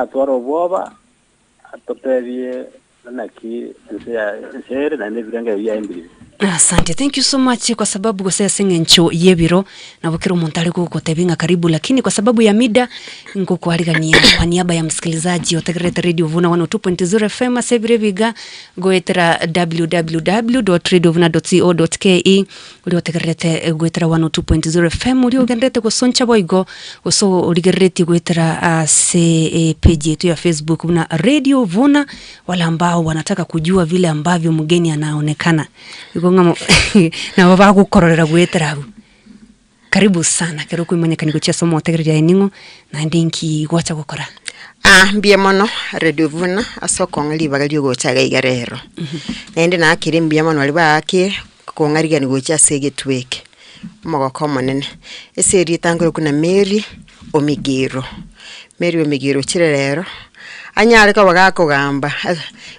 atwaro boba atopevie naki sere na neviranga ya imbiri. Asante, thank you so much kwa sababu gosea sengencho yebiro na bukiro montari kukotebinga karibu, lakini kwa sababu ya mida ngo kuharigania kwa niaba ya msikilizaji otegerete Radio Vuna 102.0 FM sebireviga goetera www.radiovuna.co.ke uli otegerete goetera 102.0 FM uli ogendete gosoncha boigo oso oligerete goetera se page yetu ya Facebook na Radio Vuna, wala ambao wanataka kujua vile ambavyo mgeni anaonekana ngamo na baba gukororera gwetera. Karibu sana kero kuimanyaka nigucha somo otegereria eningo na ndinki gwacha gukora mbia mono Radio Vuna asoko ngali bagali gocha gaigarero nende na akiri mbia mono ali baake kongariga nigucha segetweke mogoko monene eseri tangoro kuna Mary Omigiro chirerero anyale ka bagako gamba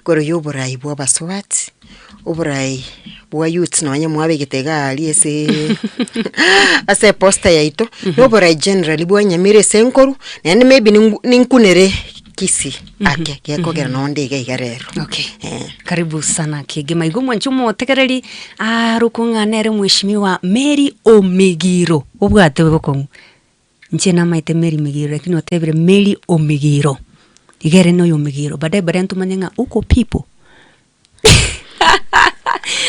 goro yuburai bwa baswati uburai bwa youth no anya mwabe gitega ali ase poster yaito uburai generally bwa nyamire senkoru nende maybe ninkunere kisi ake gekogera nonde gaigarero. Okay. Karibu sana kigema igomwa nchumo tekereri rukunganere mheshimiwa Mary Omigiro obwate boko nchena maite Mary Omigiro lakini otebere Mary Omigiro igere no Omigiro baadaye ntumanyenga uko people.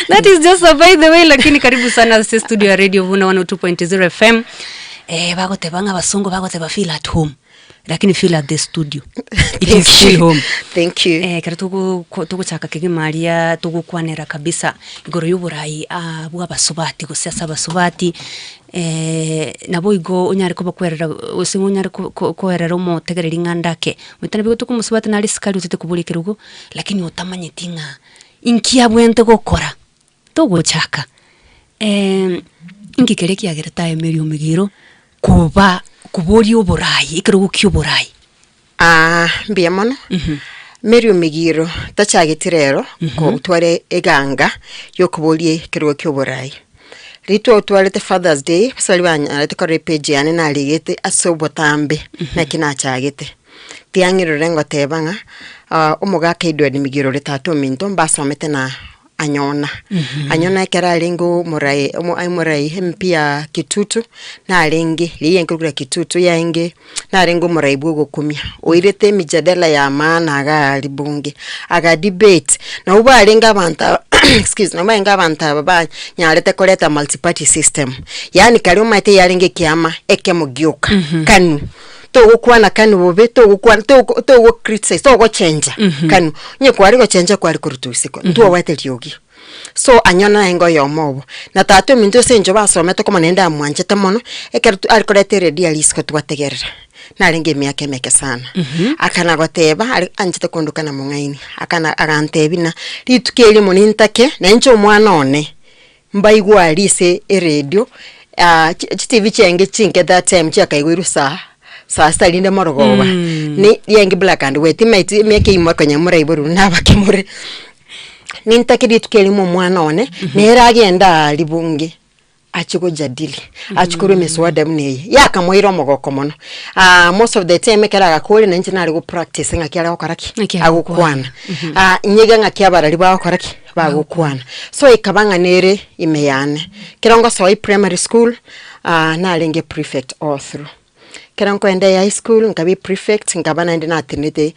That is just by the way, lakini karibu sana sa studio ya Radio Vuna 102.0 FM. Bagote banga basongo bagote ba feel at home. Lakini feel at the studio. It is still home. Thank you. Kera tugu chaka kege Maria tugu kwanera kabisa igoro yuburai bwa basubati gusesa basubati nabo igo unyari ko bakwerera usingo unyari ko erera mo tegereri ngandake mutana bigo tukumusubati nali skali utete kubulikirugo lakini utamanye tinga inkia bwente gukora togo chaka ingikereki agereta Mary Omigiro kuba kubori oburai ikirugo ky'oburai mbia mono Mary Omigiro tachagitirero ko utware eganga yokubori kirugo ky'oburai rito utwalete Father's Day salibanya alete ko page yani na ligete asobotambe na kinachagete tiangiro rengo tebanga umugaka Edward Migiro letato minto mbasomete na anyona ekera lengo murai hempia Kitutu na lenge liyenkura Kitutu yaenge na lengo murai bwo kumya oirete mijadala ya maana aga libunge aga debate na uba lenga banta excuse no menga banta baba nyalete koleta multi party system yani kali umaite yalenge kiama eke mugioka kanu to kwana kanu bobe to kwana to criticize to change kanu nye kwari go change kwari kurutusiko ntuwa wate lyogi so anyona engo yomobo na tato minto senjo basomete ko manenda mwanjete mono ekeru alikolete redia lisko twategerera nalenge miake meke sana akana goteba anjete konduka na mungaini akana agantebina litukeli munintake na encho mwana one mbaigwa alise radio TV chenge chinke that time chakaigwiru saa linde morogoba ni yenge black and white mate meke imwakanya muraiboru nabakemure nintakiri tukelimo mwana one nera agenda libunge achiko jadili achikuru meswada mneye yakamwira mogoko mono most of the time kera gakole na nchina go practice ngakiara okaraki agukwana nyega ngakiabara liba okaraki bagukwana so ikabanga nere imeyane kirongo so primary school na lenge prefect all through kirongo ende high school ngabi prefect ngabana ndi na atinite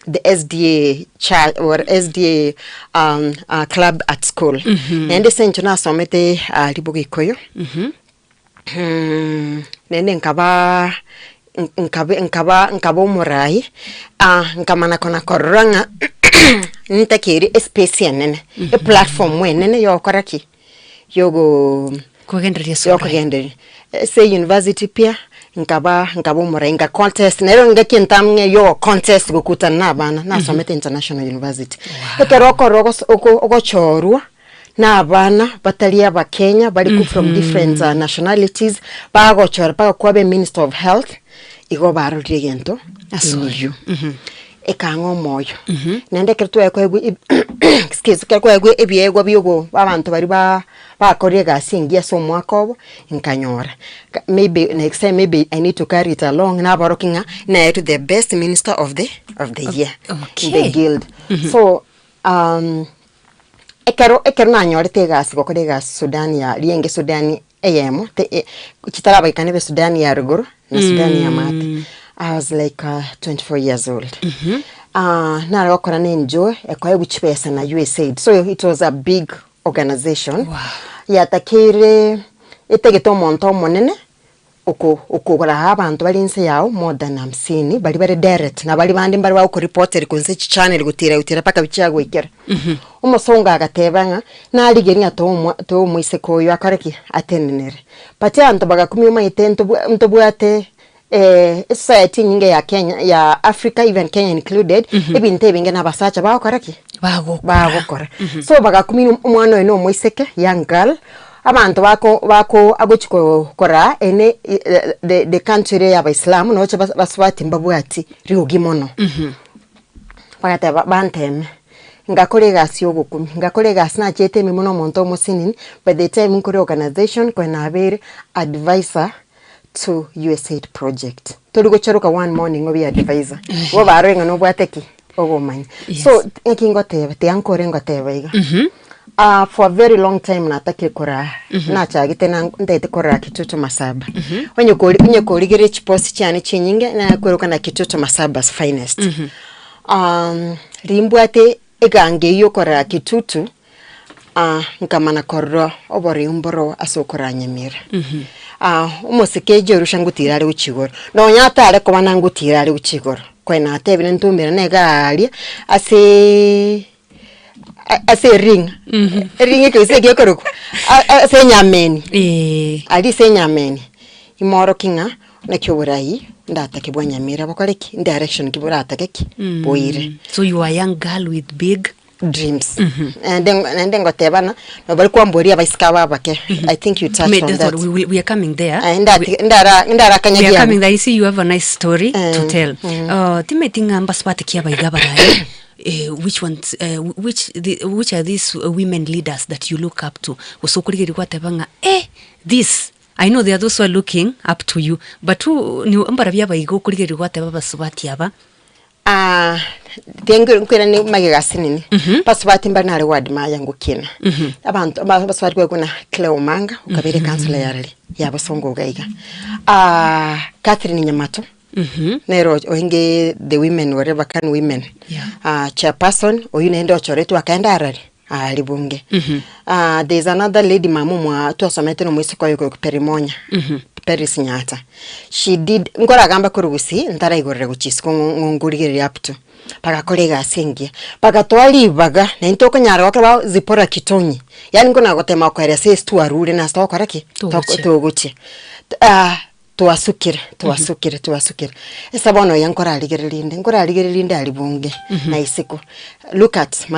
the SDA child or SDA club at school nende sencho na somete libugo ikoyo nende nkaba umurai nkamana kona koranga ntakiri space nene a platform nene yokoraki yogo kugenderia so yokugenderia say university pia nkaba umurenga contest nero ngekintamnye yo contest gukutana nabana na somete international university ekeroko ogochorwa nabana batalia ba Kenya bali from different nationalities bagochora pa kwa be minister of health igo baro regento asoliyo ekango moyo nende kertu ekwe excuse kertu ekwe ebiego byogo abantu bari ba korega singia so mwako nkanyora maybe next time maybe I need to carry it along na barokinga na to the best minister of the year in the guild. So ekero na nyore tegasi gokorega Sudan ya lienge Sudan eyemo kitaraba ikanebe Sudan ya ruguru na Sudan ya mate. I was like 24 years old. Na wakora nenjo ekwaye buchipesa na USAID. So it was a big organization. Wow. Yatakire etegeto monto monene ukugora abantu bali nse yawo more than 50 bali direct na bali bandi bali wa ku reporter ku nse channel gutira paka bichago ikera. Umusonga agatebanga na aligenya to mwise koyo akareki atenenere. Pati anto baga kumyuma itento mtobwate society nyinge ya Kenya ya Africa even Kenya included ebinte binge nabasacha bakoraki bagokora. So baga kumina umwana eno mwiseke young girl abantu bako agochiko kora ene the country ya Islam no che baswati mbabwati riugimono bagate banteme ngakorega sio gukumi ngakorega sina chete mimuno monto musinin by the time nkore organization kwa na abere advisor to USAID project. Tolugo charuka one morning obi advisor. Wo barenga no bwateki ogomanya. So nkingotebe te ankore ngotebe iga. For a very long time na takikora na chagite na ndete kora kitutu masaba. Wenye kori gere chipost cyane chinyinge na kweruka na kitutu masaba's finest. Rimbwate egange yo kora kitutu nkamana korro obori umboro asokora nyemira. Umoseke jorusha ngutira ari uchigoro no nyata are ko ngutira ari uchigoro kwena atebire ntumira nega ali ase ring ring ke se gekoro ase nyameni ali se nyameni imoro kinga na kyoburai ndata kibwanyamira bakoreki direction kiburata keki boire. So you are a young girl with big dreams. And then got tebana no bali kwamboria baisikawa bake. I think you touched on that. We are coming there. Ndara kanyagia. We are coming there. You see, you have a nice story to tell. Timetinga mbaswati kia baigabara. Which are these women leaders that you look up to? Usokurige rikwa tebanga this I know there are those who are looking up to you, but who ni ambara bya baigo kurige rikwa tebaba baswati aba. Dengue kwera ni magegasi nini paswati mba na reward maya ngukina abantu baswati kwe kuna Cleomanga ukabere kansula yarali yabasongo gaiga Catherine Nyamato nero oinge the women whatever can women chairperson oyunendo choretu akaenda arali alibunge there's another lady mamumwa twasomete no mwisiko yuko perimonya Paris nyata she did ngora gamba kurugusi ntara igorere guchisiko ngungurigere yapto paka kolega asengia paka twali baga na intoko nyara wakaba zipora kitonyi yani ngona gotema kwere se stu arure na sto koraki toguchi tuasukire esabono yankora aligere linde alibunge na isiko look at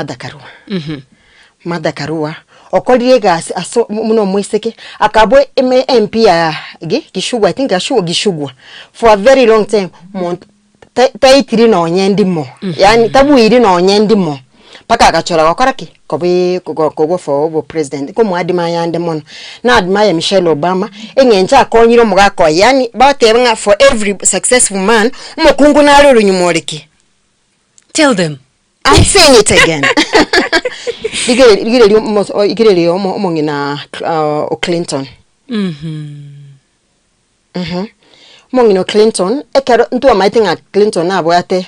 Mother Karua okolire gas aso muno mwiseke akabwe MP ya gishugwa I think gishugwa for a very long time taitiri no nyendimo yani tabuiri no nyendimo paka akachora wakoraki kobo for president ko mwadima yande mono na admire Michelle Obama engenja akonyiro mugako yani batebenga for every successful man umukungu nalo runyumoreki. Tell them. I'm saying it again. Igere omongina Clinton. Mongino Clinton ekero ntu amaitinga Clinton nabwate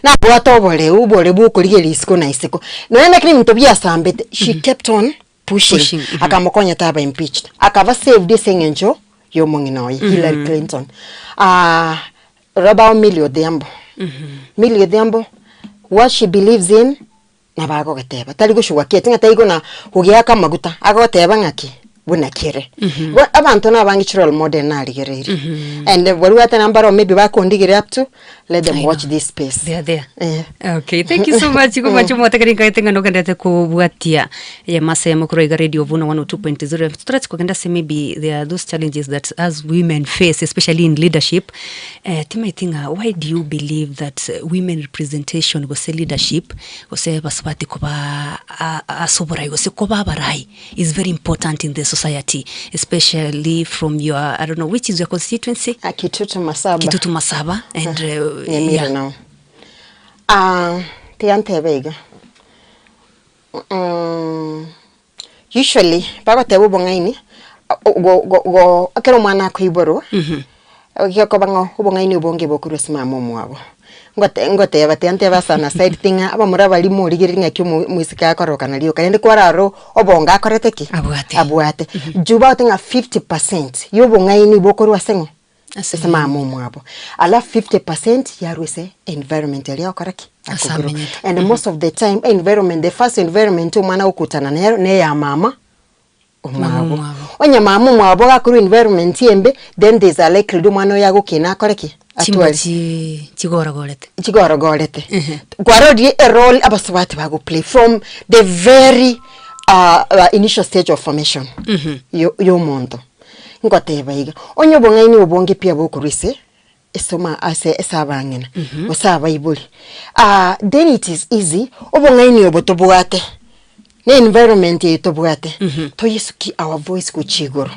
nabwate ubole bukoligere isiko na isiko. No ene kiri mtobia sambete she kept on pushing. Akamokonya taba impeached. Akava save this engenjo yo mongino Hillary Clinton. Robert Millie Odhiambo what she believes in nabago gateba tali gushugwa ketinga taigo na hugiaka maguta agoteba ngaki Vuna kere. Abantu nabangi role model na ligereri. And what we number maybe back on digger up to, let them watch this space. They are there. Okay, thank you so much. Ko macho mo takaringa itenga no kandete ko buatia ya masemo ko iga radio Vuna 102.0. Stretch ko kanda se maybe there are those challenges that as women face, especially in leadership. Timaitinga, why do you believe that women representation go se leadership go se baswati ko ba asoborai go se ko ba barai is very important in the society, especially from your, I don't know, which is your constituency? Kitutu Masaba. Kitutu Masaba. And yeah. Now. Tiante Vega. Usually, Baba Tebu Bongaini, go Akeromana Kuiboro. Yakobango, Bongaini Bongi Bokurusma Momo. Ngote batente basana side thing abamura bali muri giringa kyo musika koroka na liyo kandi kwararo obonga koreteki abuate juba tinga 50% yobonga ini bokorwa sengo asema mumu abo ala 50% yarwese environment ya koraki akuguru and most of the time environment, the first environment umana ukutana ne ya mama umwabo onya mama umwabo akuru environment yembe, then there's a likely do mano yago kina koreki Chigoragolete. Guarodi a role abaswati bago play from the very initial stage of formation. Yo monto. Ngote baiga. Onyo bongaini obonge pia bokurise. Esoma ase esabangena. Osaba ibuli. Then it is easy. Obongaini obotobuate. Ne environment yetobuate. To yesuki our voice kuchigoro.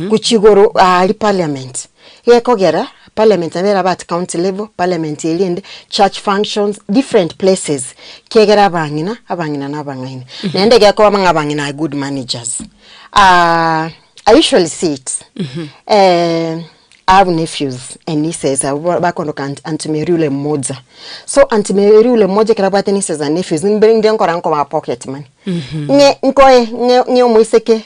Kuchigoro li parliament. Ye kogera parliament avera about county level, parliament elinde, church functions, different places. Kegera abangina na abangaini. Nende gako abangina are good managers. I usually see it. I have nephews and nieces. Back on antimerule moja. So antimerule moja kirabate nieces and nephews. Bring them koranko ma pocket money. Nye omuiseke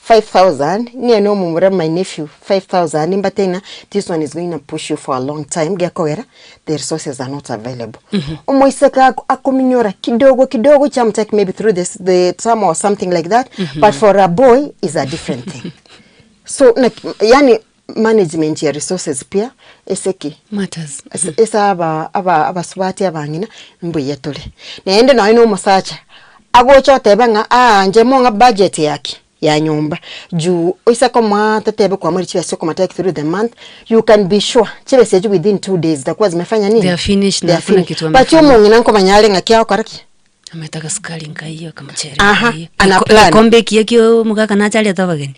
5,000. No mumura my nephew 5,000. Imbatena this one is going to push you for a long time. Gekoera the resources are not available. Omoiseka akuminyora kidogo take maybe through the term or something like that. But for a boy is a different thing. So yani management ya resources pia eseki matters. Esa aba swati abangina mbuyetole. Naende na ino musacha agocho tebanga njemonga budget yake ya nyumba juu isa kama tatebe kwa mwezi chiwe soko mataki through the month, you can be sure chiwe seju within 2 days takuwa zimefanya nini, they are finished na kuna kitu wamefanya. But yomo ngina nko manyale ngakia karaki ametaka skali nkaiyo kama chere ana plan kombe kiyekyo mugaka na chali atabageni.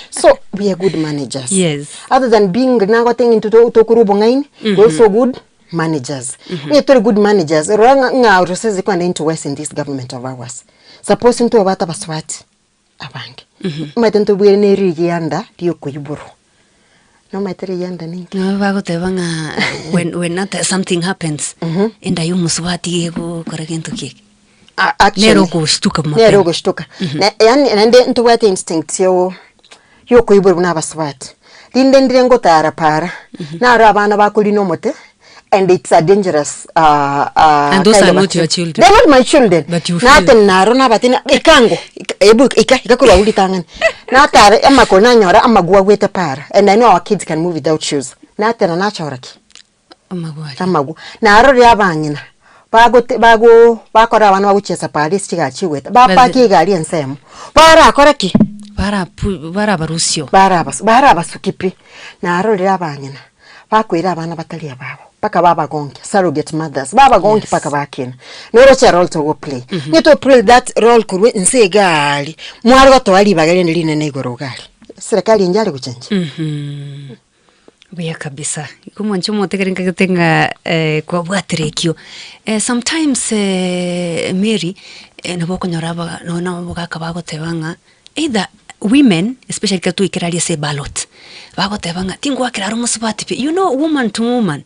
So we are good managers. Yes, other than being nango thing into tokurubo ngaini, we also good managers. We are good managers. Nga resources kwenda into west in this government of ours. Suppose into abata baswati abange. Matento bwere neri yanda diyo kuyiburu. No matter yanda ninki. No bago tebanga when not something happens. Enda yo muswati ego koregento kiki. Actually nero kushtuka mapema. Nero kushtuka. Yani nende into what instinct yo kuyiburu na baswati. Lindendire ngotara para. Na abana bakulino mote. And it's a dangerous and those are not your children. They're not my children. But you feel Naten narona batina ikango ikakula ulitangan natare amakona nyora amagwa wete para. And I know our kids can move without shoes. Naten anachoraki amagwa naro yabanyina bago bakora abantu baguchesa paris kigachi weta bapaki gari ensemo bara koraki bara barusio bara basukipi naro yabanyina bakwira abana batali ababo paka baba gongi surrogate mothers baba gongi paka bakina nero cha role to play nito play that role kurwe nse gali mwari bato bali bagale ndine negoro gali serikali njale kuchenje Bia kabisa kumoncho motekeringa kutenga kwa bwatrekyo sometimes Mary naboko nyoraba nona mboka bago tebanga either women especially katu ikiralia se ballot bago tebanga tingwa kiraro musubati, you know, woman to woman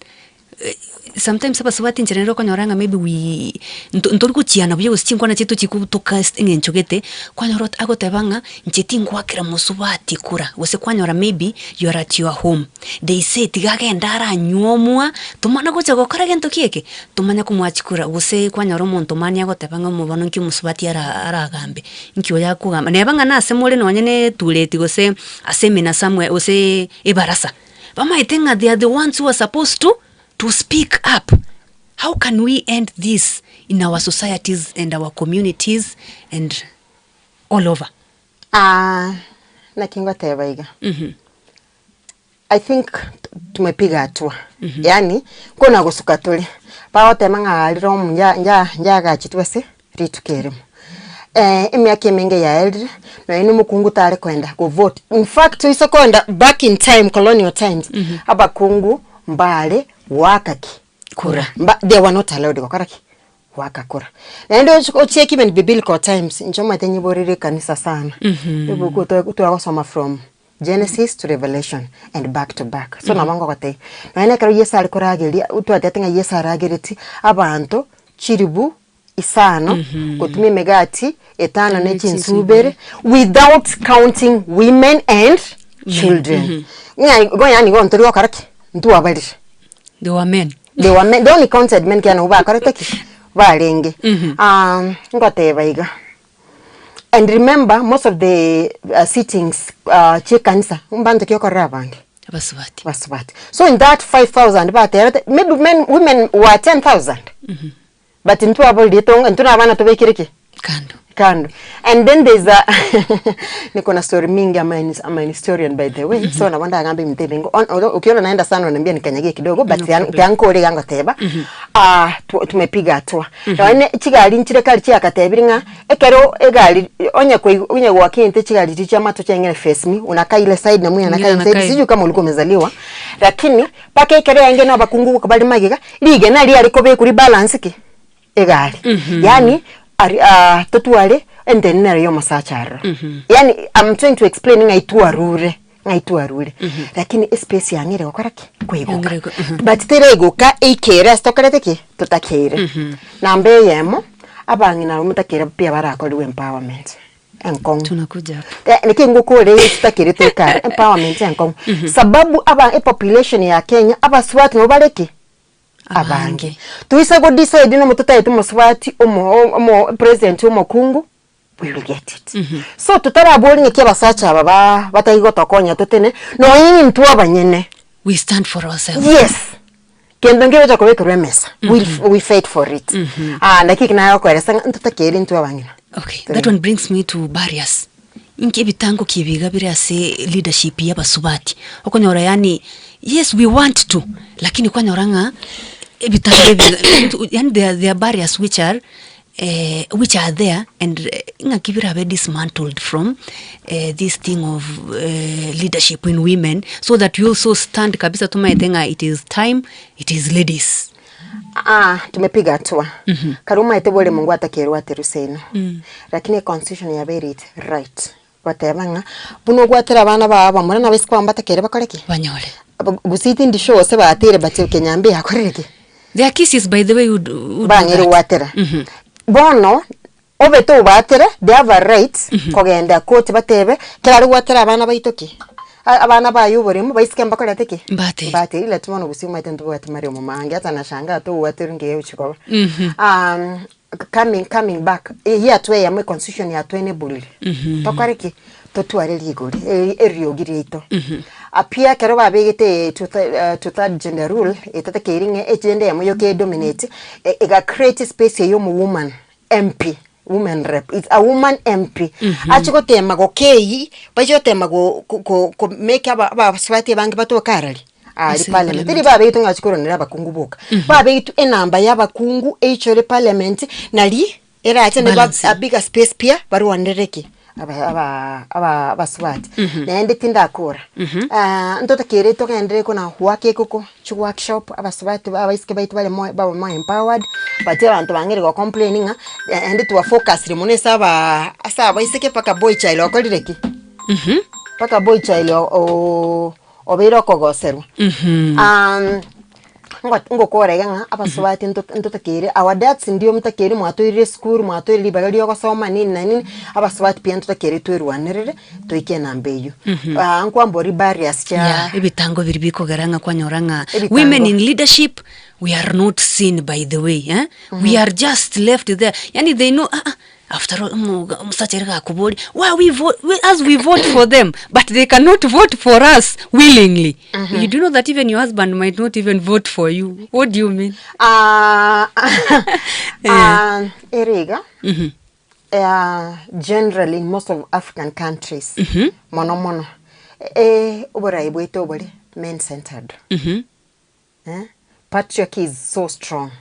sometimes abasubati ncherero konyoranga maybe we ntori kuchiana byo gusinkwana chitu chikutoka ngenchogete kwanyorot agotebanga ncheti ngwakira musubati kura wose kwanyora maybe you are at your home they say tigage ndara nyomwa tumana gocha gokora gento kieke tumanya kumwachikura wose kwanyora umuntu mani agotebanga mubano nki musubati ara gambe nki oya kugamba nebanga nase mole nonyene tuleti gose asemina samwe wose ebarasa bamaitenga they are the ones who are supposed to speak up. How can we end this in our societies and our communities and all over? Nakinga tebaiga. I think tumepiga hatua. Yani kuna gusuka tuli. Bawo temanga aliro nja gachitwese ritukere. Emyaka mingi ya eldri no inu mukungu tare kwenda go vote. In fact isa kwenda back in time, colonial times, abakungu mbale wakaki kura. They were not allowed to go wakakura. Na ndio ocheki even biblical times njoma tenyiborire kanisa sana. Ebuko to soma from Genesis to Revelation and back to back. So namango kote. Na ene karo Yesu alikorageria utu atetenga Yesu aragereti abantu chiribu isano kutumi megati etano nechinsubere without counting women and children. Ngoyani go ntori okaraki ntu abali. They were men. They only counted men kiana uba karateki balenge. Ngotebaiga. And remember most of the sittings chikanisa umbantu kyokora abange basubati. So in that 5,000 maybe women were 10,000. But into a body tongue and to Navana to Bekiriki. Kando. And then there's a Nikona story Minga, I'm an historian by the way. So I wonder I'm being telling on although you don't understand when I'm being Kanyaki, but Yanko Yanga Teba to me piga to. Chiga in Chiraka Tabringa, Ekero Egali, Onya walking to Chiga, Chama to Chang face me, Unakaila side Namu and I say, you come on Gomezaliwa. Rakini, Pake Kere and Genova Kungu Kabadimaga, Liga, Nadia Kobe Kuribalanski. Egali. Yani, totuale and then yo masachara. Yani I'm trying to explain ngaitua rure. Lakini especie angere okaraki kwegoka. But teregoka ekera stokareteke totakere. Nambe yemo abangi na mutakera pia barakoli empowerment. Enkong. Tunakuja hapo. Nikingukule tutakere teka empowerment enkong. Sababu aba population ya Kenya abaswati nobaleki abange. Tuisa go decide no mutata muswati omo president omo kungu we will get it. So tutara boring ekeba sacha aba batayigo tokonya totene no yini ntu abanyene. We stand for ourselves. Yes. Kendo ngebe cha koweka remesa. We fight for it. Ndakiki nayo kweresa ntutakeri ntu abanyene. Okay, that one brings me to barriers. Inkebi tango kibiga bire ase leadership y'abasubati. Okonyora yani yes we want to lakini kwanyoranga and there are barriers which are there and ngakibira be dismantled from this thing of leadership in women so that you also stand kabisa tumaitenga it is time, it is ladies. Tumepiga hatua. Karuma etebole Mungu atakerwa ateruseno. Lakini constitution ya very right. Watebanga buno gwatera abana baba mwana bese kwamba takere bakoreki banyole gusiti ndisho se batere bate kenyambe yakoreki. Their kisses by the way would banyere watera. Bono obeto batera they have a right kogenda court batebe kirari watera abana bayitoki abana bayuboremo bayisike mbakora teke bate ile tumono gusima itendo batemari mu mange atanashanga to watera ngiye uchikoba. Coming back here to ya my constitution ya to enable tokareki totuare ligori eriogirito apia kero babegete to third gender rule etatakeringe agenda ya moyoke dominate ega create space yo mu woman MP woman rep. It's a woman MP. Achiko tema go kei bajo tema go make aba swati bangi bato karali parliament iri babe yitu ngachikoro nira bakungubuka babe yitu enamba y'abakungu echore parliament nali era atende a bigger space pia bari wandereke aba baswati nende tinda akora ntota kere to kendre kona wake kuko chu workshop abaswati abaisike baitu bale more empowered but abantu bangere go complaining and to focus rimonesa aba isike paka boy child okolireki paka boy child obero kogoserwa ngo korega nga abaswati ntotakere our dads ndio mtakere mwatoire school mwatoire libagali yoko soma nini na nini abaswati pia ntotakere twerwanerere toike nambeyo nkwambori barriers cha ibitango biribiko garanga kwanyoranga women in leadership we are not seen by the way we are just left there yani they know after all musachirika kubori why we vote we vote for them but they cannot vote for us willingly. You do know that even your husband might not even vote for you. What do you mean? Erega generally in most of African countries mono ubora ibweto obole men centered. Patriarchy is so strong.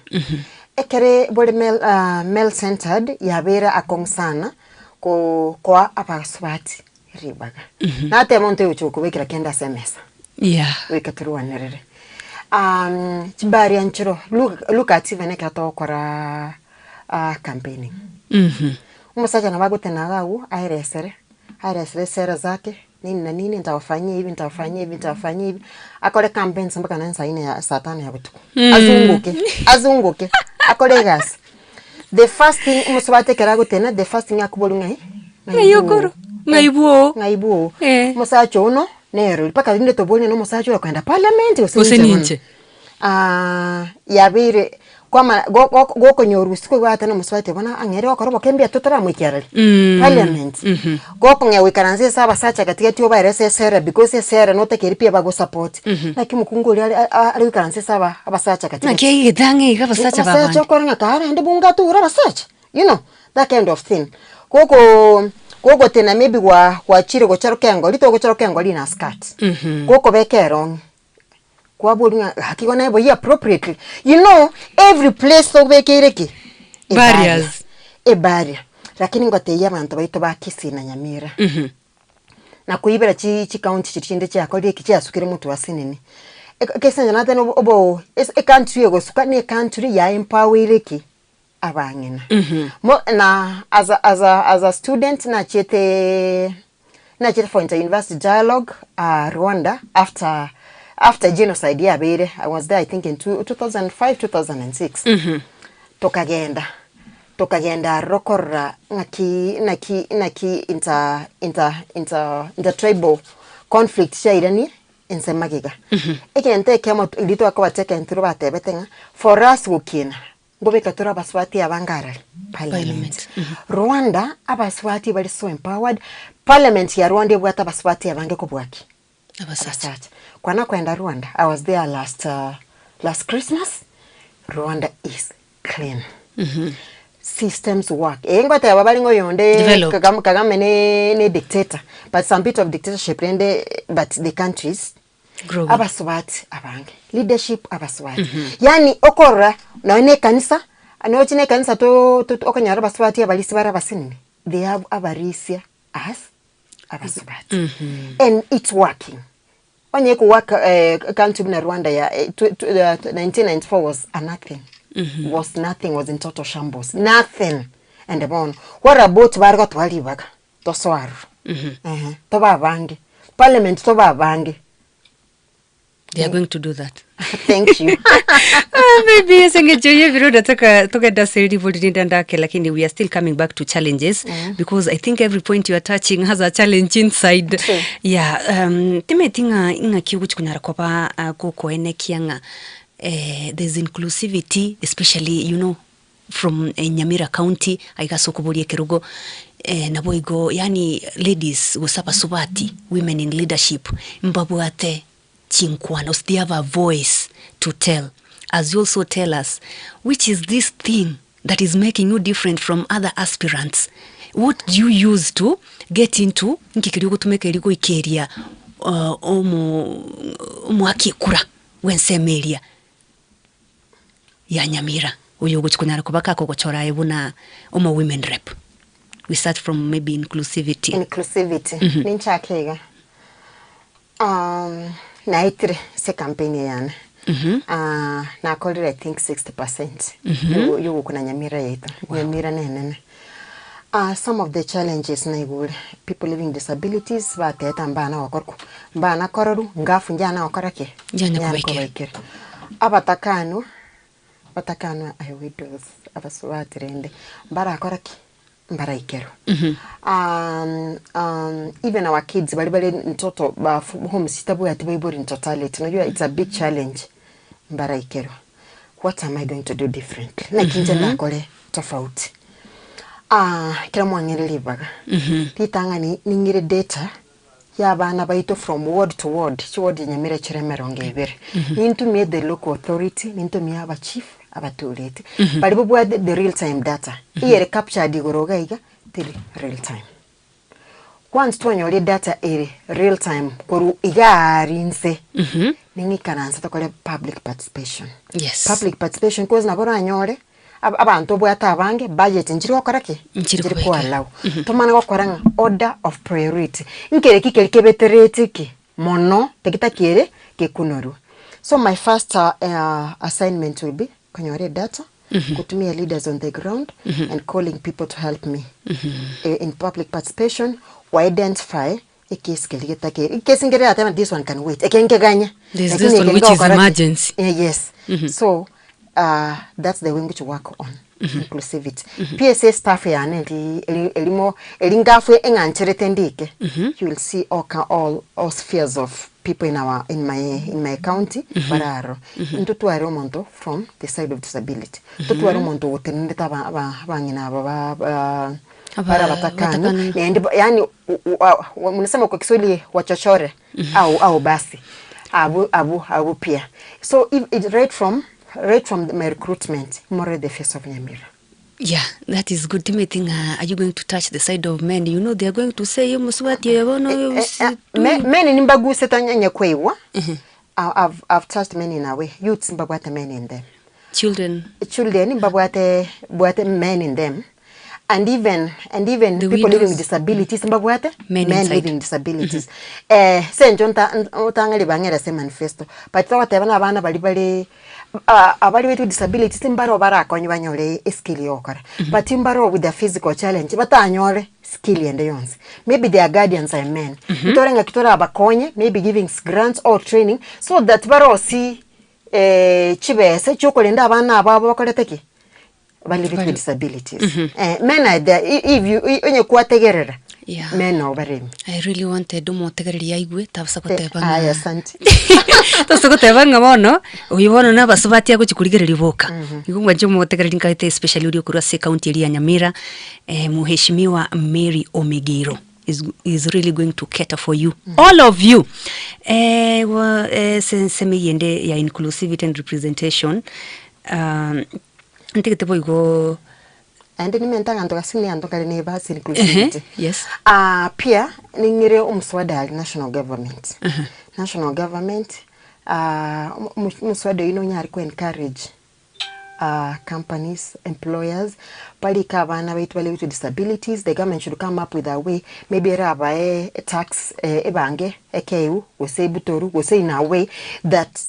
Ekere bole male centered yabera akong sana kwa abaswati ribaga nate monte uchuko wekira kenda semesa wekatruwa nerere chibari anchiro look at even ekato kora campaigning umusaja nabagote nagawu airesere sera zake nini na nini nitawafanyia hivi akole campaigns mpaka nansa ine ya satani ya butuku azunguke akole gas the first thing umuswate kerago tena the first thing akubolu ngayokoro ngaibuo musacho uno nero paka linde toboni no musacho kwenda parliament usinje yabire kwama goko nyoru siko gwata no muswate bona angere okorobo kembia tutara mwikyarali parliament goko nyawe karanze saba sacha katika tio virus sera because sera no take ripia bago support like mukungoli ali karanze saba abasacha katika nakeye dange gabasacha baba sacha koranga kara ende bunga tu rabasacha you know that kind of thing goko tena maybe wa chire go charo kengo lito go charo kengo lina skirt goko bekerong kwa bodunga hakikona ebo ye appropriately you know every place so bekereki barriers barrier lakini ngote ya bantu baito bakisi na Nyamira na kuibera chi county chinde cha kodi kicha sukire mutu wasinini kesanja nate no obo country go sukani country ya empowereki abangena na as a student na chete for inter-university dialogue Rwanda after genocide ya bere I was there I think in 2005-2006 tokagenda rokora naki inter tribal conflict shairani ensemagiga ekente kemo lito akabateka enturo batebetenga for us wukina ngobeka tura baswati abangara parliament Rwanda abaswati bali so empowered parliament ya Rwanda ebwata baswati abange kubwaki abaswati kwana kwenda Rwanda I was there last Christmas. Rwanda is clean. Systems work engwata ababalingo yonde kagame ne dictator but some bit of dictatorship rende but the countries abaswati abange leadership abaswati yani okora naone kanisa anochine kanisa to okanyara baswati abalisi bara basinini they have abarisia as abaswati and it's working. When you work country in Rwanda, 1994 was a nothing. Was nothing, was in total shambles. Nothing. And the bone. What about Barga to Alibaga? To Swar. Toba Bangi. Parliament Toba Bangi. They are going to do that. Thank you. Maybe lakini we are still coming back to challenges because I think every point you are touching has a challenge inside. True. Yeah, timetinga inga kiuguchi kunyara kopa kuko ene kianga there's inclusivity, especially you know from Nyamira County aigasokubuli kerugo naboigo yani ladies usapa subati women in leadership mbabuate chinkwanos, they have a voice to tell. As you also tell us, which is this thing that is making you different from other aspirants? What do you use to get into nkikirigo tumeka irigo ikeria omwaki kura wensemelia ya Nyamira uyo guchikunyara kubaka ko gochora ebuna omo women rep. We start from maybe inclusivity ninchakega naitre se campaign yana na called I think 60% you kuna Nyamira yetu Nyamira nene some of the challenges na igule people living with disabilities bateta mbana wakorku mbana kororu ngafu njana wakorake njana kubekere abatakano ay widows abaswatirende mbara akoraki mbara ikero. Even our kids bali mtoto ba home sitabu ya tibibori in totality. Unajua it's a big challenge mbara ikero. What am I going to do differently? Na kinje na kole tofauti. Kila mwangere libaga. Titanga ni ngire data ya bana baito from ward to ward. Ward nyamira chiremero ngebere. Into me the local authority, into me aba chief abatulete. Bali bubwa the real time data. Iyere capture digoroga iga tili real time. Once tuanyole data real time koru igari nse. Ningi kanansa tokole public participation. Yes. Public participation cause nabora anyole abantu bwata abange budget njiri wakorake njiri kwa law. Tomana wakoranga order of priority. Nkere kike beterete ki mono tekita kiere ke kunoru. So my first assignment will be kanyore data. Kutumia leaders on the ground and calling people to help me in public participation. We identify a case this one can wait. There's this one which is emergency. Yes. So that's the way which work on inclusivity. PSA staff you will see all spheres of people in my county. Bararo. Into to from the side of disability. To Monto para batakani yani mnasema kwa Kiswahili wachochore au basi abu pia. So if it right from my recruitment more the face of Nyamira. Yeah, that is good. Are you going to touch the side of men? You know they are going to say muswati men nimbagu setanya kwewa. I've touched men in a way. Youths mbagwate men in them. Children mbagwate men in them. And even the people living with disabilities, men living with disabilities. Senjonta utangale bangera se manifesto. But whatever abana bali with disabilities imbaro barako nyanyole skill yokara. But imbaro with the physical challenge batanyole skill and yons. Maybe their guardians are men. Itorenga kitora abakonye, maybe giving grants or training so that baro si chibese chokolenda abana ababo bakoleteki. With disabilities. Men are there. If you men over him. I really wanted to more Tegariagwe, Tavsakoteva. Asante. Tosakotevanga mono, we want to have a Savatia which could get a revoker. You want to more Tegarinka, especially Kurase County Nyamira, Muheshimiwa Mary Omegiro is really going to cater for you. All of you. Semi yende ya inclusivity and representation. Go and ni mentanga ndo kasini andoka ni basi inclusivity. Yes. Pia ningire umswada national government. National government umswada nyari ko encourage companies, employers, palika bana bali with disabilities. The government should come up with a way, maybe raba tax ebange ekeu we say butoru we say in a way that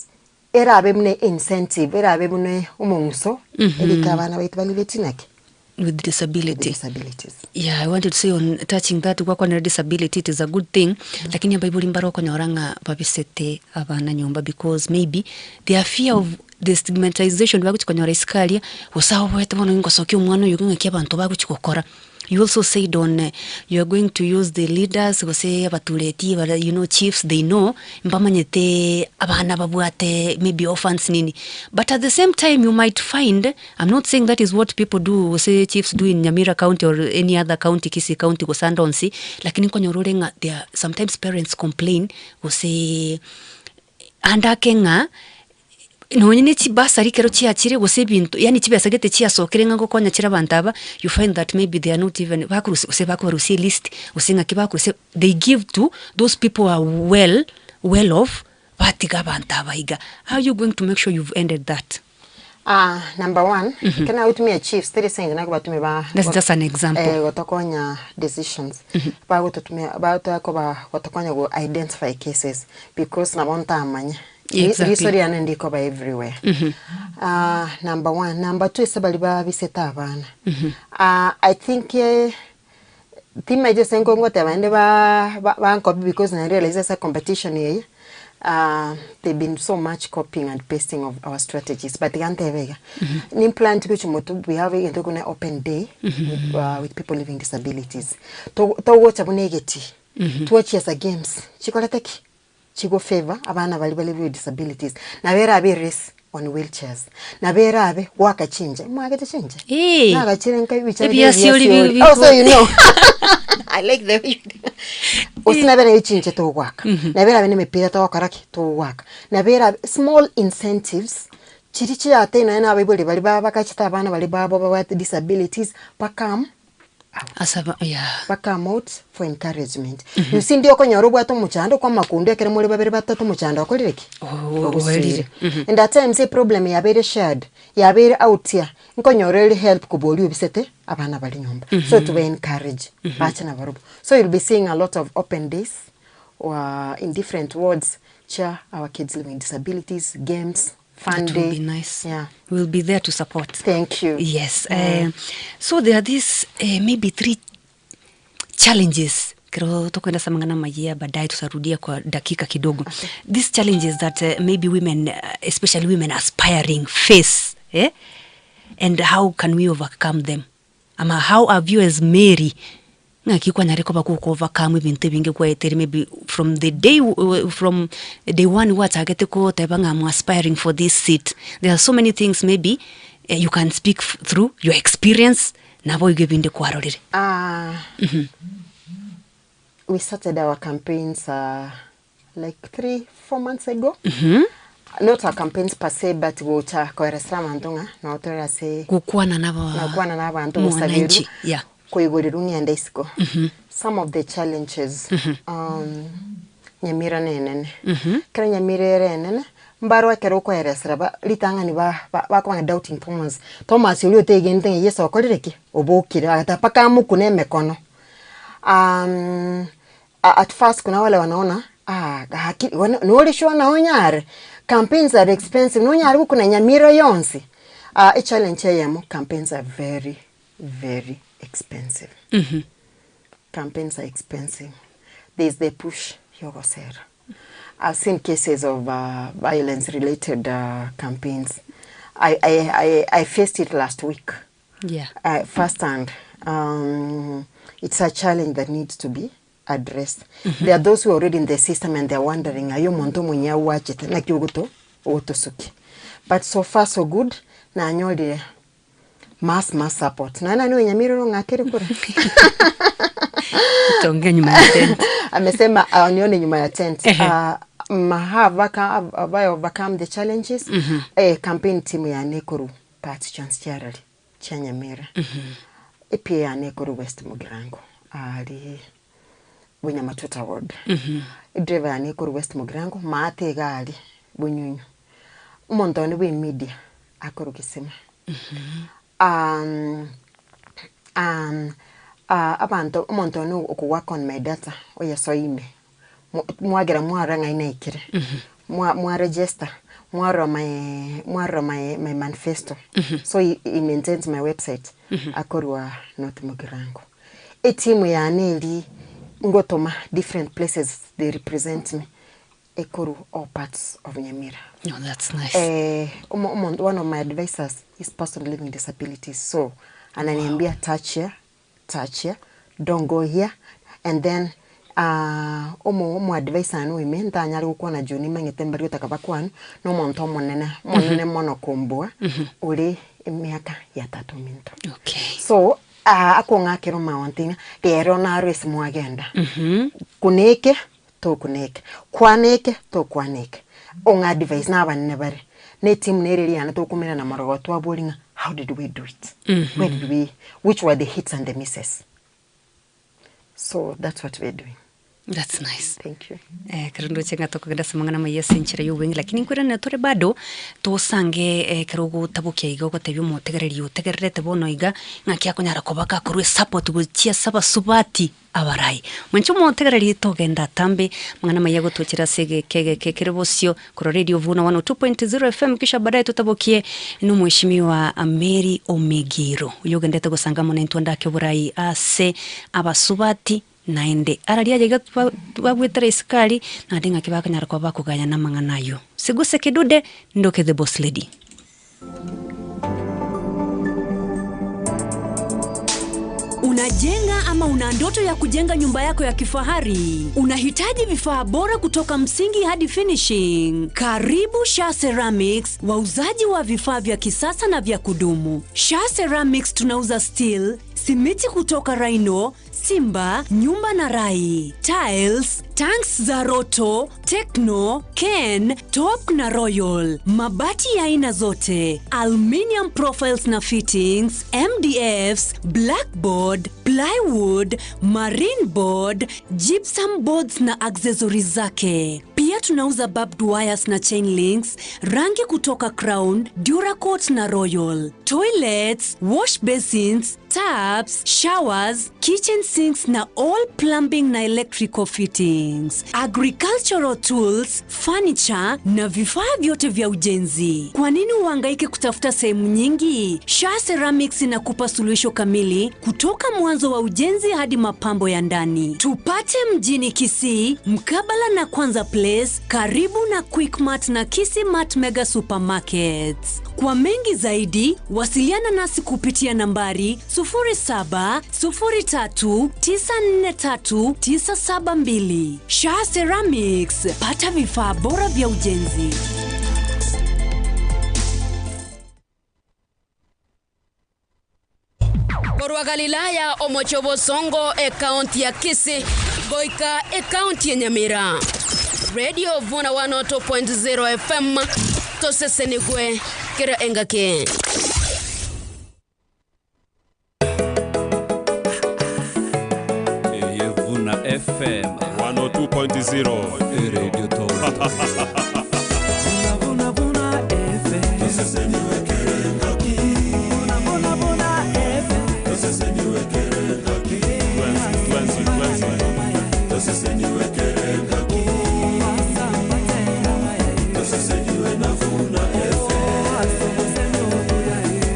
era bemne incentive era bemne umungso elikabana baitu balivetinake with disabilities. Yeah, I wanted to say on touching that kwa na disability, it is a good thing, lakini Bible imbaro kwa nyoranga babisete abana nyumba because maybe their fear of the stigmatization baguchi kwa nyora iskalia usawo bwete bono ngo sokyo umwana yugunga kyabantu baguchi kokora. You also said you are going to use the leaders who say abatuleti, chiefs, they know mbamanyete abana babuate maybe orphans nini. But at the same time you might find, I'm not saying that is what people do, say chiefs do in Nyamira County or any other county, Kisi County, Gosandonsi, lakini kwa nyororenga there sometimes parents complain say andakenga no nyine chibasari kero chiachire gose bintu yani chibasagete chiasokerenga ngo konya chira bantaba, you find that maybe they are not even bakurusi list usinga kibakuruse, they give to those people are well off batiga bantaba iga. How are you going to make sure you've ended that? Number one, can I utumia chiefs 3 saying na kubatumia ba. That's just an example. Watakonya decisions. Ba watatumia ba watakonya go identify cases because na bonta amanya. Exactly. Everywhere. Number one. Number two is about visita abana. I think team I just think what I never because I realize there's a competition here. they've been so much copying and pasting of our strategies, but ni plan we have a open day with people living disabilities to watch abunegeti to watch as a games chikolateki chigo favor abana bali with disabilities na vera abe race on wheelchairs na vera abe waka chinje mwagete chinje na ga chirenka bicha oh so you know I like the way usina vera chinje to waka na vera bene mepira to karaki to waka na vera small incentives chirichi ate na na bible bali baba kachita abana bali baba with disabilities pakam asaba bakam out for encouragement you see ndio ko nyorobwa to muchando kwa makunde kere muri babere batatu muchando akolireki and that time say problem ya bere shared ya bere out here nko nyoreli help kuboli obisete abana bali nyumba so to be encourage bacha na barubu so you'll be seeing a lot of open days or in different wards our kids living disabilities games fun that day. Will be nice. Yeah. We'll be there to support. Thank you. Yes. So there are these maybe 3 challenges. Kero tokwenda samangana majia baadaye tutarudia kwa dakika kidogo. Okay. These challenges that maybe women, especially women aspiring face, and how can we overcome them? Ama how are you as Mary ngakikwa nyareko bakuko overcome ibintu binge kwa eteri maybe from day one what agete ko tebanga am aspiring for this seat. There are so many things maybe you can speak through your experience nabo igebinde kwarorire. We started our campaigns like 3-4 months ago. Not our campaigns per se, but we kwa restaurant ndonga na otora say kukwana nabo antu sabiru yeah koigorerungi and isiko. Some of the challenges nyamira nene kera nyamira nene mbaro kero kwa restaurant litanga ni ba kwa doubting Thomas yuli otege ntenge yeso akolireki obokira atapaka mukune mekono. At first kuna wale wanaona noli shwa na onyare campaigns are expensive no nyari kuna nyamira yonsi a challenge yamo campaigns are very very expensive. Campaigns are expensive. There's the push yogosera. I've seen cases of violence related campaigns. I faced it last week. Yeah. Firsthand. It's a challenge that needs to be addressed. There are those who are already in the system and they're wondering, ayo monto mwenye watch it like yogoto otosuki. But so far so good. Na anyoli mass support. Na nani nyamiro ngakere kure. Tonge nyuma ya tent. Amesema anione nyuma ya tent. Have overcome the challenges. Campaign team ya Nekuru Party Chance Chanyamira. Epia ya Nekuru West Mugirango. Ali Bunyamatuta Ward. Driver ya Nekuru West Mugirango maate gali bunyunyu. Umontoni we media akuru kisema. Abantu umontoni uku work on my data oya soime. Mwagira mwaranga inaikire. Mwa register. Mwaro my manifesto. So he maintains my website. Akorwa North Mugirango. A team ya neli ngotoma different places they represent me. Ekoru all parts of Nyamira. Oh, that's nice. One of my advisors is person living disabilities. So ananiambia touch here, don't go here, and then omo advisor anu women tanyari uko na juni mangetembari utakabakwan no monto monene monokombwa uri miaka ya 3 minto. Okay. So ako ngakero mawantinga ero na res mu agenda. Kuneke to kuneke, kwaneke to kwaneke. On advice na abanne bare. Ne team nereri ana to kumira na marogo abolinga. How did we do it? Which were the hits and the misses? So that's what we're doing. That's nice. Thank you. Karundo chenga tokagenda samangana mayese nchira yuwengi lakini nkwira na tore bado to sange karugo tabukia igo gotebyo mutegereri utegererete bono iga ngakia kunyara kobaka kurwe support guchia saba subati abarai mwencho mutegereri togenda tambe mangana mayago tochira sege kege bosio kuro radio Vuna 102.0 FM kisha baadaye tutabukie no mheshimiwa Mary Omegiro uyogendete gusanga mona ntwanda ke burai ase abasubati naende araria jega twagwetera iskari na ndinga kibaka nyara kwa bakuganya na manganayo siguse kidude ndoke the boss lady. Unajenga ama una ndoto ya kujenga nyumba yako ya kifahari? Unahitaji vifaa bora kutoka msingi hadi finishing? Karibu Sha Ceramics, wauzaji wa vifaa vya kisasa na vya kudumu. Sha Ceramics tunauza steel, simiti kutoka Rhino, Simba, Nyumba na Rai, tiles, tanks za Roto, Techno, Ken, Top na Royal, mabati ya aina zote, aluminium profiles na fittings, MDFs, blackboard, plywood, marine board, gypsum boards na accessories zake. Pia tunauza barbed wires na chain links, rangi kutoka Crown, Duracoat na Royal, toilets, wash basins, taps, showers, kitchen sinks na all plumbing na electrical fittings, agricultural tools, furniture na vifaa vyote vya ujenzi. Kwa nini uhangaike kutafuta sehemu nyingi? Sha Ceramics inakupa suluhisho kamili kutoka mwanzo wa ujenzi hadi mapambo ya ndani. Tupate mjini Kisii, mkabala na Kwanza Place, karibu na Quickmart na Kisii Mart Mega Supermarkets. Kwa mengi zaidi, wasiliana nasi kupitia nambari 0703943972. Sha Ceramics, pata vifaa bora vya ujenzi. Korwa Galilaya Omochobo Songo kaunti ya Kisii, Goika kaunti ya Nyamira. Radio Vuna 102.0 FM, tosesenigwe kira engake. Vuna FM 102.0 Radio Tower. Vuna FM tosesenigwe engake. Vuna FM Tosesenigwe engake. Tosesenigwe engake. Tosesenigwe na Vuna FM.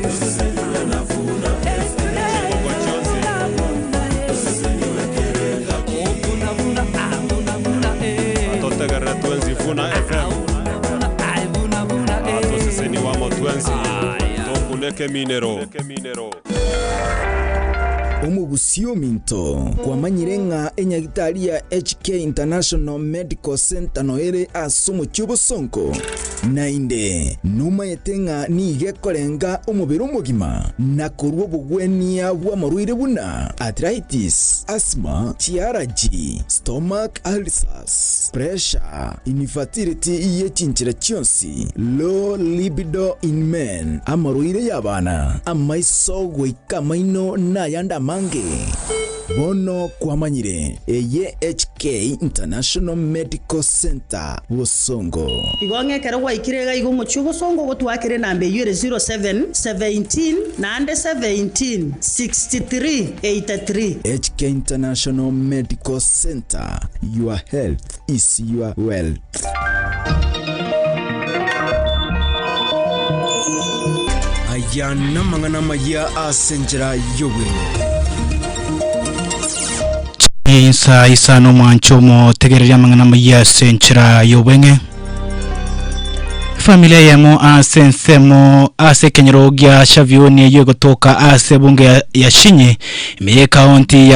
Tosesenigwe na Vuna FM. Atotegera twenzi Vuna FM. Atoseseni wamo twenzi. Tokuneke minero. Omugusio minto kwa manyirenga enyagitaria HK International Medical Center noere asomo chubo sonko nainde numa yetenga nige korenga omubiri omugima na korwo bugwenia bwa maruire buna arthritis, asthma, TRG, stomach ulcers, pressure, infertility yechinchira chionsi, low libido in men, amaruire yabana, amaiso gwikamaino na yanda mange bono kwa manyire eye HK International Medical Center Busongo igonge kero wa ikirega igo mochu Busongo gotwakire nambe yure 0717 nande 17 63 83 HK International Medical Center, your health is your wealth. Ayana mangana maya asenjera yowe isa no mwanchomo tegereria mangana maya senchira yobenge familia yamo asensemo asekenyerogia shavioni yego toka ase bunge ya Shinye me county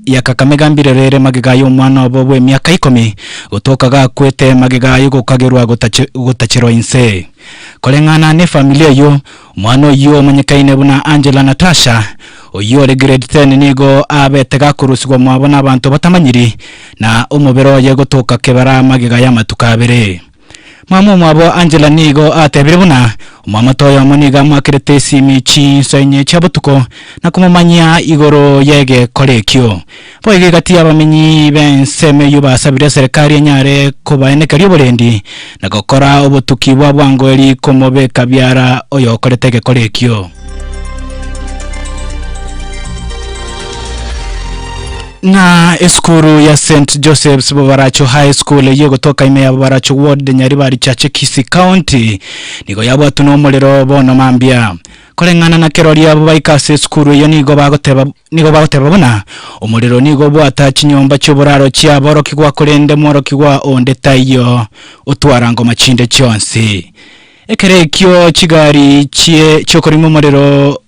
ya Kakamega mbirerere magega yo mwana obwe myaka 10 gotoka ga kwete magega yugo kagerwa gotachero inse kolengana ne familia yo mwana yo manyekaine buna Angela Natasha oyo le grade 10 nigo abetega kurusigwa mwabona abantu batamanyiri na umubero yego toka kebara magega ya matukabere Mama mwabo Angela nigo atebire buna mama toyo moniga mwakirete simichi senye chabutuko na kumumanya igoro yege kolekyo boige gati abamenyi benseme yubasabire serikali nyare kubaeneka ryoborendi na gokora obutuki bwa bwangweli komobe kabyara oyo koletege kolekyo na eskuru ya St. Joseph's Bobaracho High School yego toka ime ya Bobaracho Ward Nyaribari Chache Kisii County niko yabo tuno molero bono mambia Kolengana na keroria baikase skuru yo nigo bagoteba buna umuriro nigo bwata chinyomba cy'uburaro cyaboro kigwa kurende mworo kigwa onde tayo utwarango machinde cyonse ekere kyo kigari cyokorimo umuriro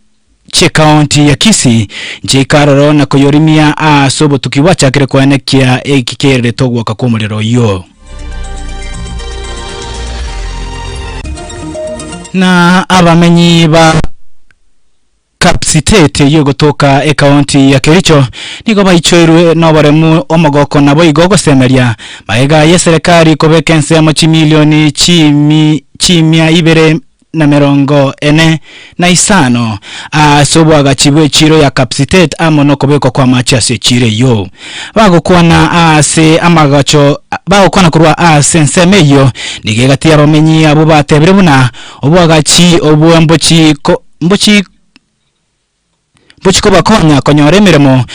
che county ya Kisii njikaroro na koyorimia asobo tukiwa chakire kwanekia ekikere togwa kakomuriro yo na abamenyi ba kapsitete yo gutoka county ya Kericho nigo baichoirwe no baremu omogoko nabo igogo semeria maega ya serikali ko vacancy ya milioni chimia ibere na merongo ene na isano sobo agachibwe chiro ya kapsitete amono kobeko kwa machi ase chire yo bagokuwa na ase amagacho bagokuwa na kurwa ase nsemeyo nigegati abamenyi abo batebere buna obo agachi obo mbochi Buchiko bakonya konyore miremo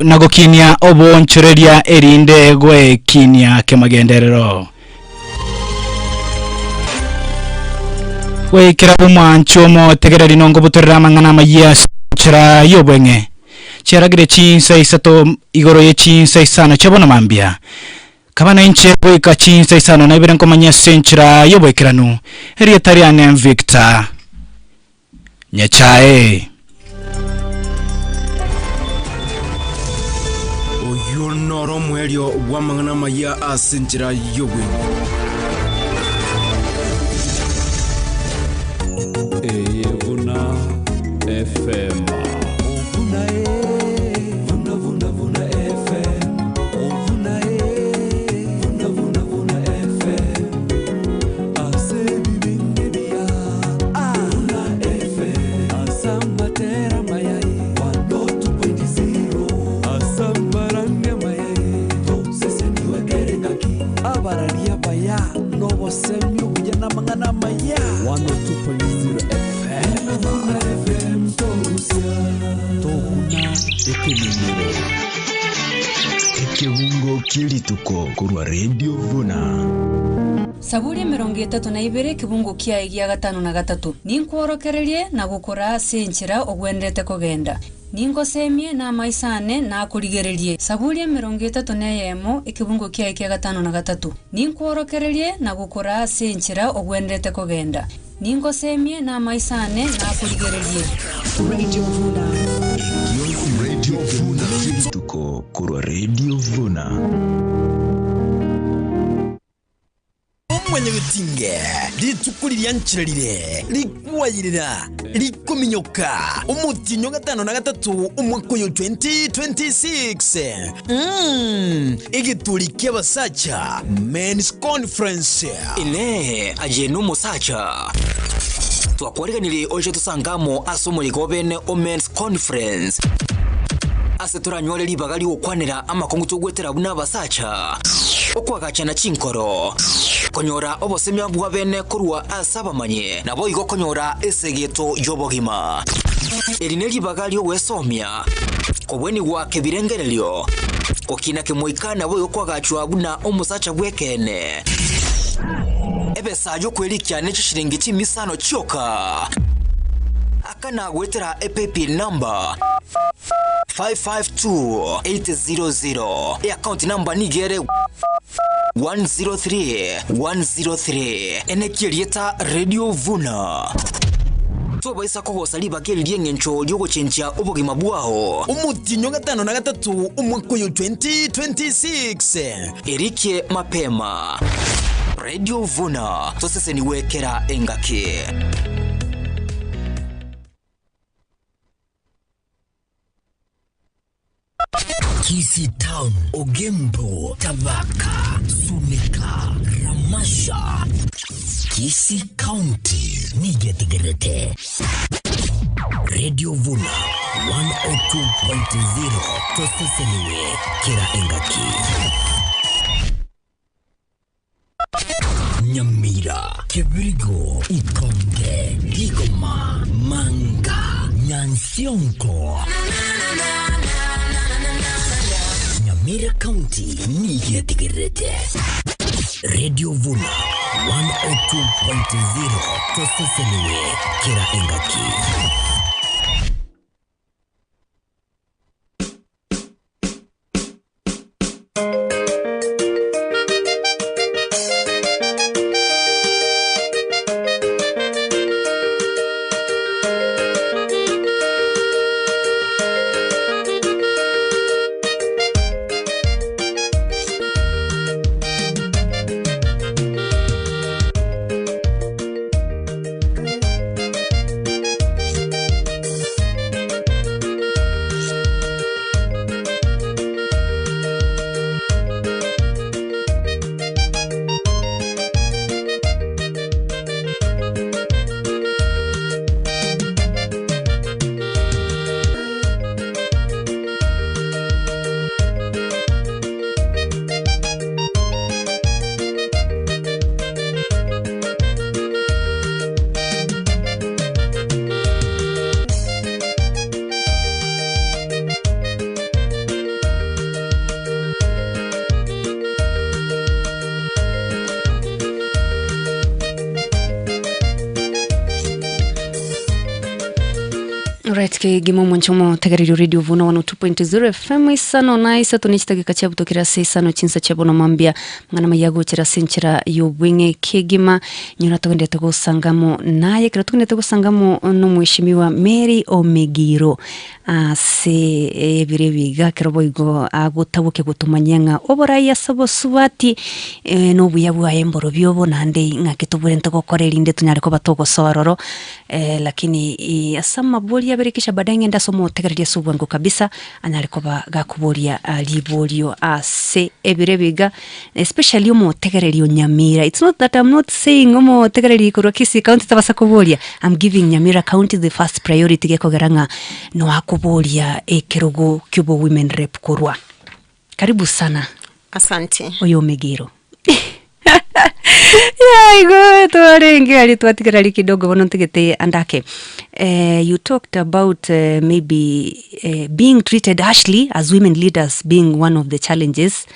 nagokinia obo nchureria erinde gwe kinia kemagenderero we kirabu mwanchomo tegereri nongo butorera mangana mayia chira yobwenge chiragire chinsa isato igoro ye chinsa isano chabona mambia kabana inche boy ka chinsa isano na ibirenko manya senchira yobwekiranu erietariane Victor Nyachae Noro mwelio wa mangana maya asinjira yobwe Vuna FM Vuna Vuna FM Vuna Vuna FM Ase bibindia Vuna FM Asambatera mayai 102.0 Asambaranga mayai Sese niwe gerengaki Abararia baya Novo semyo kujana mangana maya 102.0 FM Tokuna ekeminero Ekebungo kilituko kurwa Radio Vuna Saburi 32 kibungo kia igia 5 ninkworokererie na gukora senchira ogwendete kogenda ningo semie na maisane na kurigererie saburi 31 ikibungo kia igia 5 ninkworokererie na gukora senchira ogwendete kogenda ningo semie na maisane na kurigererie Radio Vuna kilituko kurwa Radio Vuna Mwenye bitinge litukulirya nchirarire likwayirira likuminyoka umutinyo 5 umwaka yo 2026 igitulike abasacha men's conference ine ajenu musacha twakwareganire oje tusangamo asomuriko bene o men's conference ase turanyole libagali okwanira amakongo tugwetera buna basacha okwagachana chinkoro konyora obosemya bwa bene kurwa asabamanye nabo igo konyora esegeto yobogima erine libagali wesomya kobweni wake birengerelyo kokina kemoikana bo yokwagachwa buna omusacha bwekene ebesa yo kwelikya nechishiringi chimisano choka akana gwetera epepi number 552800 account number nigere 103 enekirieta Radio Vuna tubaisa ko hosaliba keli ngencho lyogo chencha ubugima bwaho umutinyo 5 umwaka yo 2026 erike mapema Radio Vuna tosese niwekera engake Kisii Town, Ogembo, Tabaka, Sumeka, Ramasha, Kisii County, Nigetegerete. Radio Vuna 102.0 toseseniwe kira engaki. Nyamira, Kibirigo, Ikonge, Ligoma, Manga, Nyansionko. Nyamira County, Nigetegerete. Radio Vuna 102.0 toseseniwe kera engaki. Right, ke gimo mwanchomo tegariri radio Vuna 102.0 FM isano na isa tunichitagi kachabu tokira se isano chinsa chabo no mambia mwana mayago chira senchira yobwenge ke gima nyona tokendete go sangamo naye kira tokendete go sangamo no mweshimiwa Mary Omegiro se birebiga keroboigo agutabuke gutumanyanga oboraya sabo subati no buyabu ayemboro byobo nande ngakituburente gokorera inde tunyare ko batogo sororo lakini asama bolia berikisha badenge ndasomo tegereria subwango kabisa anarikoba gakuboria libolio ase ebirebiga especially omo tegererio Nyamira. It's not that I'm not saying omo tegereri kurokisi county tabasa kuboria. I'm giving Nyamira county the first priority gekogeranga no akuboria ekerogo Cubo women rep kurwa. Karibu sana. Asante. Oyo Omegiro. Yeah, go to arengi alituatikira kidogo wanotegete andake. You talked about maybe being treated harshly as women leaders being one of the challenges.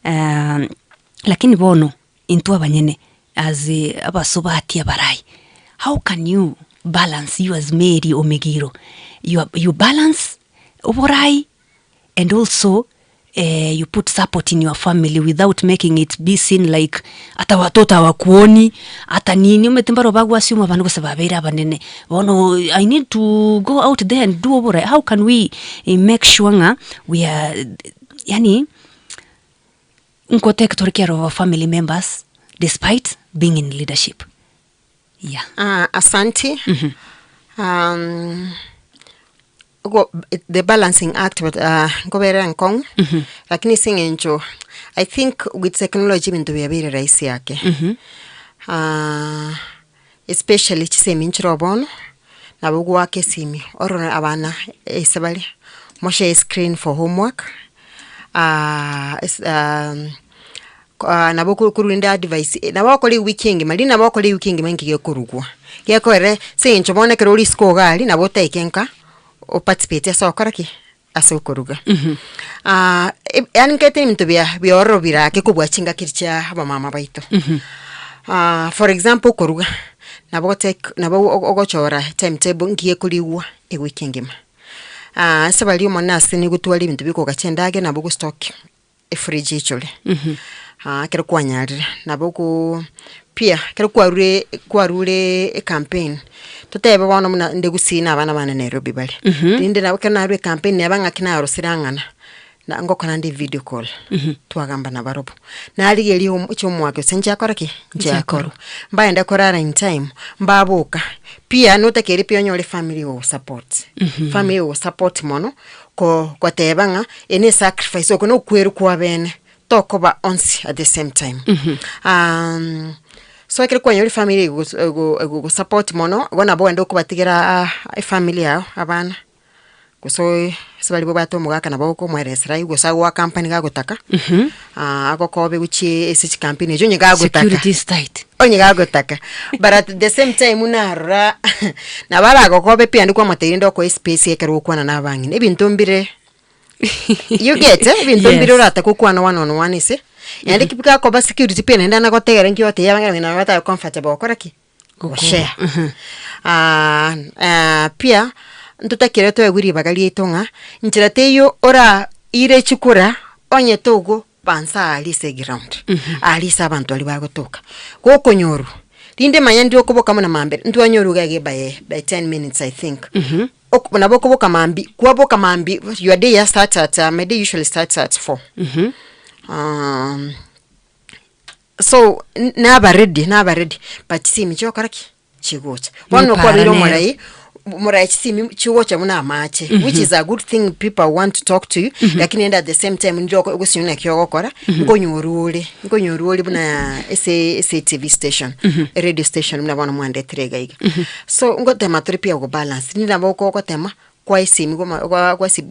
Lakini bono into abanyene as abasobati abarai. How can you balance, you as Mary Omegiro? You balance oborai and also you put support in your family without making it be seen like ata watoto hawakuoni ata nini umetembaro bagwa siuma abantu gose babera banene bono I need to go out there and do over. How can we make sure we are yani unko take care of our family members despite being in leadership? Yeah. Asante. The balancing act with ngobera nkong lakini singenjo I think with technology bintu byabire raisi yake especially chisemi nchirobono nabugu wake simi oro abana isabali moshe screen for homework nabugu kurinda device nabakoli weekend mali nabakoli weekend mangi yokurugwa yekorere singenjo bona keroli skogali nabota ikenka o participate so karaki asokoruga yani kete mintu bya oro birake kubwachinga kircha abamama baito for example koruga nabo ogochora timetable ngiye kuliwa e weekend ngima sabali umonasi ni gutwali bintu biko gachendage nabo go stock e fridge ichole kero kwanyarira nabo ku pia kero kwarure e campaign tutebe bano muna ndegusina abana bana Nairobi bali ndinde nabo kana rwe campaign yabanga kinaro sirangana na ngokana ndi video call twagamba na barobo nali geli cyomwake senja korake njakoro mbaye ndakorara in time mbabuka pia notakeri pia nyole family o support family o support mono ko kwatebanga ene sacrifice okono kweru kwa bene tokoba onsi at the same time so kile kwa nyoli family go support mono gona bo ndo kubatigera family yao abana kuso sabali bo bato mugaka nabo ko mweresera yugo sawa company gagotaka agokobe uchi esi company jo nyiga gotaka security state onyiga gotaka but at the same time unara na bala agokobe pia ndiko materindo ko space yekero kwana nabangi ebintu mbire you get ebintu mbire rata ko kwana one on one ise Yandi kipika ko ba security pin enda na gotegere ngiote yabanga na bata comfortable koraki. Share. Pia ntutakire to eguri bagali itonga njira teyo ora ire chikura onye togo pansa alise ground. Alisa abantu ali bagotoka. Goko nyoru. Linde mayandi okuboka muna mambe. Ntu anyoru gage by 10 minutes I think. Okubona bokoboka mambi. Kuboka mambi your day starts at my day usually starts at 4. So never ready but see me chokaraki chigocha. One kwa biro murai chisi chigocha muna amache which is a good thing people want to talk to you lakini at the same time njoko gusinyuna kyogokora nkonyorule buna TV station radio station muna bana mwande trega so ngotema tripia go balance nina boko tema kwa isimi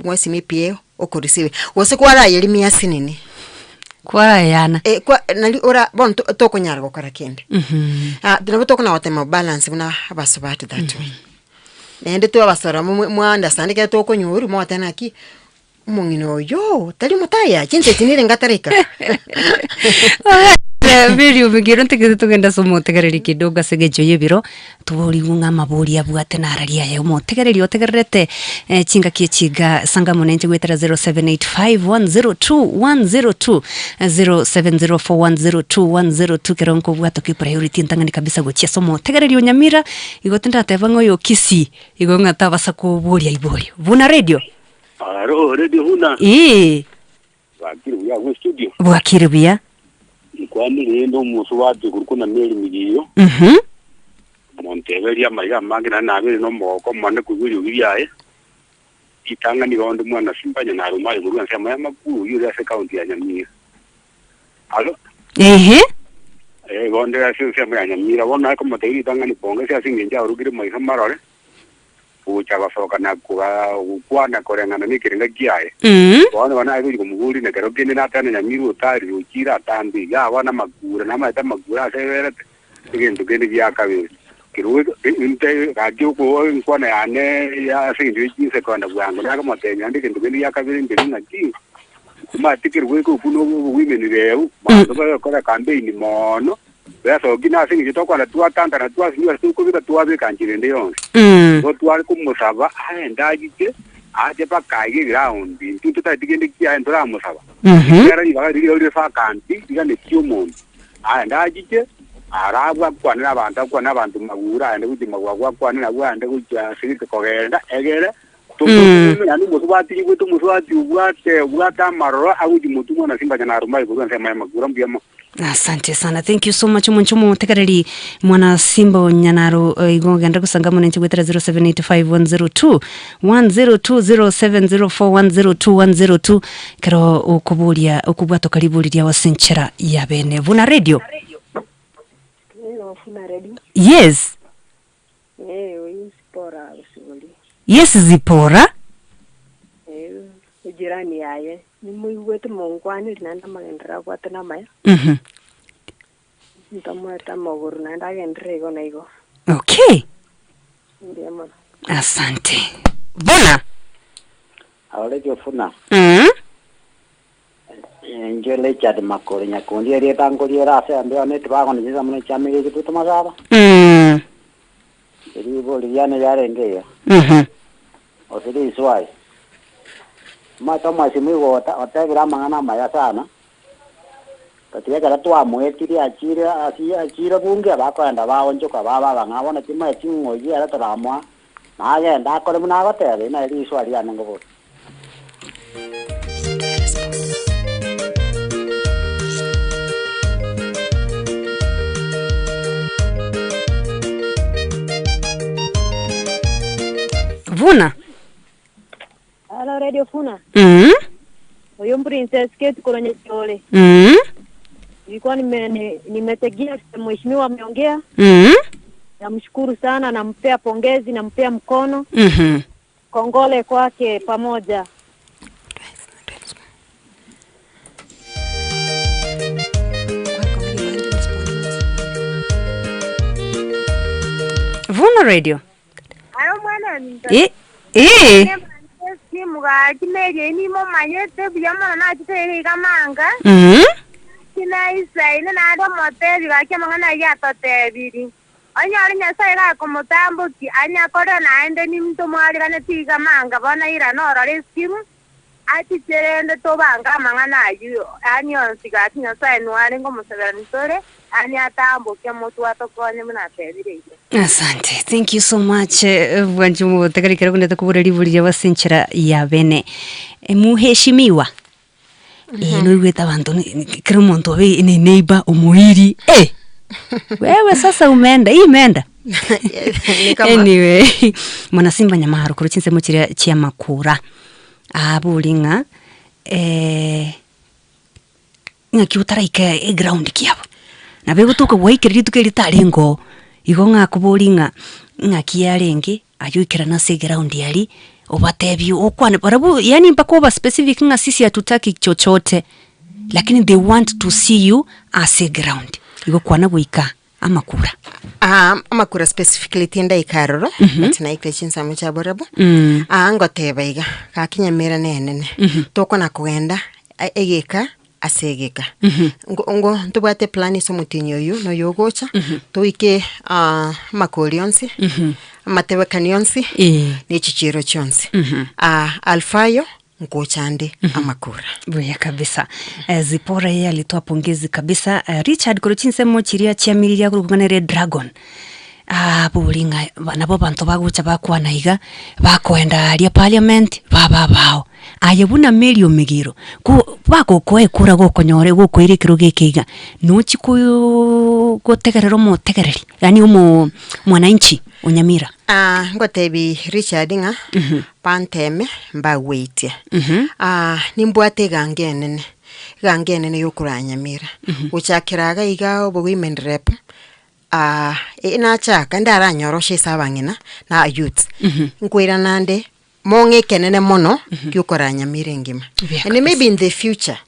kwa simi pie okurisiwe wose kwara yelimia sinini kwa yana kwa nali ora bon toko nyara gokora kende dina botoko na watema balance buna abasubati that way nende tu abasora mu understand ke toko nyuru mo tena ki mungino yo tali mutaya chinse tinire ngatarika video bigiro ntige tugenda somo tegereri kidoga segejo yebiro tubori unga mabori abwate nararia ya mo tegereri otegerete chinga kiechiga sanga monenje gwetera 0785102102 0704102102 keronko bwato ki priority ntangani kabisa gochia somo tegereri onyamira igotenda tevango yo kisi igonga tabasa ko boria ibori Vuna radio radio Vuna wakiru ya studio bwakirubia kwani rendo muso watu kurukuna meli migiyo monteveria maya magina nabere no moko mane kuguri ugiyaye itanga ni rondo mwana simpanya na rumai guru nsema ya makuru yuri ase county ya Nyamira alo gonde ase nsema ya Nyamira wona ko materi itanga ni ponga ase asingenja urugire mai marore ucha basoka na kwana korengana ni kirenga kiaye wana ayo kumuguri na kero kene na tane Nyamira utari ukira tambi ya wana magura na mata magura ase ngendo kene bya kabiri kiruwe inte radio ko kwana yane ya singi yise kwanda bwango na kama tenya ndike ndikeni ya kabiri ndiri ngati kuma tikirwe ko kuno women reu ba ko campaign mono beso gina singi jitokwa na tuwa tanta na tuwa singi ko bita tuwa be kanjire ndeyo ko tuwa ko musaba aenda jike aje pa kai ground bintu tutadigende kia ndora musaba era ni baga dio fa kanti digane kiomon aenda jike arabwa kwana abantu magura ande kuti magwa kwana na bwande kuti sirike kogenda egere tumu yani musubati kuti musubati ubwata maroro akuti mutumo na simba jana rumai ko nsema magura mbiyamo. Asante sana. Thank you so much munchumu tekareli mwana Simba Nyanaro igongenda kusanga munenche gwetera 0785102102 0704102102 kero okubulia okubwato karibuliria wasenchera ya bene Vuna radio. Yes. Yes zipora. Jirani yaye ni muiwetu mongwani nanda magendera kwatena maya. Ntamweta moguru nanda gendere go naigo. Okay. Asante. Vuna. Awalejo Vuna. Njole chade makore nyakundi eri tangoli rase ambe anet bago ni zamune chamege kitu mazaba. Eri boli yana yare ngeyo. Osiri iswai. Mata masimu wota otagira mangana maya sana. Katika kala tu amwetiri achira bunge abakwenda baonjoka baba ngabona kimwe kingoji ara taramwa. Nage ndakore munagotere na eri iswali yana ngobo. Vuna. Hello radio Vuna. Oyo princess Kate kolonye chole. Nilikuwa nimetegia mheshimiwa ameongea. Namshukuru sana, nampea pongezi, nampea mkono. Kongole kwake pamoja. Vuna radio. Ayo mwana ni. Simu ga kimege ni mo manyete biyama na chitere kamanga. kina isa ina na ado moteri ga ke mangana ya to tebiri anya anya sai ga komutambo ki anya kodo na ende ni mtu mwali kana tiga manga bona ira no rale skim ati cherende to banga mangana ayu anyo siga tinya sai no ale ngomo severa ntore anya tambo ke motu atokone mna tebiri. Asante, thank you so much. Wanjumu takarikira kuneta kuburari burya basenchera ya bene. Muheshimiwa. No igweta bantu kira muntu we ni neighbor umuhiri. Wewe sasa imeenda. Anyway, mwana Simba Nyamaharo kuruchinse mu kiriya cya makura. Abulinga ngakiutaraika ground kyabo. Na bego tuko waikiri tukelitarengo. Igo ngakubulinga ngakiarengi ayuikira na se ground yali obatebyo okwane barabu yani mpaka over specific nga sisi hatutaki chochote lakini they want to see you as a ground igo kwana buika amakura amakura specifically tinda ikaroro tina ikrechinsa mucha barabu ngotebaiga kakinyamira nenene toko na kuenda egeka asegeka ngo ntubate plani so mutinyo yu no yogocha toike makolionsi matebekanionsi ni chichiro chonsi alfayo ngochande amakura buya kabisa zipora yeye alitoa pongezi kabisa Richard Kuruchinse mochiria chiamiriria kuruganere Dragon bulinga nabo bantu bagucha bakwana iga bakwenda aria parliament babao ayebuna Merio Migiro ku bako koekura gokonyore gokwirikiro gekiga nuchi ku gotegerero motegereri yani mwananchi unyamira ngotebi Richard nga panteme mbaweitia nimbwate gangenene yokuranyamira uchakiraga iga obo women rep inachaka ndara nyoroshe sabangina na youth nkwira nande monge kenene mono yukora nyamire and maybe in the future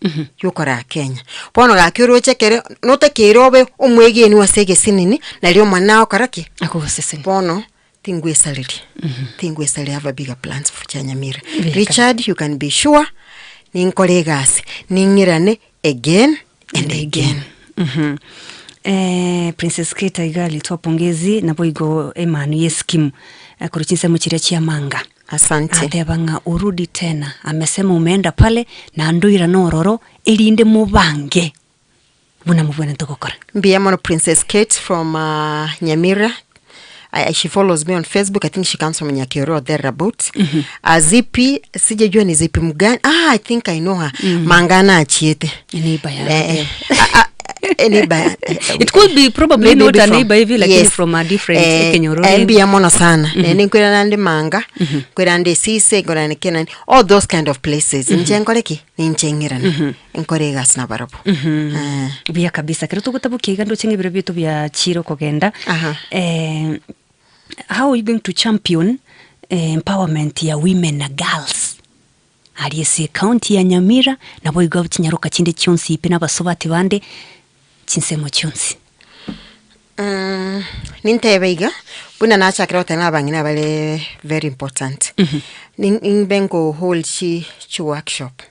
yukora Kenya pono ga kiroche kere note kirobe umwege ni wasege sinini na lyo mwanao karaki akoseseni pono tingwe salary have a bigger plans for Nyamira. Richard, you can be sure ni kolegas ningirane again and again. Princess Keta igali toa pongezi na boigo Emmanuel Skim kuruchinse muchiria chia manga. Asante. Atebanga urudi tena. Amesema umeenda pale na ndoira nororo elinde mubange. Vuna muvwene tokokora. Mbiamono Princess Kate from Nyamira. She follows me on Facebook. I think she comes from Nyakero or thereabouts. Zipi, sijajua ni zipi mgani. I think I know her. Mangana achiete. Neighbor. It could be probably not a neighbor if like yes. From a different Kenyoro. Mbiamono sana. Nkwira nande manga. Kwira nande sise. Kwira nande kenan. All those kind of places. Nchengoreki. Nchengirana. Nkorega sina barabu. Bia kabisa. Kero tukutabuki. Gando chengi bira vitu vya chiro kogenda. How are you going to champion empowerment ya women na girls? Aliese county ya Nyamira na boigo chinyaroka chinde chionsi ipe na basobati bande chinsemo chionsi. Nintebeiga buna nacha kirota na bangina bale very important. Bengo hold chi workshop.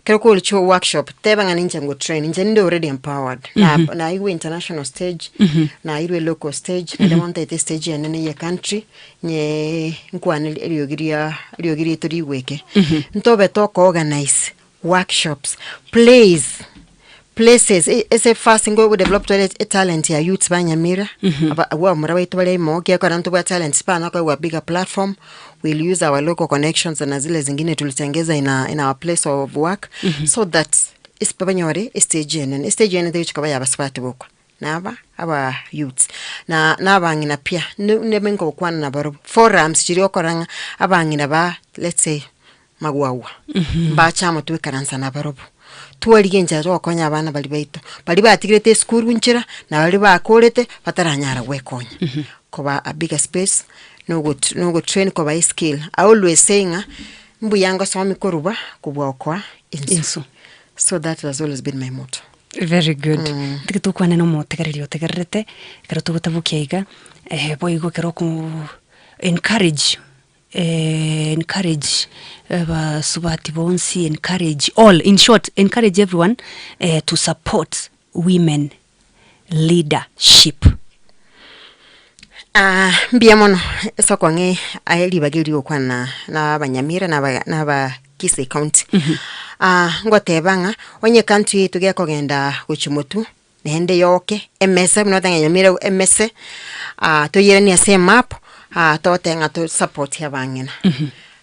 Kero hold chi workshop tebanga ninja ngo train nje already empowered. Na iwe international stage na iwe local stage na demonta ite stage ya nene ya country nye nkwana eliogiri tori weke. Ntobe toko organize workshops, places ese fasting go develop a talent ya youth ba Nyamira wa murawe to bale mo ke kwa nto ba talent spa kwa bigger platform. We'll use our local connections na zile zingine tulitengeza in our place of work so that isipanyore stage ene de chikaba ya basipati boko naba aba youths na abangina pia nebengo kwana na baro forums chiri okoranga abangina ba let's say magwawa ba chamo twikaransa na baro tuwaligenja okonya abana bali baito bali batigirete school winchira na bali bakorete bataranyara wekonya koba a bigger space no go train koba skill. I always saying mbuyanga somi koruba kubwa kwa insu. So that has always been my motto. Very good. Tikitu kwa neno mo tegerete kero tugutabukiaiga boigo kero ku encourage subati bonsi, encourage all, in short, encourage everyone to support women leadership? Mbiamono sokwange aeli bagiri okwana na Banyamira na ba Kisii County. Ngotebanga onye country yetu gekogenda guchumutu nende yoke emese mnotanga Nyamira emese toyere ni ase map totenga to support yabangina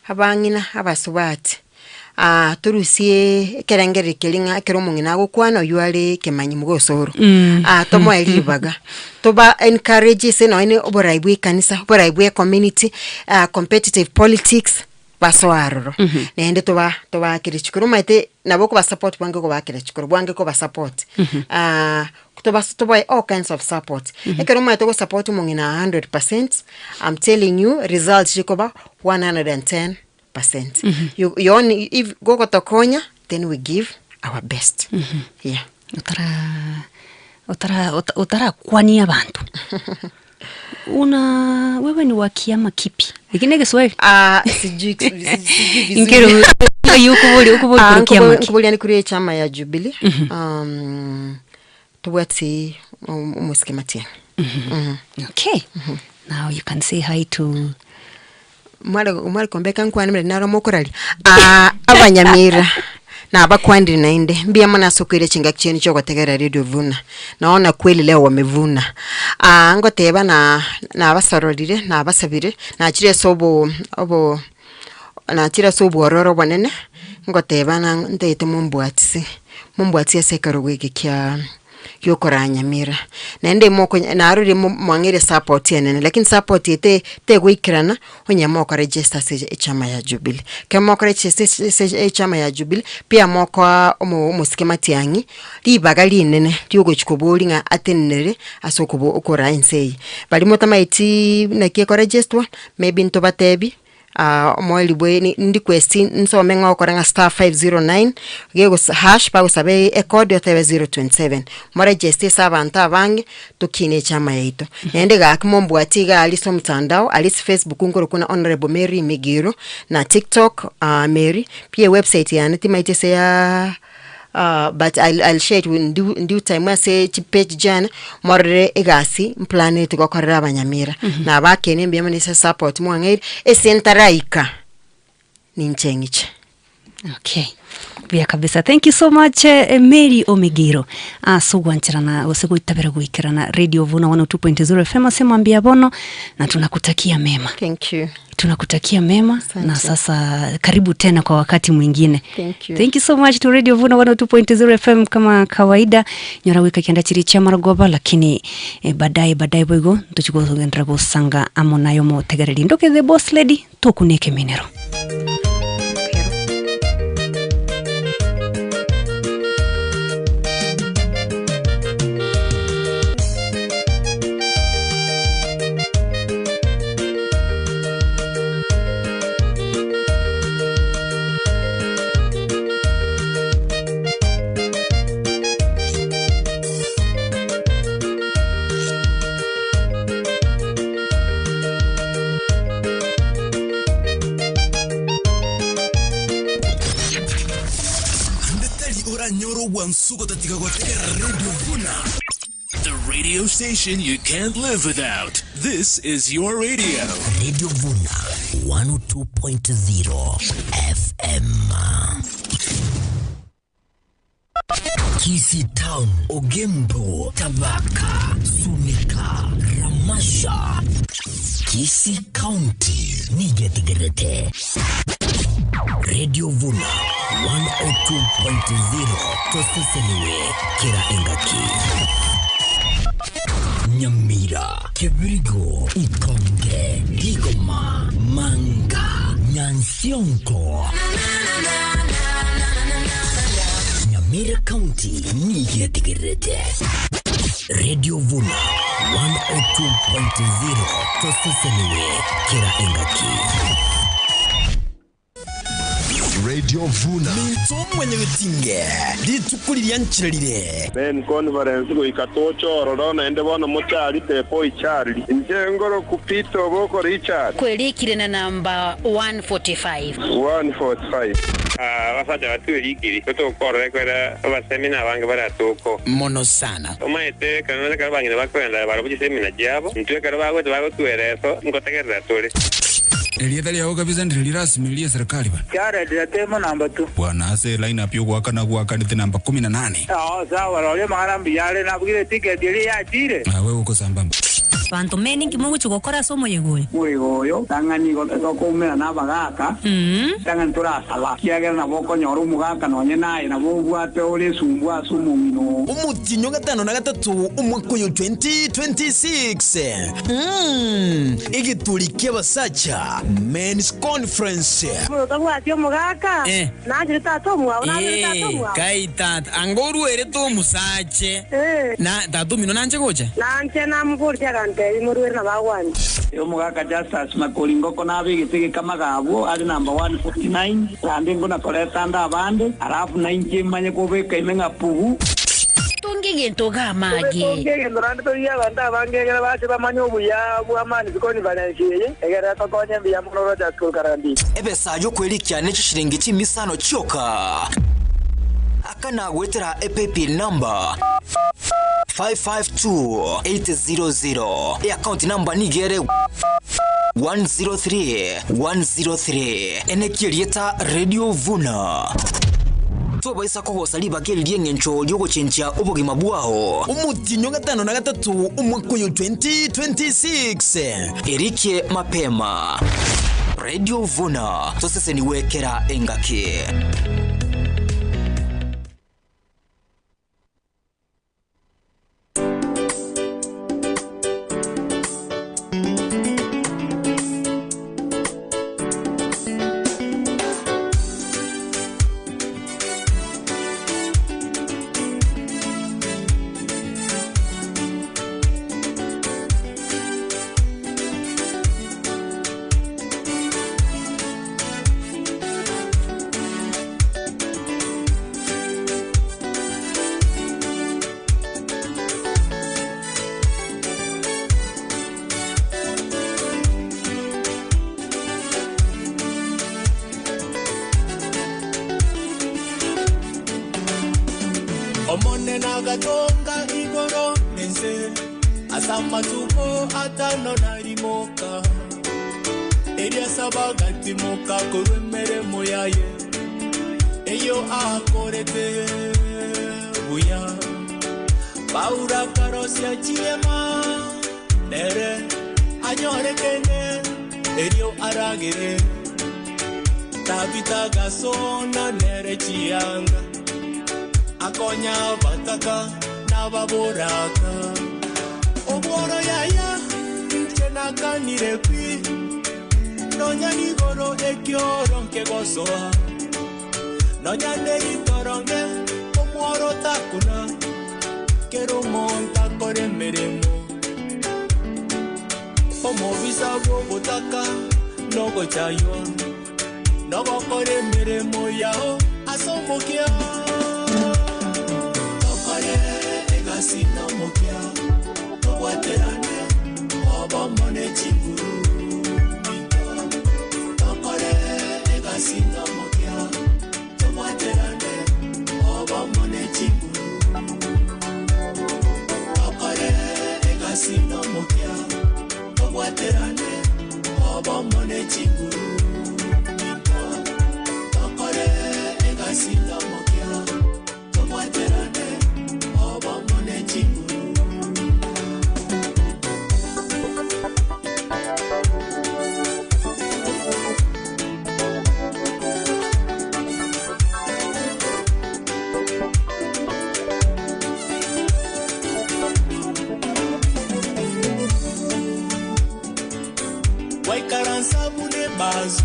abangina abasubati turusie kerengere kelinga keromungina gukwana yuale kemanyi mugosoro tomo elibaga toba encourage se no ine oboraibwe kanisa oboraibwe community competitive politics basoaroro nende toba kirichikuru maite naboko ba support bwange ko bakirichikuru bwange ko ba support toba all kinds of support ekero maite ko support mungina 100%. I'm telling you results chikoba 110%. You only if go kotokonya, then we give our best. Yeah. Utara kwani abantu. Wewe ni wakiama kipi? Ikine Kiswahili? Sijui. Inkero ukubuli kiama. Ukubuli ni kuri chama ya Jubilee. Tuwati umusikematia. Okay. Now you can say hi to Umari kombeka nkwana naro mokorali Abanyamira na abakwandi nainde mbia mana sokire chinga kicheni choko tegera Radio Vuna naona kweli leo wamevuna ngoteba na abasarolire na abasabire na chire sobo ororo banene ngoteba na ndete mumbwatsi sekaro wege kya yokora Nyamira nende moko naruri mwangire support yenene lakini support yete tegwikirana onyamoko register se chama ya Jubilee kemoko register se chama ya Jubilee pia moko musikemati yangi libagali nene tyogo chikobolinga atenere asokubo okora insei bali motamaiti nakieko register maybe ntobatebi moili bwe ndi question nsome ngokoranga *509 gego hash pa usabe code ya 027 mora register sabanta abange tukine chama yeto ende ga kimombo atiga aliso mtandao alisi Facebook ngoro kuna honorable Mary Migiro na TikTok Mary pia website ya ntimaite se ya but I'll share it in due time. I say page jan more egasi planet go korera Banyamira na bakene mbiyama ni support mwangeri esentaraika ninchengiche. Okay. Vya kabisa. Thank you so much Mary Omigiro. Sugwanchirana osegwitabira gwikirana Radio Vuna 102.0 FM semwambia bono na tunakutakia mema. Thank you. Tunakutakia mema na sasa karibu tena kwa wakati mwingine. Thank you so much to Radio Vuna 102.0 FM kama kawaida nyora wika kianda chiri cha Maragoba lakini baadaye boigo tuchikozo ngendra gusanga amonayo mo tegereri ndoke the boss lady tokuneke minero. The radio station you can't live without. This is your radio. Radio Vuna 102.0 FM. Kisii Town, Ogembo, Tabaka, Sunika, Ramasha. Kisii County, Nigetigirete. Radio Vuna 102.0 Toseseniwe Kira Engaki. Nyamira, Kibirigo, Ikonge, Digoma, Manga, Nyansionko. Nyamira County, Nigetigirete. Radio Vuna 102.0 Toseseniwe Kira Engaki. Radio Vuna mwenye wetinge litukulira nchirire ben conference go ikatocho rorona ende bona mochari tepo ichari njengoro kupito boko Richard kwelikire na namba 145 Basacha baturikiri kutokorre kwera abasemina bange baratoko. Mono sana. Omaete kanone kabangire bakwenda barabuji semina jabo. Ntwe karabago twago tuereso ngotegerera tuli. Elieta lya kabisa ndili rasmi ya serikali bana. Kyara diatemo namba 2. Bwana ase line up yo gwaka ndite namba 18. Sawa role marambi yale nabugire ticket ile ya tire. Wewe uko sambamba. Bantu meni kimungu chugokora somo yegoye. Oyo tangani go kumera nabagaka. Tangani turasala. Kiagera naboko nyoru mugaka nonye naye nabugwate ule sumbwa sumumino. Umutinyo gatano na gatatu umwaka wa 2026. Igitulike basacha men's conference. Mutagwatio mugaka. Naje tatu mwa Kaita angoru ere to musache. Na tatu mino nanje gocha. Nanje na mugurja kante murwe na bagwani. Yo mugaka Justus Makolingo kona bigitege kama gabo ari number 149 ande ngona koleta nda bande alafu 9 manye kobeka imenga pugu. Ngento gamage Ngento rande to ya banda bangegera bache bamanyo buya bwamani zikoni balanshije egera to konye biya munoro ja school karandi ebesa yo kwelikia necho shiringi chimisano choka akana gwetera app number 552800 e account number nigere 103 enekirieta Radio Vuna baisa ko saliba keliye ngencho lyogo chencha ubugima bwaho umutinyo gatano na gatatu umwaka wa 2026 Erike mapema Radio Vuna tosese niwekera engake Omone nagatonga igoro nense asama tuko atano narimoka eria sabagati moka kurumere moyaye eyo akorete buya paura karosia chiema nere anyore kene erio aragere tabita gasona nere chianga akonya bataka na baboraka oboro yaya chena kanire pi nonya ni goro ekioro nke gosoa nonya nei toronge omoro takuna kero monta kore meremo omo visa botaka nogo chayo nogo kore meremo yao asomokia Sina mokia Towaterane Obamone chinguru Tokore Ega sina mokia Towaterane Obamone chinguru Tokore Ega sina mokia Towaterane Obamone chinguru Tokore Ega sina mokia Towaterane Waikaransa mune bazu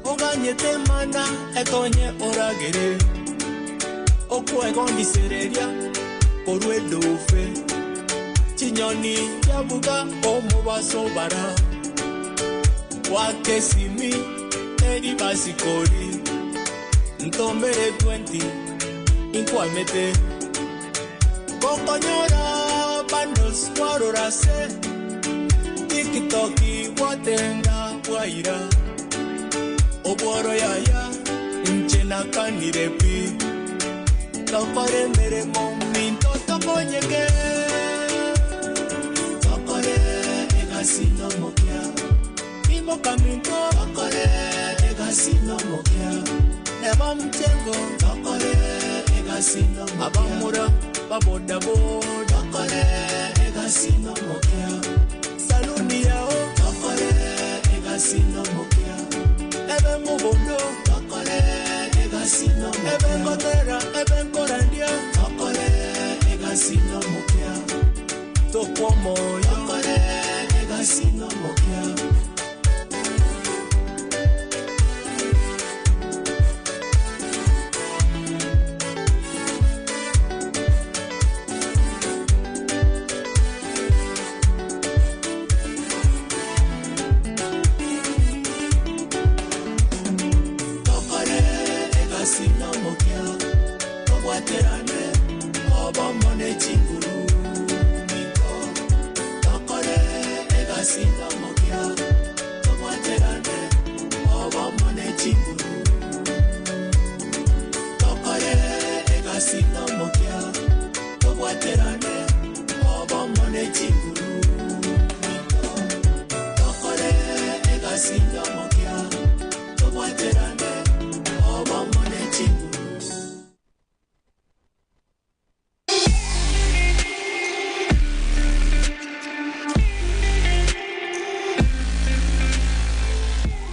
Oganye temana etonye oragere Okwe kondisereria Korwe dofe Chinyoni yabuga omubaso bara Wake simi Eri basikori Ntomere 20 Inkwamete Kokonyora Bandos warorase TikToki watenga waira Oboro yaya nakanire pi tokore mere mominto tokonyege tokore egasino mokia Mimo kaminto tokore egasino mokia Neba mtengo tokore egasino mokia Abamura babodabo tokore egasino mokia Salumi yao tokore egasino mokia Ebe mubondo tokore egasino mokia Ebe kotera ebe korandia tokore egasino mokia Tokwomo tokore egasino mokia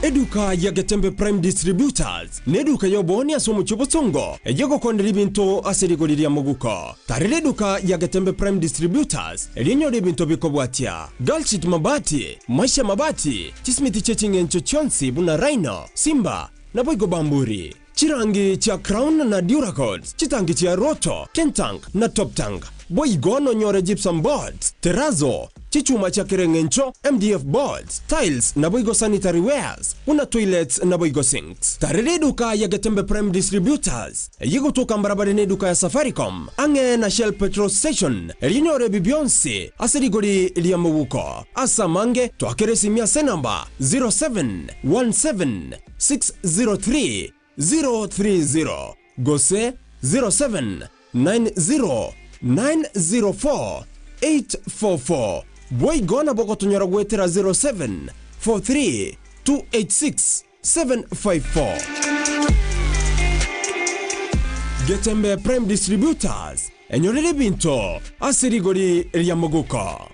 Eduka ya Getembe Prime Distributors neduka yoboni asomu chubosongo ejego kondeli binto aserigoliria muguko tarire eduka ya Getembe Prime Distributors elinyori binto bikobwatia Galchit mabati Maisha mabati Chismiti chechingencho chonsi Buna Rhino Simba na Boigo Bamburi Chirangi cha Crown na Duracodes Chitangi cha Roto Kentang na Top Tank Boigo no nyore gypsum boards Terrazzo Chichuma cha Kirengencho, MDF boards, tiles na Boigo sanitary wares, una toilets na Boigo sinks. Tarire duka ya Getembe Prime Distributors. Yigo toka mbarabara duka ya Safaricom, ange na Shell Petrol Station, elinyore bibionsi, asirigori liamuguko. Asa mange, tuakere mia senamba 0717-603-030. Gose 0790-904-844. Boigo na boko tunyora gwetera 0743-286-754. Getembe Prime Distributors enyorere binto asirigori lyamuguko.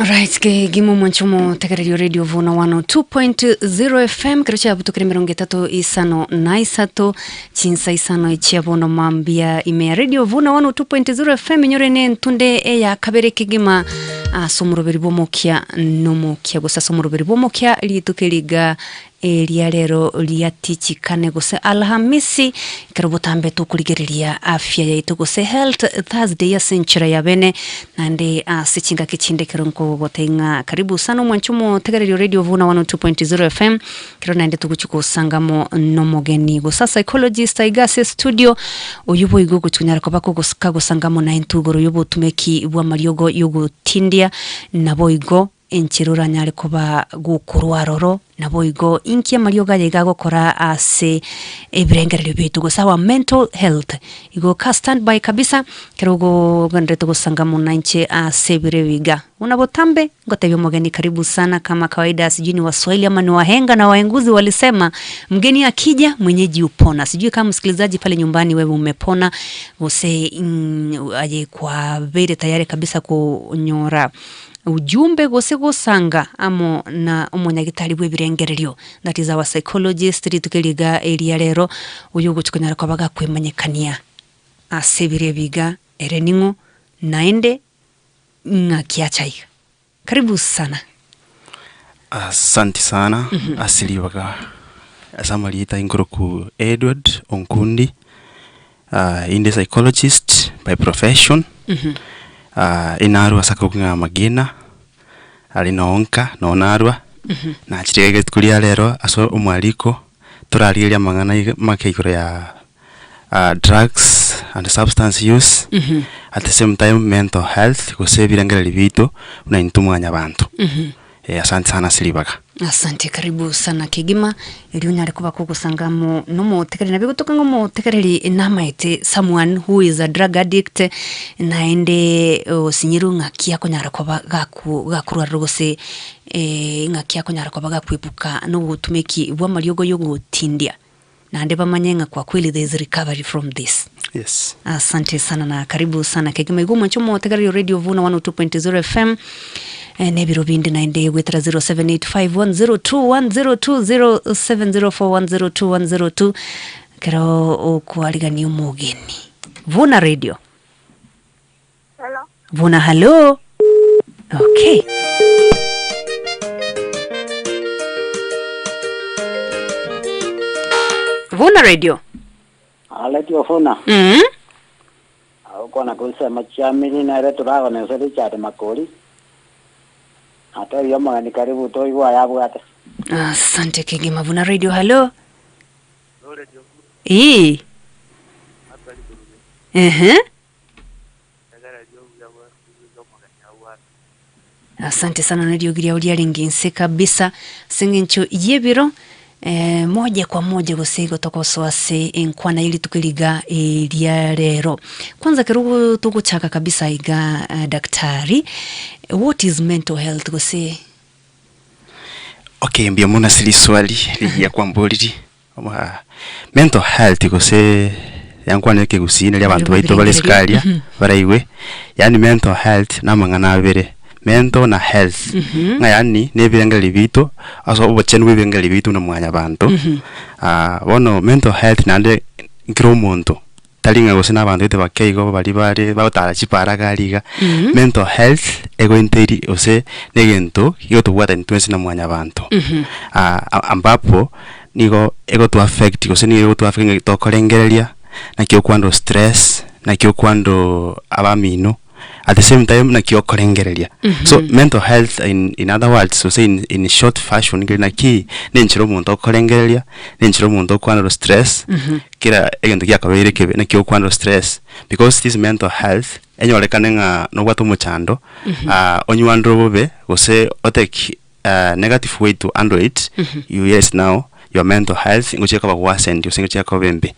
Right, ke gimo mwanchumo tekererio radio Vuna 102.0 FM kirocha butukire 3 isano na isato chinsa isano ichiabono mambia ime radio Vuna 102.0 FM nyorene ntunde ya kabere kigima somuroberi bomokia nomokia gusa somuroberi bomokia litukeliga eria rero liatichikane guse Alhamisi karobotambe tukuligereria afya yaitu guse Health Thursday ya senchira ya bene nande sichinga kichinde keronko gotenga karibu sana mwanchumo tegererio radio Vuna 102.0 FM kiro nande tukuchuko sangamo nomogeni gusa psychologist igase studio uyubo igugu tunyara kobako guskago sangamo na intugoro yubo tumeki bwa mariogo yugo tindia nabo igo enchirura nyari koba gukurwa roro nabo igo inkia marioga yega gukora ase ebirengerero bitu gusawa mental health igo ka standby kabisa kirogo gandreto gusanga munanche ase birewiga unabotambe ngotebyo mgeni karibu sana kama kawaida sijini Waswahili ama ni wahenga na waenguzi walisema mgeni akija mwenyeji upona sijui kama msikilizaji pale nyumbani wewe umepona use aje kwa vile tayari kabisa kunyora ujumbe gose sanga amo na umunyagitari bw'ebirengerero that is our psychologist ritukeliga area rero uyu gutukonyara kwabaga kwemanyekania asebire biga ereningo naende ngakiachai karibu sana. Asante sana. Asili waga asamaliita ingoroku Edward Onkundi in the psychologist by profession. Inarwa sakukunga magina alinaonka nonarwa na chirege kulia lero aso umwaliko turariria mangana makeikoro ya drugs and substance use at the same time mental health kusebirangala libito una intumanya abantu. Asante sana Silibaga. Asante karibu sana kigima eliunyari kuba kugusangamo nomo tekereri nabigo tokango tekereri inamaite someone who is a drug addict naende sinyiru ngakia konyara kwa gakurwa rogose ngakia konyara kwa gakwipuka no gutumeki bwa mariogo yogo tindia naende bamanyenga kwa kweli there is recovery from this. Yes. Asante sana na karibu sana kigima igumo chomo tekereri radio Vuna 102.0 FM Nebiro bindi naende wetra 07851021020704102102 kero okualiga ni umugeni Vuna radio. Hello. Vuna hello. Okay. Vuna radio. Radio Vuna. Kwa na kusema chamini na ile turago na sasa chate makoli. Hata hiyo magani karibu toi wa yabu hata. Asante kigima Vuna radio hello. Radio. Asante sana radio giria ulialinginse kabisa singincho yebiro moja kwa moja gusego tokoswase enkwana ili tukiliga elia rero kwanza kirugo tukuchaka kabisa iga daktari what is mental health gose? Okay, mbia muna sili swali ya kwamboliri mental health gose yankwana yake gusina ya bantu baito balesikalia baraiwe yani mental health namangana abere mental na health ngayani nebirengeli bito aso ubachenu bibengeli bito na mwanya bantu bono mental health nande nkromonto talinga gosina abantu ite bakeigo bali batara chipara galiga mental health ego interi ose negento yoto bwata ntwensi na mwanya bantu ambapo nigo ego to affect gose ni ego to affect to kolengerelia na kio kwando stress na kio kwando abamino at the same time na kio kolengerelia so mental health in other words so say in short fashion na ki nenchiro muntu kolengerelia nenchiro muntu kwando stress kira egento kya kabere kebe na kio kwando stress because this mental health enyolekanenga no watu muchando onyuandro bobe gose oteki negative way to handle it you yes now your mental health ngocheka bagwase ndio singocheka kobembe.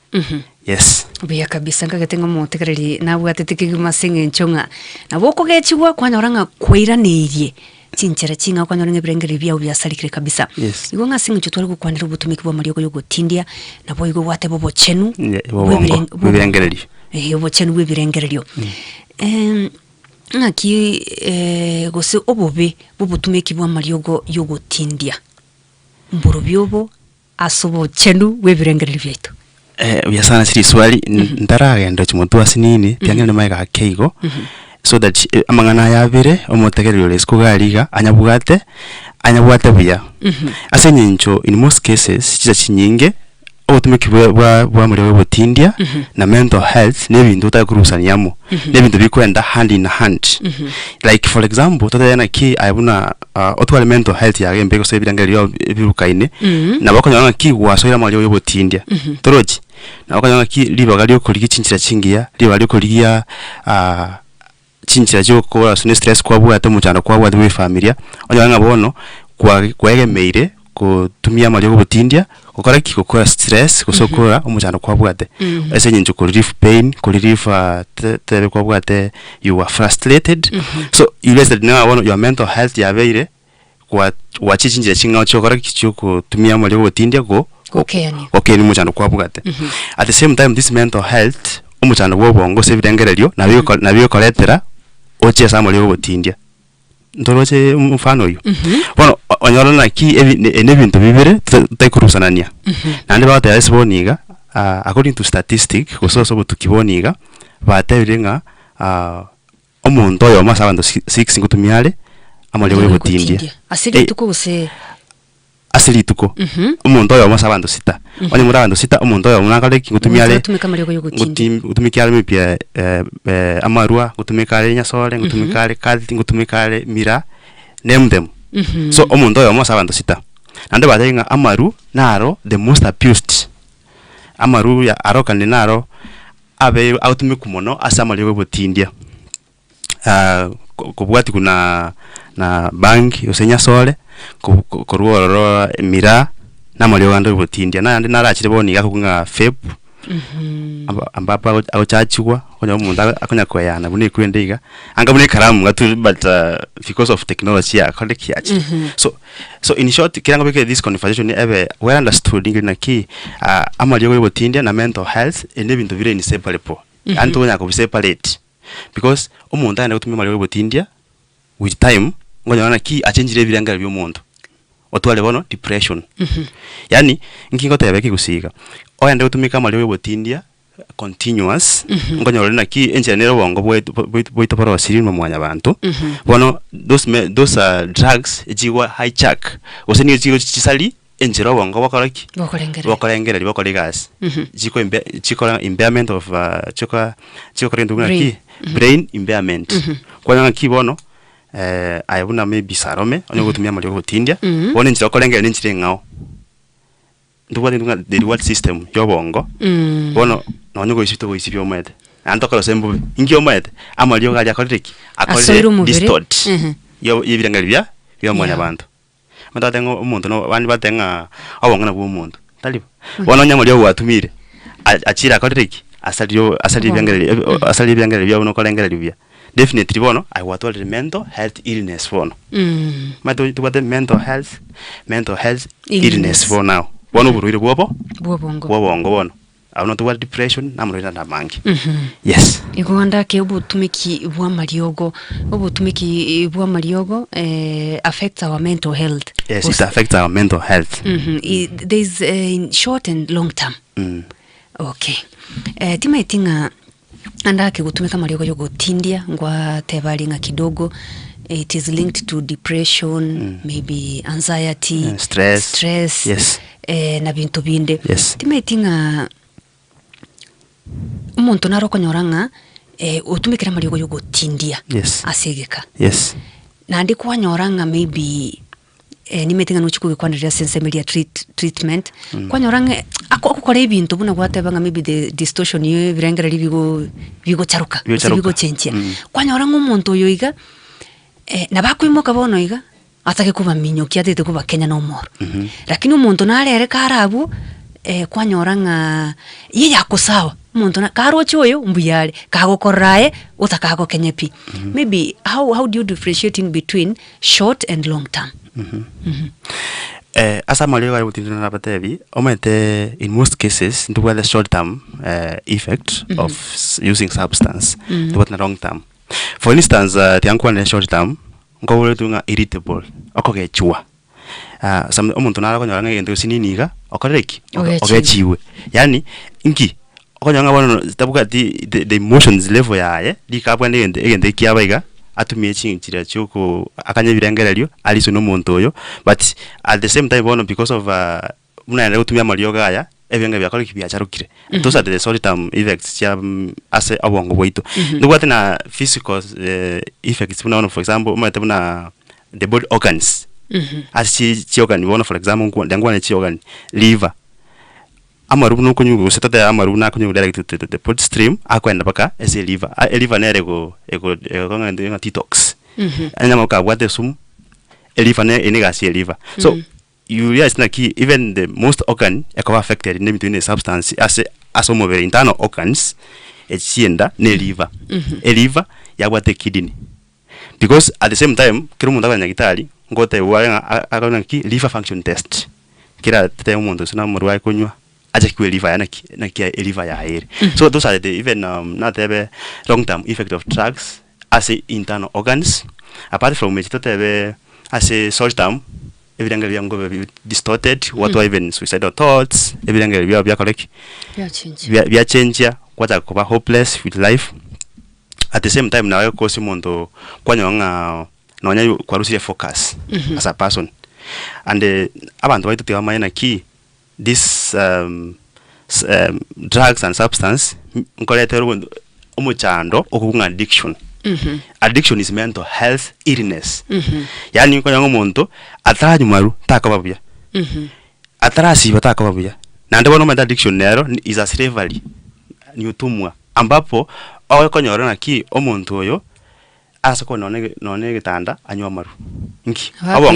Yes. Bia kabisa ngagatenga mutekereri nawe atetekigima singe nchonga na boko gechigwa kwanyoranga kwiranirie chinchera chinga kwanyoranga birengeri bya ubyasalikire kabisa. Yes. Igo ngasinga chotwari gukwanira ubutumiki bwa marioko yo gutindia na boyigo wate bobo chenu birengereri bobo chenu birengereri ngaki gose obobe bubutumeki bwa mariogo yogotindia mburu byobo asobo chenu webirengereri byaitu ya sana siri swali ndaragenda chimutu asinini tiangene maiga keigo so that amangana yabire omotegerero lesiko gariga anyabwate buya asenyincho in most cases chiza chinyinge obutumiki bwa muri botindia na mental health nebintu takurusanyamo nebintu bikwenda hand in hand like for example totena ki ayabuna otwale mental health ya gembe ko sebirangelio birukaine na bakonyanga ki wasoira muri botindia toroji na bakonyanga ki libaga lyo koligi chinchira chingia libaga lyo koligia chinchira cyo ko stress kwa bwate muchana kwa bwate we familia onyanga bono kwa egemeire kutumia muri botindia ukora kikokora stress kusokora umuchano kwa bwate ese nyinjo ku relief pain ku relief tebe kwa bwate you are frustrated so you realize that now your mental health ya veire kwa wachichinje chinga chokora kicho kutumia muri botindia okay ni umuchano kwa bwate at the same time this mental health umuchano bwo bongo se birengereryo na biyo koletera oche sa muri botindia ndoroche mfano uyu bono onyolona ki nebintu bibere taikurusanania nande bata yasiboniga according to statistic kusoso butukiboniga batebirenga omuntu oyo masabantu 6 ngutumiale amali webutindia asili tuko bose asili tuko omuntu oyo masabantu 6 onye murabantu 6 omuntu oyo munakale ngutumiale ngutumikiale mipia amarua ngutumikale nyasole ngutumikale kadi ngutumikale mira name them so omuntu oyo masabantu 6 nande batenga amaru naro the most abused amaru ya aroka ni naro abe autumikumono asamali webutindia kubwati kuna na bank usenya sole kuruoro mira na mali wando botindia na ndi narachire boniga kukunga feb ambapa au chachigwa konya umuntu akonya kweyana buni kwendeiga anga buni karamu gatu but because of technology ya collect yachi so in short kirango beke this conversation ebe well understood ngina ki amali yo botindia na mental health ene bintu bire ni separate anto nya ko separate because umuntu ane gutumia mali yo botindia with time ngonyana ki achenjire biranga by'umuntu otwale bono depression yani nkingo tebeke gusiga oyande gutumika mali yo botindia continuous ngonyore na ki engineer bongo boito paro siri mu mwanya bantu bono those drugs ejiwa hijack oseni ejigo chisali enjero bongo bakoraki bakorengera bakorigas jiko impairment of chiko korendunga ki brain impairment kwa ki bono ayabuna maybe Salome onye gutumia mali gutindia bone njira korengera ninjire ngao ndubwa the reward system yobongo bono nonye go isito go isibyo mede antokolo sembo ingyo mede amali gaja koriki akole distort yo yibirangalibya yo mwanya bantu matatengo umuntu no bandi batenga abongana bwo umuntu talibo bono nyamali yo watumire achira koriki asali byangalibya bono kolengalibya definitely bono I want to mental health illness bono mato to what mental health illness for now bono buruire bwobo bono awno to what depression namurira na mangi yes igonda ke obutumiki bwa mariogo affects our mental health. Yes, it affects our mental health. There's in short and long term. Okay. Timaitinga anda ke gutumika mariogo yo gutindia ngwa tebalinga kidogo. It is linked to depression, maybe anxiety, stress. Yes. Na bintu binde. Yes. Timaitinga umuntu narokonyoranga utumikira mariogo yo gutindia. Yes. Asegeka. Yes. Na ndi kwanyoranga maybe nimetinga nuchiku bikwanira sensimelia treatment kwanyoranga akokore ibintu buna gwatebanga maybe the distortion yo birengera bigo charuka bigo chenchia kwanyoranga umuntu yoiga na bakwimoka bono iga atake kuba minyokia tete kuba Kenya no more lakini umuntu narere karabu kwanyoranga ye yakosawa umuntu na karo choyo mbuyale kagokorae utakago Kenya pi maybe how do you differentiate between short and long term asa malio ga utinuna na batebi omete in most cases into the short term effect of using substance to what long term for instance tiankwa ne short term ngobole tunga irritable okogechua some omuntu nara konyora ngegento sininiga okoreki ogechiwe yani inki okonyanga bono tabuka the emotions level yaye likabwa negende kiabaiga atumie chinchira chuko akanye birengererio aliso no muntu oyo but at the same time bono because of munaenda gutumia mario gaya ebenge byakora kibyacharukire those are the short term effects ya ase abongo boito ndugwate na physical effects unaona for example umate na the body organs as chi organ bono for example ndangwa chi organ liver amaru no kunyugo setata ya amaru na kunyugo direct to the bloodstream akwenda baka ese liver liver nere go nganga detox anyama ka bwate sum liver ne enigasi liver so you realize na ki even the most organ ekwa affected in between the substance as over internal organs echienda ne liver liver yabwate kidney because at the same time kero mundu abanyagitari ngote wa akona ki liver function test kira tete umuntu sina murwa kunywa aje kwe liver na kia liver ya air so those are the even not the long term effect of drugs as internal organs apart from it tebe as short term evidenge byango distorted what even suicidal thoughts evidenge bya correct bya change kwata kuba hopeless with life at the same time nawe kosi muntu kwanyonga nonya kwarusire focus as a person and abantu baitu tiwa mayena ki this drugs and substance nkoletero umuchando okugunga addiction addiction is mental health illness yani ko yango muntu atara nyumaru takababya atara siba takababya na ndebo no addiction nero is a slavery ni utumwa ambapo awe konyora na ki omuntu oyo asako none gitanda anywa maru nki abo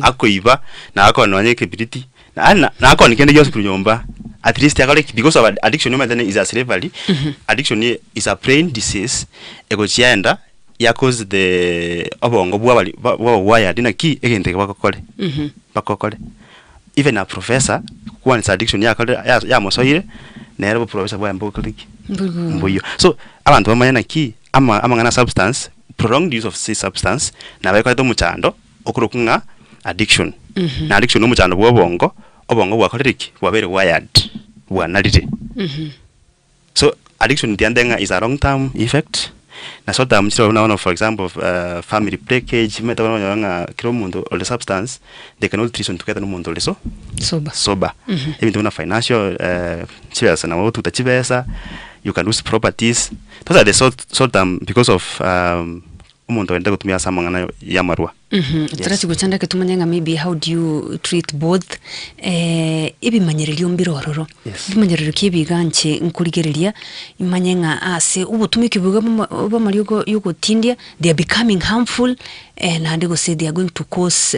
akoiba na akononye kibiriti na akoni kende yose nyomba at least because of addiction no matter is a slavery addiction is a brain disease ego chienda ya cause the obongo bwa wired na ki egente bakokole even a professor kwa addiction ya mosoire na ero professor bwa mbuyo so abantu bamanya ki amangana substance prolonged use of say substance na bako to muchando okurukunga addiction na addiction no muchando bwobongo obongo bwakoriki bwabere wired bwanalite so addiction tiandenga is a long term effect na short term chiro na for example family breakage meta nga kiro mundo all the substance they cannot treat together no mundo leso sober even na financial serious na watu tachibesa you can lose properties those are the short term because of umuntu enda kutumia samangana ya marwa tarati guchanda ketumanya maybe how do you treat both ibimanyerelyo mbirororo ibimanyerelyo kibiganche nkurigereria imanyenga ase ubutumike biga bamariyo yuko tindia they are becoming harmful and they go say they are going to cause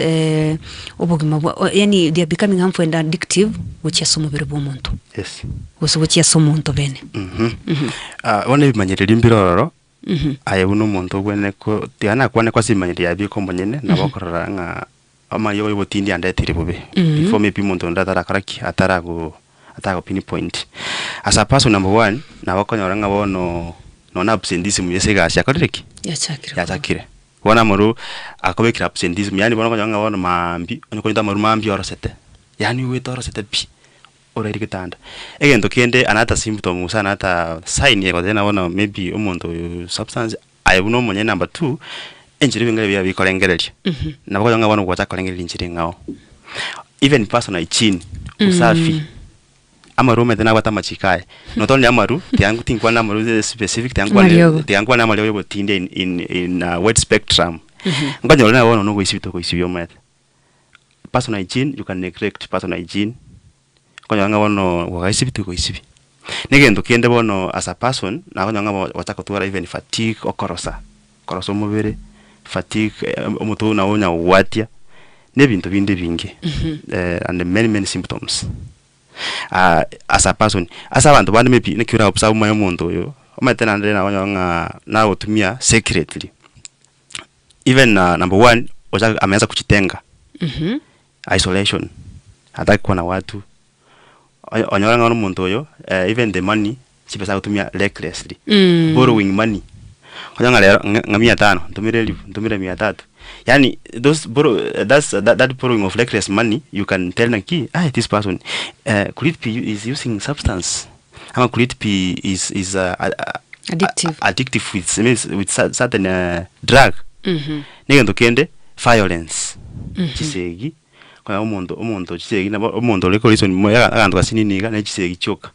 obogima yani they are becoming harmful and addictive which is somubere bw'omuntu yes which is somuntu bene one ibimanyerelyo mbirororo aye uno muntu gwene ko tiana kwane kwa simanyiri ya biko monyene na bakorara nga amayo yobotindi andetire bobe before maybe muntu ndatara karaki atarago pinpoint as a person number 1 na bakonyora nga bono nona absenteeism yese gasha koreki ya chakire wana muru akobekira absenteeism yani bono konyanga bono mambi onko nda muru mambi orosete yani wetorosete pi oreri kitanda egento kende anata symptom usana ata sign yego tena bona maybe umuntu substance ayibuno monye number 2 enjiri bingale bya bikolengereria nabako yanga bona kwacha kolengereria injiri ngao even personal hygiene usafi amaru metena bata machikae not only amaru tiangu tinkwa na amaru specific tiangwa na amaru yebo tinde in wide spectrum nganyo na bona no go isibito ko isibyo met personal hygiene you can neglect personal hygiene konyanga bono wagaisibitu ko isibi negendo kiende bono as a person na konyanga wataka tuara even fatigue okorosa mubere fatigue omutu na onya watia nebintu binde bingi and many symptoms as a person as abantu bandi maybe nekira observe my muntu yo ometena ndere na konyanga na otumia secretly even number 1 oja ameanza kuchitenga isolation hataki kuwa na watu onyora ngano muntu oyo even the money chipesa kutumia recklessly borrowing money Kanya lero ngamia 5 ntumire 300. Yani those that borrowing of reckless money, you can tell Naki, this person could it be is using substance, could it be is addictive with certain drug. Nigendo kende violence. Chisegi kwa umuntu chisegi na umuntu leko reason moya agantu kasininiga na chisegi choka.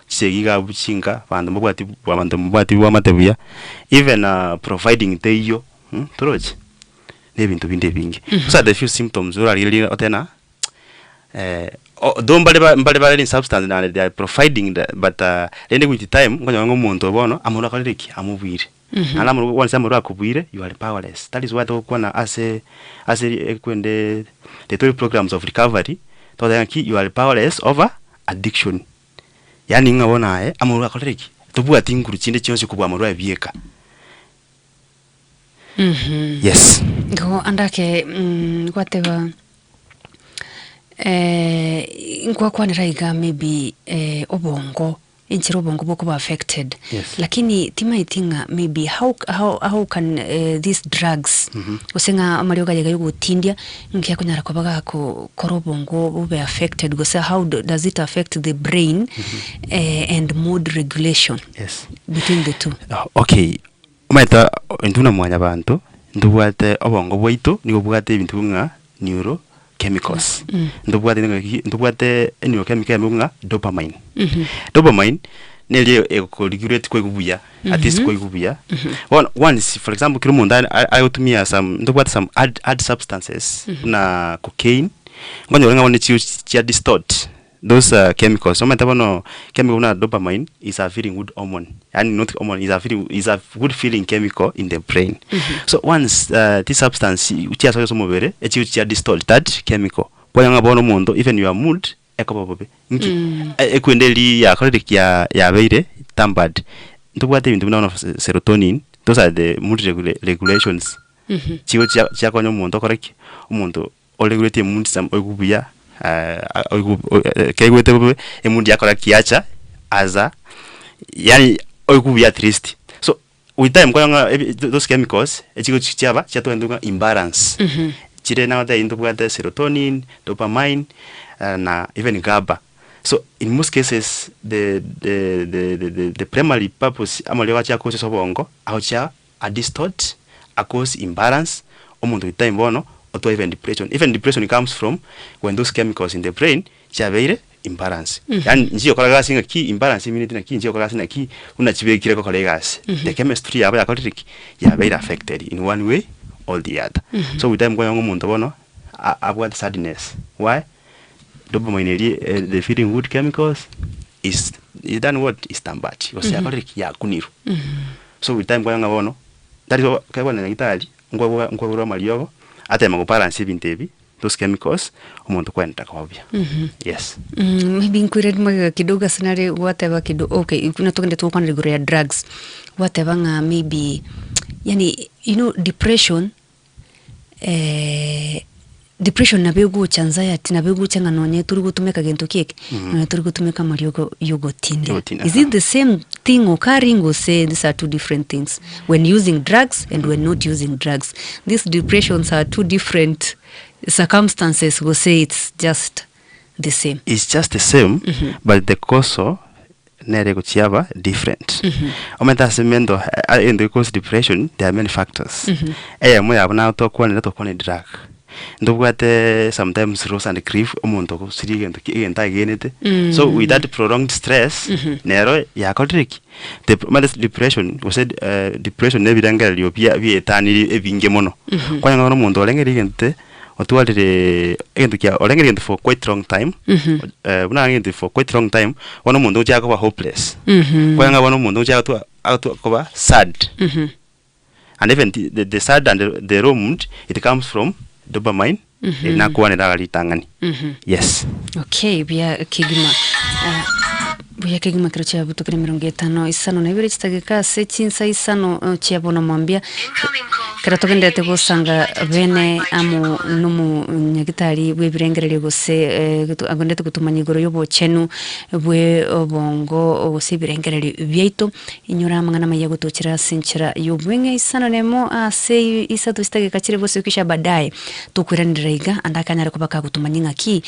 Chisegi ga buchinga bantu mubwati bwa matebuya, even providing teyo toroje nebintu binde bingi. So the few symptoms really otena don't bale in substance na they are providing that, but then with the time ngonya ngomuntu bono amura kaleki amubwire. Alamu once amura akubwire, you are powerless. That is why tukwana as kwende the 12 programs of recovery to the you are powerless over addiction. Yani ngabona amura kaleki tubwa tinguru chinde cyose kubwa amura abieka. Yes. Go andake whatever kwa niraiga maybe obongo inchiro obongo boko ba affected. Yes. Lakini timaitinga maybe how can these drugs usenga amarioga yaga yugo tindia nkia kunyara kwabaga ko korobongo bube affected go say how does it affect the brain and mood regulation? Yes. Between the two. Okay. Umaita nduna mwanya bantu ndubwate obongo bwaitu nigo bwate ibintu nga neurochemicals. Ndubwate neurochemical nga dopamine. Dopamine neli regulate kwa gubuya, at least kwa gubuya. Once for example kilo munda ayotumia some add substances na cocaine ngonya nga wone chia distort those chemicals. So metabono chemical na dopamine is a feeling good hormone, and not hormone is a good feeling chemical in the brain. So once this substance utia so mobere echi distort that chemical kwa nga bono mundo even your mood ekobobe ekwendeli ya cholesterol ya beire tampered ndubwate ibintu bino serotonin. Those are the mood regulations. Chiwo chia konyo mundo koreki umuntu regulate mood sam ogubuya kegwete bube emundi yakora kiacha aza yani oikubi at least. So with time kwa those chemicals echiko chichaba chato ndunga imbalance. Chire now the into serotonin, dopamine na even GABA. So in most cases the primary purpose amalewa cha cause sobongo aucha a distort a cause imbalance omuntu with time bono or even depression. Even depression comes from when those chemicals in the brain chabeire imbalance. Yani njio kola singa ki imbalance immunity na ki njio kola singa ki una chibe kire ko kola gas. The chemistry yaba ya kola yabeire affected in one way or the other. So with time going umuntu bono about sadness. Why? Dopamine the feeling good chemicals is done what is tambati. Because ya kola ya kuniru. So with time going bono that is what kwa na Italy ngwa maliogo ate magobalance bintebi those chemicals umuntu kwenda kwabia. Yes. Maybe included mga kidogo scenario whatever kidogo. Okay, kuna tokende tu kwa regular drugs whatever nga maybe yani depression depression nabego chanzayati nabego changa nonye turi gutumeka gento keke turi gutumeka mariogo yogo tindi. Is it the same thing occurring or say these are two different things when using drugs and when not using drugs? These depressions are two different circumstances. We'll say it's just the same. It's just the same, but the cause nerego chiaba different. Omenta semendo in the cause depression there are many factors. Moya abana to kwane drug. Ndubwate sometimes rose and grief omuntu ko siri genta genete. So with that prolonged stress nero ya kodriki the depression was said depression nebiranga lyo bia etani ebinge mono kwa ngono muntu olengeri gente otwalire egento kya olengeri gente for quite long time una gente for quite long time wono muntu uja ko hopeless kwa ngono muntu uja ko sad and even the sad and the mood it comes from dopamine na kuane dagali tangani. Yes. Okay, bia kigima kirocha butukire 5 isano na ibere chitageka sechinsa isano chiabona mwambia Karatogende gusanga bene amu numu nyagitari bwebirengerere gose agondete gutumanya igoro yobochenu bwe obongo obusibirengerere byaito inyura mangana maye gutokira sinchira yobwenge isananemo ase isatu stage kachire bose kisha baadaye tukwirandiraiga andakanya rako baka gutumanya ngaki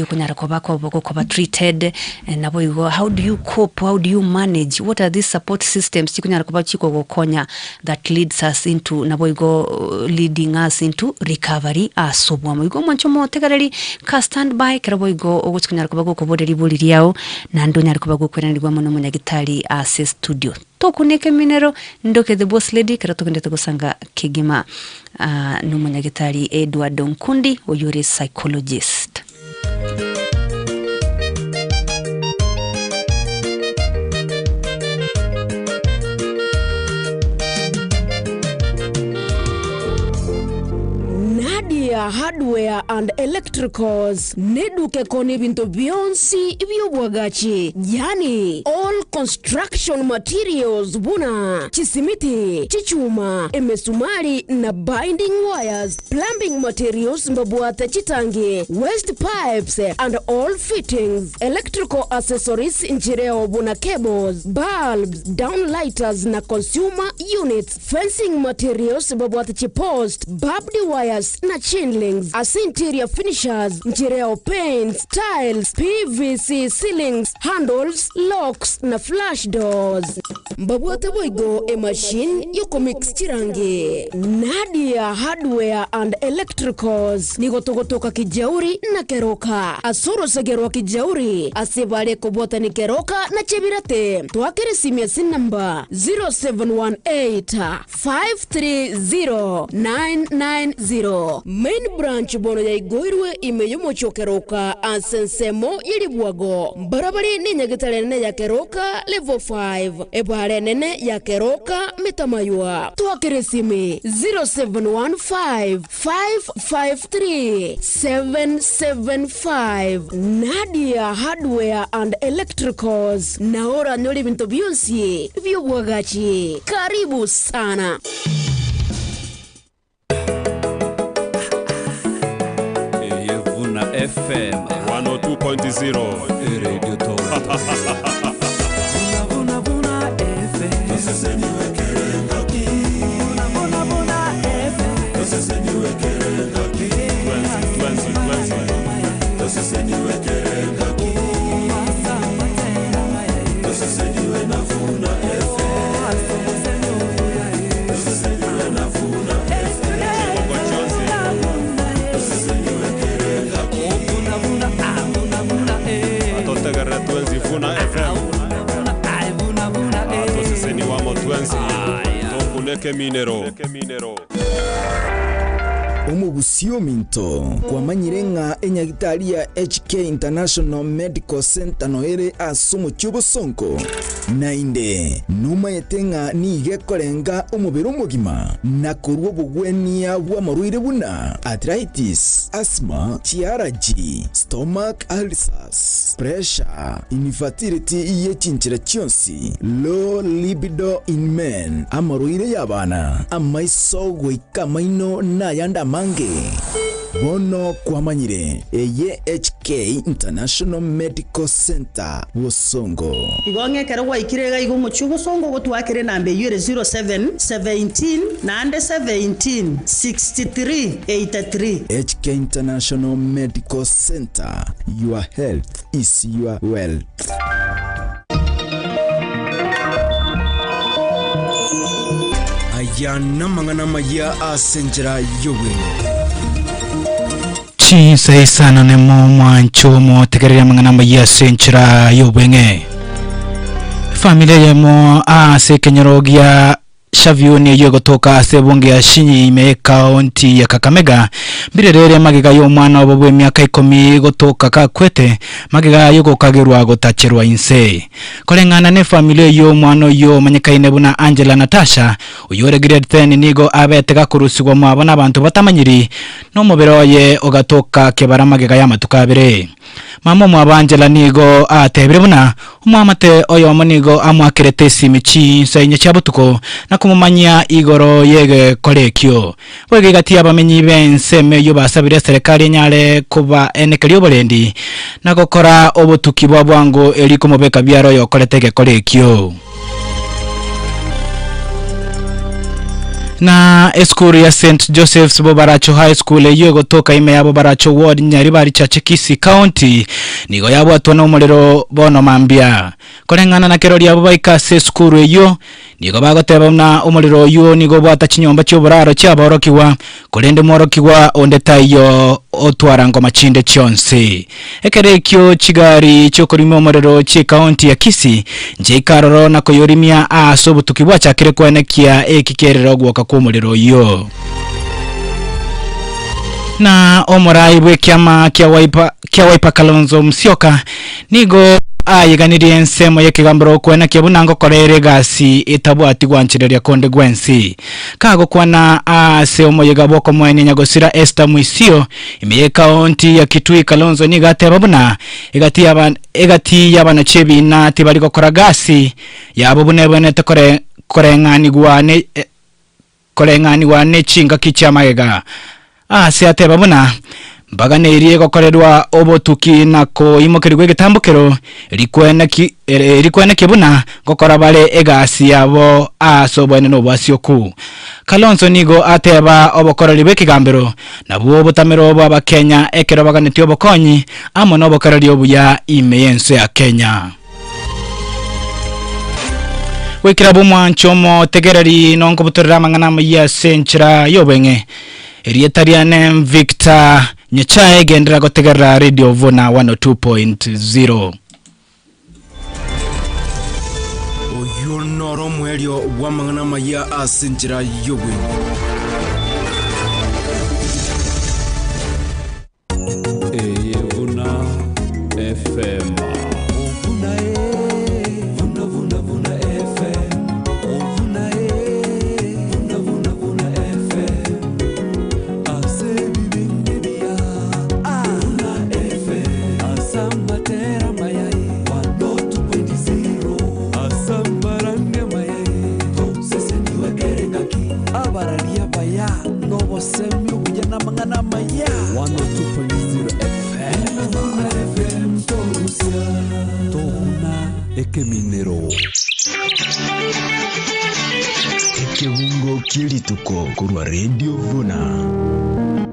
okunyara ko bako boko ko treated nabo igo how do you cope, how do you manage, what are these support systems chikunyara ko bachiko gokonya that leads us into nabo igo leading us into recovery asobwa igo manchomo tegareri ka standby karabo igo oguchikunyara ko bako boderi boliri yao nando nyara ko bako kweranirwa muno munyagitari ase studio tokuneke minero ndoke the boss lady karatogende gusanga kigima n'umunyagitari Edward Nkundi uyuri psychologist. Hardware and electricals neduke koni bintu byonsi byobwagachi yani all construction materials Vuna chisimiti chichuma emesumari na binding wires plumbing materials mbabwata chitangi waste pipes and all fittings electrical accessories njireo Vuna cables bulbs downlighters na consumer units fencing materials mbabwata chipost barbed wires na chainlings as interior finishers njireo paints tiles PVC ceilings handles locks na flash doors mbabwate boigo a machine yoko mix chirangi Nadia hardware and electricals nigotogotoka kijauri na keroka asoro segerwa kijauri asibale kobota ni keroka na chebirate twakere simia sin number 0718 530 990 main branch bono ya igoirwe imeyomo chokeroka ansensemo yilibwago barabari ni nyagitare nene ya keroka level 5 ebare nene ya keroka metamaywa twakere simi 0715 553 775 Nadia hardware and electricals naora nyoli bintu byonsi byobwagachi karibu sana. FM 102.0 Radio Talk. Vuna FM. Toseseniwe kerengaki. Vuna FM. Toseseniwe kerengaki. Toseseniwe kerengaki. Toseseniwe na Vuna FM. Toseseniwe na Vuna FM. Vuna FM. Toseseni wa motwensi. Tokuneke minero. Omugusio minto kwa manyirenga enyagitari ya HK International Medical Center noere asumu chubo sonko nainde numa yetenga nige korenga umubiri umugima nakurwo bugwenia bwa maruire buna arthritis asthma TRG stomach ulcers pressure infertility yechinchira chionsi low libido in men amaruire yabana amaiso ikamaino na yanda mange bono kwa manyire eye HK International Medical Center Busongo igonge kerwa ikirega igo muchugo songo gotwakire nambe yure 07 17 nande 17 63 83 HK International Medical Center, your health is your wealth. Ayana mangana maya asenjera yowe Chinsa sana nemo mwancho mo tegerera mangana maya asenjera yowe familia yemo ase kenyerogia Shavioni yogo toka ase bunge ya Shinyi ime kaunti ya Kakamega birerere magiga yo mwana obobwe myaka 10 gotoka kakwete magiga yogo kagirwa gotachirwa inse kolengana ne familia yo mwana yo manyikaine buna Angela Natasha uyore grade 10 nigo abetega kurusigwa mu abana abantu batamanyiri no muberoye ogatoka kebara magiga ya matukabire mama mu Angela nigo atebire buna umwamate oyo manigo amwakirete simichi sainye cyabutuko na kumumanya igoro yege korekyo bwege gati abamenyi benseme yo basabire serikali nyale kuba enekeli obolendi nagokora obutuki bwa bwango eri kumubeka byaro yo koletege korekyo na eskuru ya St. Joseph's Bobaracho High School eyo gotoka ime ya Bobaracho Ward Nyaribari Chachikisi County nigo yabo atona umuriro bono mambia kolengana na kerori yabo baikase eskuru eyo nigo bagoteba na umuriro yo nigo bwata chinyomba cy'oburaro cyaborokiwa kolende morokiwa ondetayo otwara ngoma chinde chonse ekerekyo chigari cyokorimo umuriro chi county ya Kisi nje karoro na koyorimia asobutukibwa cyakire kwenekia ekikerero gwoka kumuriro yo na omorai bwe kyama kya waipa Kalonzo Musyoka nigo ayiganirie nsemo yekigambiro kwena kyabunango korere gasi itabwati gwanchireria konde gwensi kago kwana ase omoyega boko mwene nyagosira Esther Mwisio imiye county ya Kitui Kalonzo nigate babuna egati yabana chebi na tibali gukora gasi yabo bunebone tekore korengani gwane chinga kichamayega ase ateba buna mbagane iriye gokorerwa obotuki nako imokerwe gitambukero rikwene kibuna gokora bale egasi yabo asobone no bwasyoku Kalonzo nigo ateba obokorori bekigambiro nabo butamero bwa Kenya ekero baganeti obokonyi amo no bokorori obuya imeyense ya Kenya wekira bumwanchomo tegereri nonko butorera mangana ya senchira yobenge Erietariane Victor Nyachae gendera gotegera Radio Vuna 102.0 Oyo noro mwelio wamangana maya asenchira yobwe Vuna FM Minero Ekebungo kilituko kurwa Radio Vuna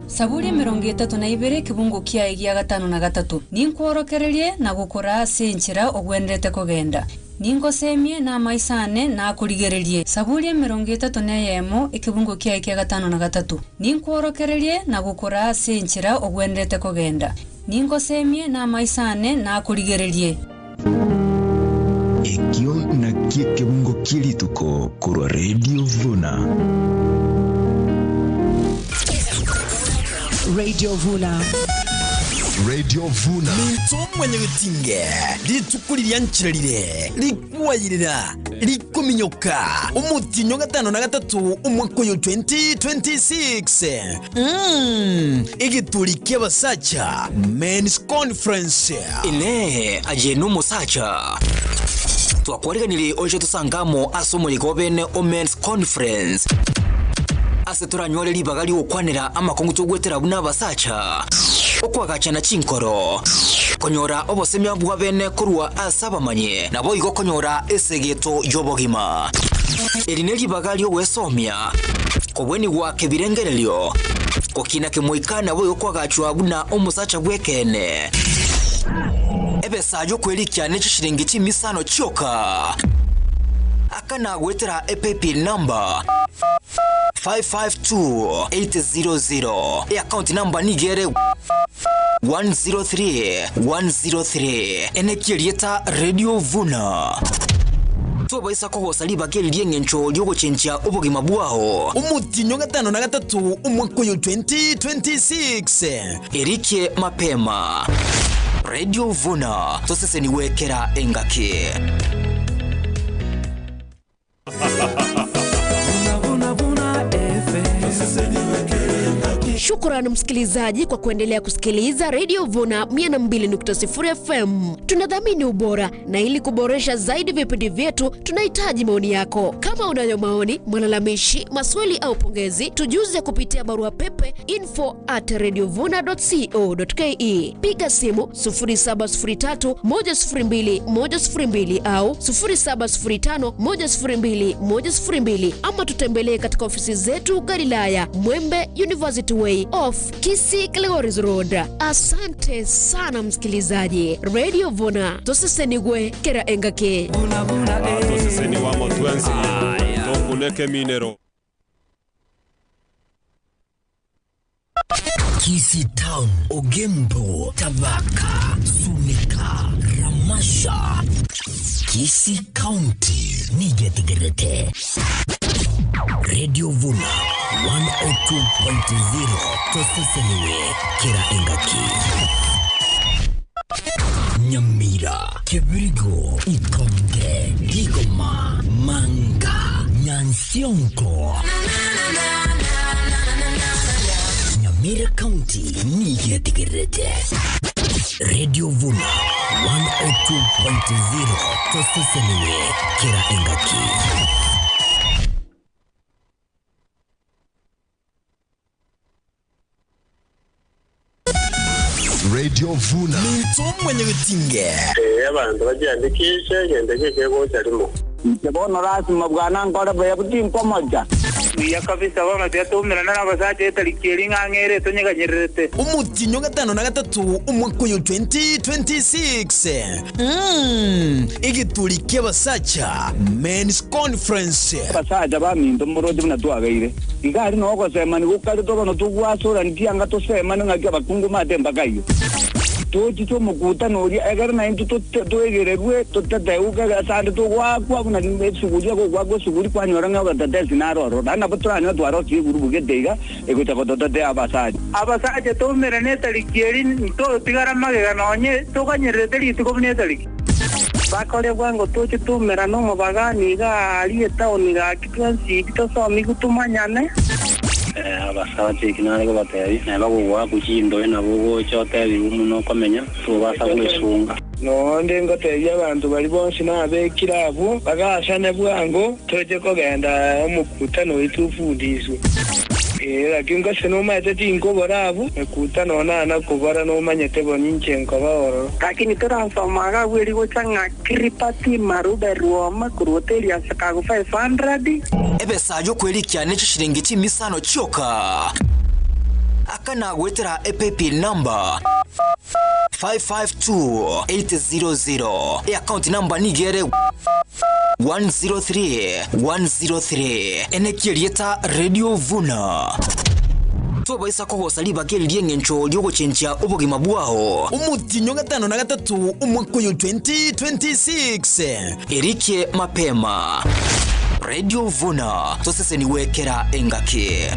Saburi 32 kibungo kia igia 5 na 3 ninkworokererie na gukora senchira ogwendete kogenda ningo semie na maisane na kurigererie Saburi 31 ikibungo kia igia 5 na 3 ninkworokererie na gukora senchira ogwendete kogenda ningo semie na maisane na kurigererie Ekio na kibungo kilituko kurwa Radio Vuna Radio Vuna Radio Vuna Minto mwenye gutinge litukulirya nchirarire likwayirira likuminyoka umutinyo 5 na 3 umwaka yo 2026 igituri ky'abasacha Men's Conference ine ajenu musacha twakwareganire oje tusangamo asomo ligobene o Men's Conference aseturanyole libagali okwanira amakongo cyogwetera buna basacha okwagachana chinkoro konyora obosemya bwa bene kurwa asabamanye nabo igokonyora esegeto yobogima erine libagali ogwesomya kobweni gwake birengerelyo kokina kemoikana bo yokwagachwa buna omusacha bwekene ebesa yo kwelikya nechishiringi chimisano choka akana gwetera PayPal number 552800 account number nigere 103 enekirieta Radio Vuna tubaisa kogosa libageli lyengencho lyogochencha obugima bwao umutinyo 5 na 3 umwaka yo 2026 erike mapema Radio Vuna tosese niwekera engake Shukrani msikilizaji kwa kuendelea kusikiliza Radio Vuna 102.0 FM. Tunadhamini ubora, na ili kuboresha zaidi vipindi vyetu tunahitaji maoni yako. Kama unayo maoni, malalamishi, maswali au pongezi, tujuze kupitia barua pepe info@radiovuna.co.ke. Piga simu 0703 102 102 au 0705 102 102, ama tutembelee katika ofisi zetu Galilaya, Mwembe University Way off Kisii Glegoris Road. Asante sana msikilizaji. Radio Vuna, tosesenigwe kera engake. Toseseni wa motwensi tokuneke minero. Kisii Town, Ogembo, Tabaka, Sunika, Ramasha. Kisii County, Nigetegerete. Radio Vuna 102.0 toseseniwe kera engaki. Nyamira, Kibirigo, Ikonge, Digoma, Manga, Nyansionko. Nyamira County, Nigetegerete. Radio Vuna 102.0 toseseniwe kera engaki. Radio Vuna Minto mwenye vitinge abantu bajiandikishe ngendekeke bocyarimo Ndabona lazima bwana ngora baya butimpo moja ya kabisa bana byatumira n'abasaje etarikiri nkangere tonyeganyerete umutinyo gatano na gatatu umwakoyo 2026 igitulike basacha men's conference basaja bamindo murode bunatwagaire igari noko sema ni gukari to bano tugwasura ndianga to sema ngaki bakungu matemba kayo toti to mukuta nori egara na into to egererwe to tateuka gasande to gwakwa kuna nesuguri ko gwakwa suguri kwanyora nga tatezi naroro dana butranya twaro kiguru bugedega egota ko totate abasaje to mere netarikiri to tigara magega nonye to kanyerete liti ko netariki bakore bwango to tumera no mubagani ga ali taoni ga kitwansi bitosomi gutumanyane abasaje kinale ko bateri na bagwa kuchindo na bogo chote bimuno komenya to basa kwesunga no ndengo teya abantu bali bonsi nabe kirabo bagashane bwango toje kogenda omukutano witufundiswe lakinga seno mate tinko borabu ekutano na kubara no manyete boninche nkoboro lakini transformaga weli gochanga kripati marube ruoma kuroteli asakago 500 ebesajo kwelikia necho shilingi timisano choka akana gwetera EPP number 552800 e account number nigere 103 enekirieta Radio Vuna tobaisa ko saliba keliye ngencho lyogo chencha ubugima bwaho umutinyo gatano na gatatu umwakoyo 2026 erike mapema Radio Vuna toseseniwekera engake.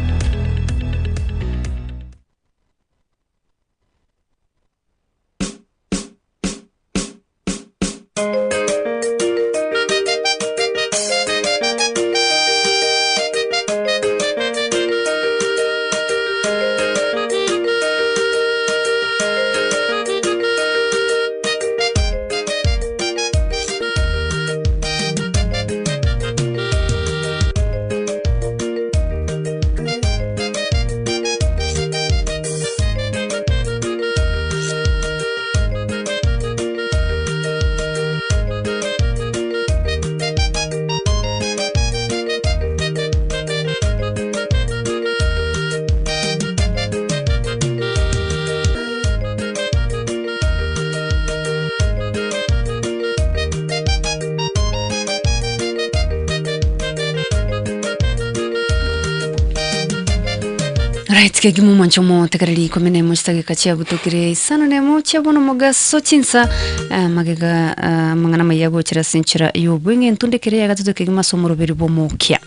Right, kegimu manchomo tekarili komene mostage kachia butokire sano nemo chabono moga sochinsa magega mangana mayago chira sinchira yo bwenge ntunde kire ya gatuto kegima somoro beribo Omokia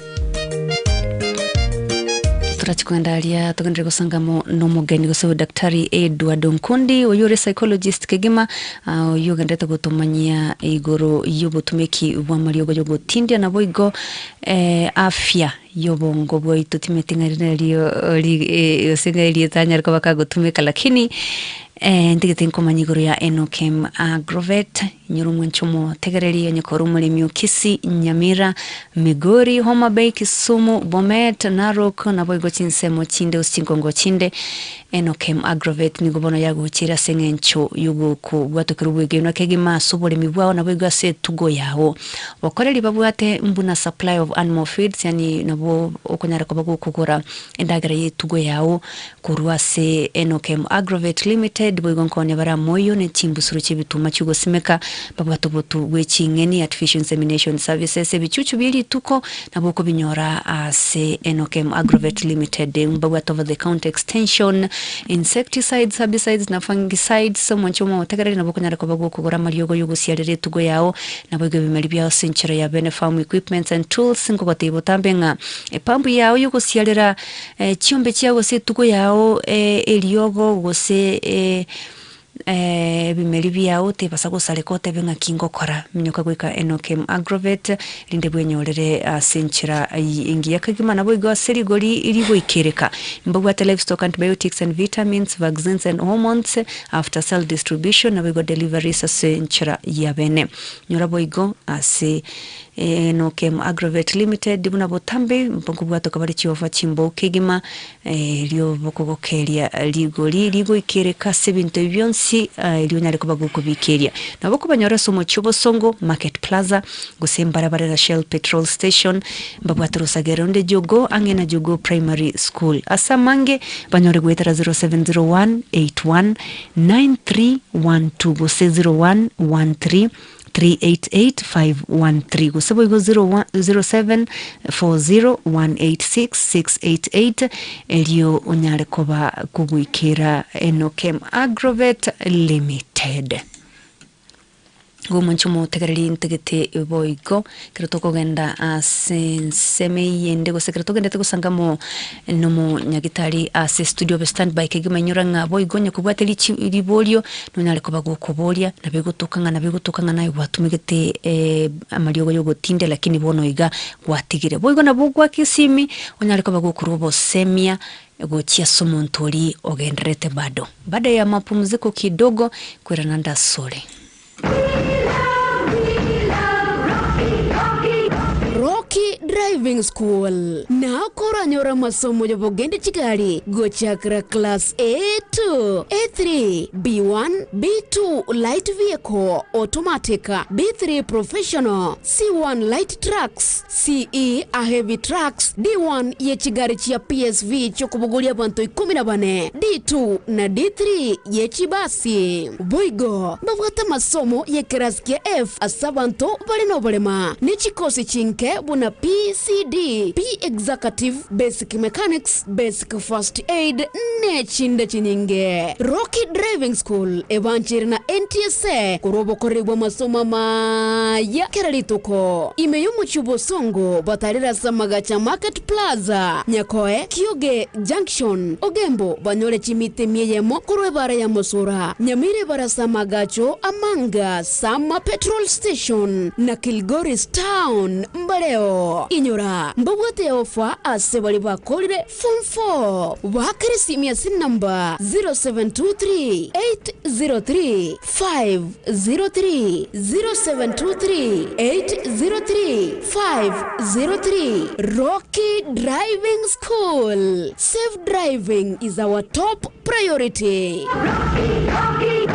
turachikwendalia tokendere gosangamo no mugeni gosewe daktari Edward Nkundi oyore psychologist kegima oyogendete gutumanyia igoro yobutumeki bwa mariogo yogo tindia na boigo afya yobongo bwaitu timetingarinari osingairi tanyar kwa bakagutumika lakini ndigite nkomanyiguru ya Enokem Agrovet nyurumwe nchumo tegereri nyakoro muri Ukisi Nyamira Migori Homa Bay Kisumu Bomet Narok na boigo chinsemo chinde usingongo chinde Enokem Agrovet nigobono yaguchira sengencho yugo ku bwatokerubwege no kegima sobole mibwao na boigo ase tugo yawo bakoreri babwate mbuna supply of animal feeds yani nabo okonyara ko bagukugura endagara yetugo yawo kurwase Enokem Agrovet Limited boigon kone bara moyo ne chimbusuru chibituma chugo simeka babatobotu wechingeni artificial insemination services ebichuchu bili tuko naboko binyora ase Enokem Agrovet Limited mbabwato over the counter extension insecticides herbicides na fungicides somonchomo tegereri naboko nyara ko bagukugura maryogo yugo siarere tugo yawo nabogo bimeli bya senchera ya Benefarm equipments and tools ngo batebo tambenga epambu yawo yugo siarera chiombe chiago se tugo yawo eliogo gose bimeli byao te basago salekote benga kingo kora minyoka gwika Enokem Agrovet linde bwenyorere senchira ingia kagima nabo igo serigori irigo ikereka mbogwa livestock antibiotics and vitamins vaccines and hormones after cell distribution nabo igo delivery senchira yabene nyorabo igo ase Enokem Agrovet Limited buna botambe mbogwa tokabari chiova chimbo kegima lyo bokogokeria ligo ikereka 70 byonsi ilionyale kuba gukubikeria naboko banyora somo chubo songo market plaza gusembara bara Shell petrol station mbabwatrusa geronde jogo angena jogo primary school asamange banyore gwetara 0701819312 guse 0113 388-513 gusabo igo 0740186688 elio onyale koba kugwikira Enokem Agrovet Limited gomunchumo tegereri ntegete boigo kirotoko genda asenseme yende go sekreto genda te gusangamo nomo nyagitari ase studio be standby kegima nyuranga boigo nyakubwateli libolio nonyale koba gukobolia nabegutokanga nayo gwatumigete amariogo yogo tinde lakini bono iga gwatigire boigo nabugwa kisimi onyale koba gukurubo semia gochia somontori ogendrete bado baada ya mapumziko kidogo kwirananda sole Rocky Driving School na koranyora masomo yobogende chigari gochakra class A2 A3 B1 B2 light vehicle automatic B3 professional C1 light trucks CE a heavy trucks D1 ye chigari chia PSV chokubugulia bantu 14 D2 na D3 ye chibasi boigo babwata masomo ye keraskia F asabanto balino balema ni chikosi chinke buna PCD, P Executive, Basic Mechanics, Basic First Aid, nechinde chinyinge. Rocky Driving School, evanchiri na NTSA, kurobo koribwa masoma maya keralitoko. Imeyumu chubo songo, batarira samagacha Market Plaza, Nyakoe, Kyoge Junction, Ogembo, banyole chimite mieyemo, kurwe bara ya Mosura, Nyamire bara samagacho, Amanga, Sama Petrol Station, na Kilgoris Town, Mbaleo inyora mbogwate ofa asebali bakolire form 4 wakirisi miasi number 0723 803 503 0723 803 503 Rocky Driving School. Safe driving is our top priority. Rocky.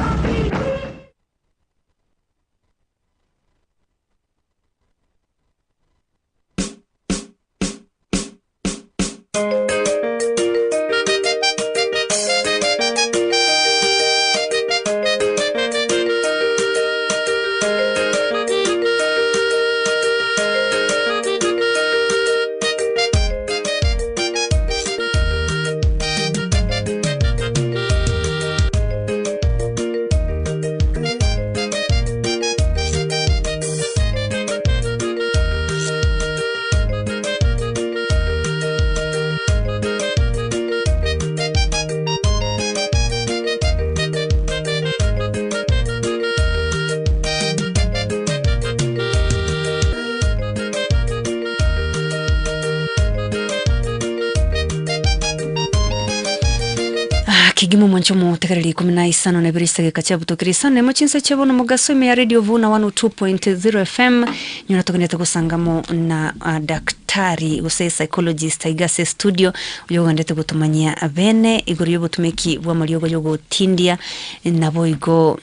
kigimu mwancho mu tekereri 15 na birista gikachabu tokirisane machinsa chabono mugasome ya radio Vuna 102.0 FM nyuna tokeneta kusangamo na daktari use psychologist igase studio uyogandete gutumanyia bene igoriyo butumeki bwa mariogo yogo tindia nabo igo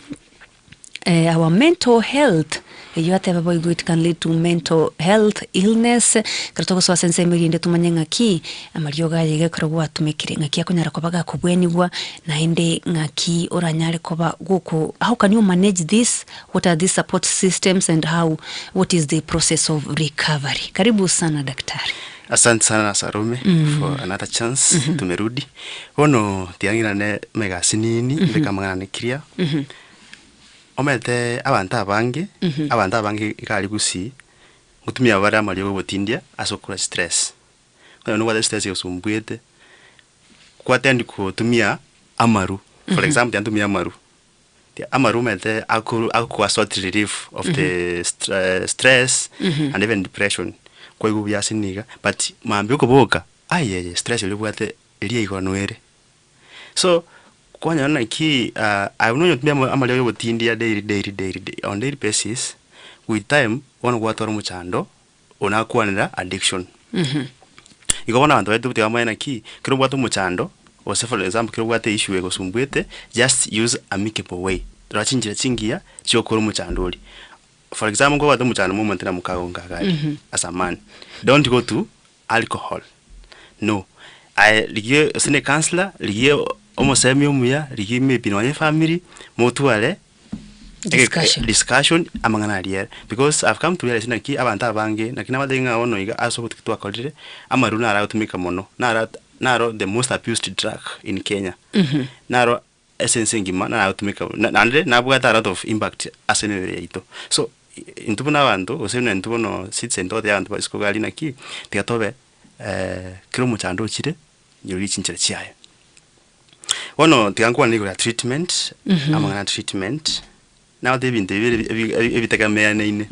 our mental health. You have to avoid it can lead to mental health illness. Kartoko so sense mirinde tumanye ngaki amaryoga yege korwa tumekire ngaki akunyara kobaga kubwenibwa na ende ngaki oranyare koba guko. How can you manage this? What are these support systems and what is the process of recovery? Karibu sana daktari. Asante sana Salome for another chance tumerudi. Ono tiangira ne megasinini mbeka mangana nikiria. Omete abanta bange ikali gusi gutumia bara amaryo botindia asokura stress. Kwa no wada stress yosumbwete kwa tendi kutumia amaru. For example yantumia amaru. The amaru mete aku sort relief of the stress and even depression. Kwa hiyo byasiniga but mambe ukoboka aye stress ulibwate iliye ikonwere. So kwa nyana ki I know tumia amaleo botindia daily on daily basis with time one gwatoro muchando onakwanira addiction iko bona bantu betu tiwa maina ki kiro bwatu muchando ose for example kiro bwate issue ego sumbwete just use amicable way rachinjira chingia cyo koro muchando for example go bwatu muchando moment na mukagonga gari as a man don't go to alcohol no I ligie sine counselor ligie omosemi omuya ligime binonye family mutuale discussion amangana alier because I've come to realize naki abantu abange nakina badenga ono iga aso kutukitwa kolire amaruna ara utumika mono naro the most abused drug in Kenya naro essence ngima na utumika nande nabwata a lot of impact asenere ito so intubona abantu osene ntubono citizen to the abantu basiko gali naki tikatobe kiro muchando chire nyuri chinchira chiaye ono tiangwa niko ya treatment amangana treatment now they been ebitegamea nene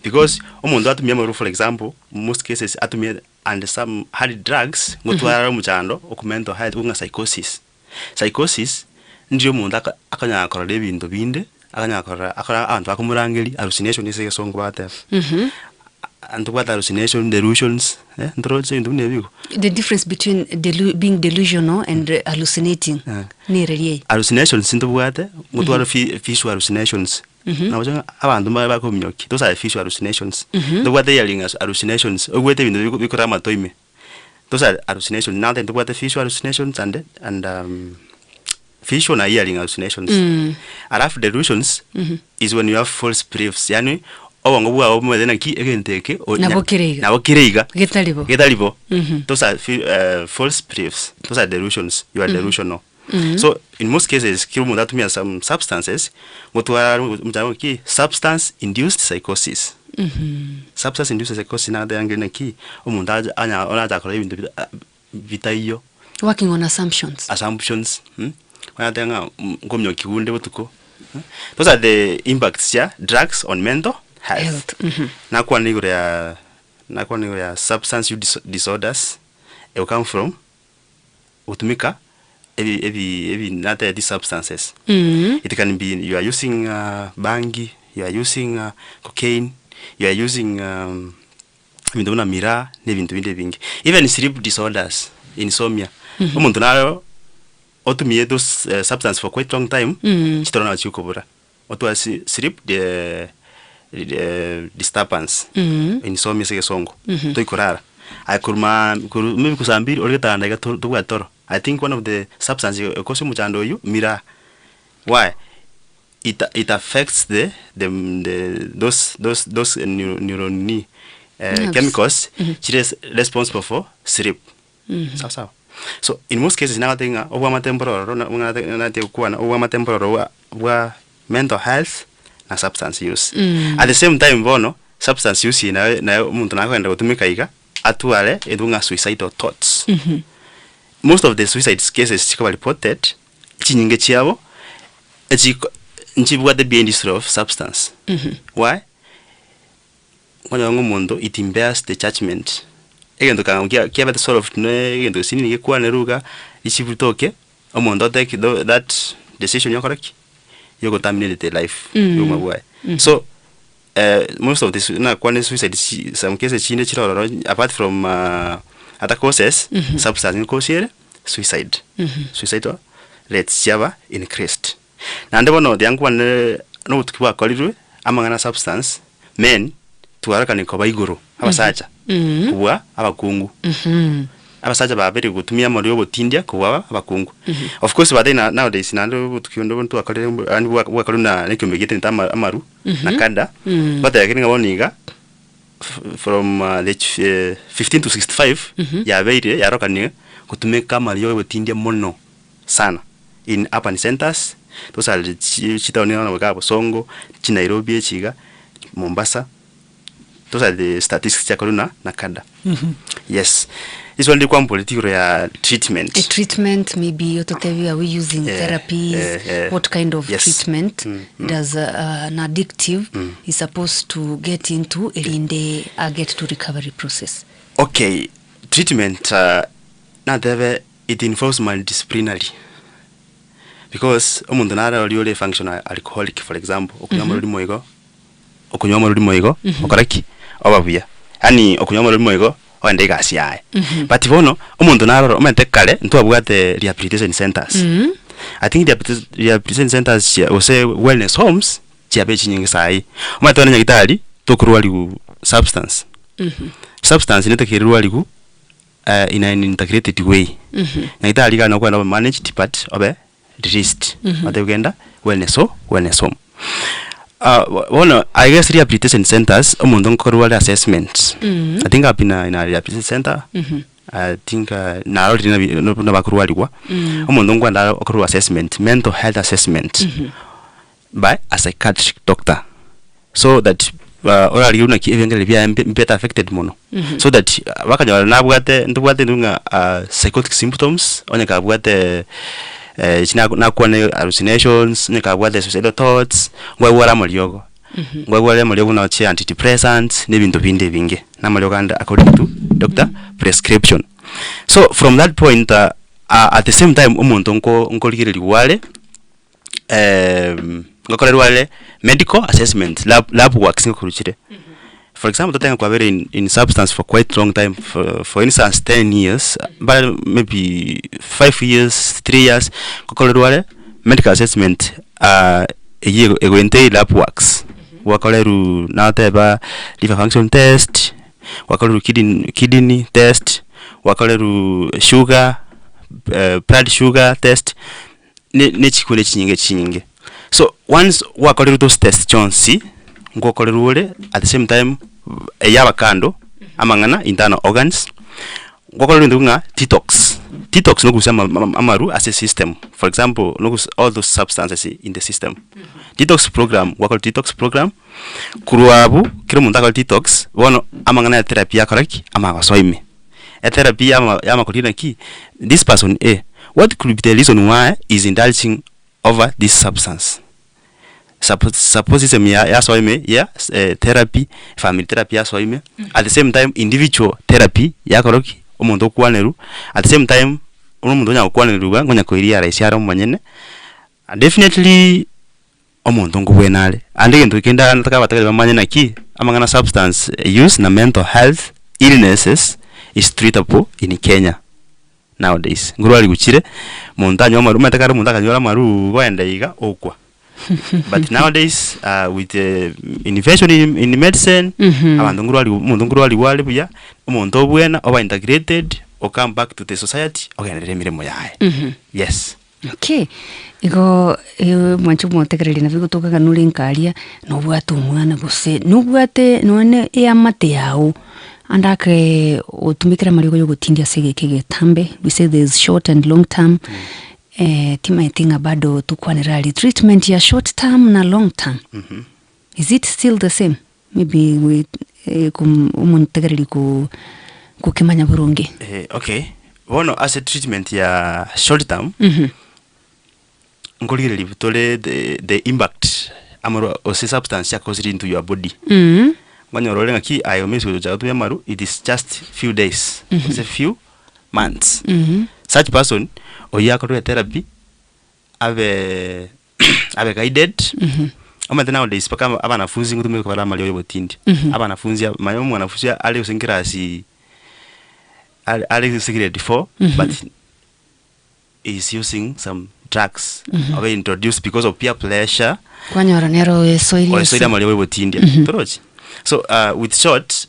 because omuntu atumia maru for example most cases atumia and some hard drugs mutwara muchando okumento health unga psychosis ndio omuntu akanya akora ebintu binde akanya akora abantu akumurangeli hallucination ise songo bate and what hallucination delusions the difference between being delusional and hallucinating nireriye hallucinations into bwate mutwara visual hallucinations na wajanga abantu bako myoki those are visual hallucinations the what they are hallucinations ogwete bintu bikora matoime those are hallucinations now then the what visual hallucinations and visual na hearing hallucinations alafu delusions is when you have false beliefs yani owango bwa omwedena ki egenteke nabokiriga getalibo those are false beliefs those are delusions you are delusional so in most cases kirumu datumia some substances mutwa ki substance induced psychosis substance induced psychosis na dangena ki omuntu anya ona akora ibintu vitaiyo working on assumptions wana denga ngomyo kigunde butuko those are the impacts drugs on mental health. Nakwa nigo ya substance use disorders it come from utumika evi not these substances it can be you are using bangi, you are using cocaine, you are using mindona mira nebintu binde bingi even sleep disorders insomnia umuntu nayo otumie those substances for quite long time chitorona chikobura otwa sleep disturbance insomnia sege songo to ikorara akurma maybe kusambiri orgetanda gatwa toro I think one of the substances cause muchando yu mira why it affects those neuron chemicals which is responsible for sleep so in most cases now thing over temporal mental health na substance use at the same time bono substance use na umuntu nakwenda gutumika iga atuale edunga suicidal thoughts most of the suicide cases chikaba reported chinyinge chiabo nchibwa the being of substance why ngoja ngomondo it impairs the judgment egendo kanga kia the sort of ne egendo sinini ke kwa neruga ichibutoke omondo take that decision yokorek you go terminate the life you mabwa so most of this na kwa suicide some cases chine chiroro apart from other causes substance cause suicide suicide rates java increased na ndebo no yangu no tukiwa kolirwe amangana substance men tuaraka ni koba iguru abasacha kubwa abakungu abasacha babere gutumia muri obotindia kubwa abakungu of course but nowadays nando tukiondo buntu akalire and wakaluna nekimegete amaru nakanda but yakini ngaboniga from the 15 to 65 ya beire yaroka ni kutumika mari obotindia mono sana in urban centers those are chitaoni na wakabo Songo Nairobi chiga Mombasa. Those are the statistics ya corona na kada. Yes. This one the political ya treatment. A treatment maybe yototevi are we using therapies? What kind of treatment does an addictive is supposed to get into elinde get to recovery process? Okay. Treatment na deve it involves multidisciplinary. Because umuntu nara oli functional alcoholic for example okunywa muri moigo okoraki obabuya yani okunywa muri moigo wende gasi yae but bono umuntu nara omente kale ntwabwate rehabilitation centers I think the rehabilitation centers ose wellness homes chiabe chinyingi sai umatwana nyagitari tokurwali substance substance netakirwali ku in an integrated way nyagitari kana kwa managed but obe released matugenda wellness home I guess rehabilitation centers umuntu nkorwala assessment I think I've been in a rehabilitation center I think na bakurwaliwa umuntu ngwanda okorwa assessment mental health assessment by a psychiatric doctor so that orali una kievengele bya better affected mono so that wakanya nabwate ndubwate ndunga psychotic symptoms onyaka bwate na kuone hallucinations nikabwate suicidal thoughts ngwawara mulyogo ngwawara mulyogo na chi antidepressants nebintu binde binge na mulyogo and according to doctor prescription. So from that point at the same time umuntu nkoligireli wale ngokoleli wale medical assessment lab works ngokuruchire. For example, that I been in substance for quite long time, for instance 10 years, but maybe 5 years, 3 years, kokolere medical assessment egwente lab works. Wakoleru nauteba liver function test, wakoleru kidney test, wakoleru sugar, blood sugar test, ne chikule chinyinge. So once wakoleru those tests chonsi ngokolerule at the same time yaba kando amangana internal organs ngokolere ndunga detox no kusema amaru as a system. For example no all those substances in the system detox program wakol detox program kuruabu kiro mundaka detox wono amangana therapy yakoraki amabasoime therapy ama kolina ki this person what could be the reason why is indulging over this substance. Suppose it's a soime therapy family therapy soime at the same time individual therapy yakoroki umuntu kwaneru at the same time umuntu nya kwaneru ngonya ko iriya raisiara mumanyene definitely umuntu ngubwenale ande ndu kenda nataka batakale bamanyena ki amangana substance use na mental health illnesses is treatable in Kenya nowadays ngurwali guchire muntu anywa maru matakare muntu akanywa maru wenda iga okwa. But nowadays with innovation in medicine abantu ngurwali wale buya umuntu obwena oba integrated or come back to the society ogendere mirimo yae. Yes. Okay. Ego mwanchu motekereri na bigo tokaga nuri nkaria no bwatu mwana gose nubwate none amate yawo andake utumikira marigo yo gutindia sege tambe. We say there's short and long term. Tima itinga bado tukwanirali treatment ya short term na long term. Is it still the same? Maybe we umuntegereri kukimanya burungi. Okay. Wono as a treatment ya short term ngolireli bitole the impact amaro o substance ya cause into your body. Wanyorole ngaki ayo meso ja tu yamaru it is just few days. It's a few months. such person oyako to therapy ave guided ama tena nowadays paka abanafunzi ngutume kwa mali yo botindi abanafunzi mayo mwanafunzi ali usingirasi ali secret for but is using some drugs or introduced because of peer pressure kwanyora nero soiria mali yo botindi torochi. So with short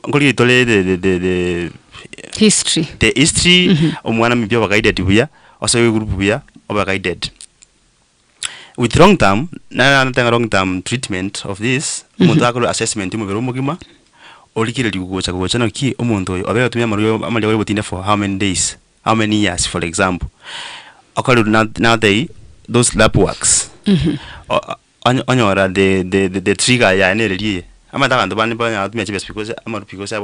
ngoli tole the history omwana mibyo ba guided buya also group buya oba guided with long term treatment of this umuntu akolo assessment mu bero mugima olikire ligugocha gocha no ki umuntu oyo abera tumya amali yo botinde for how many days, how many years, for example akolo now those lab works onyora the trigger ya energy ama abantu bani banya atumya because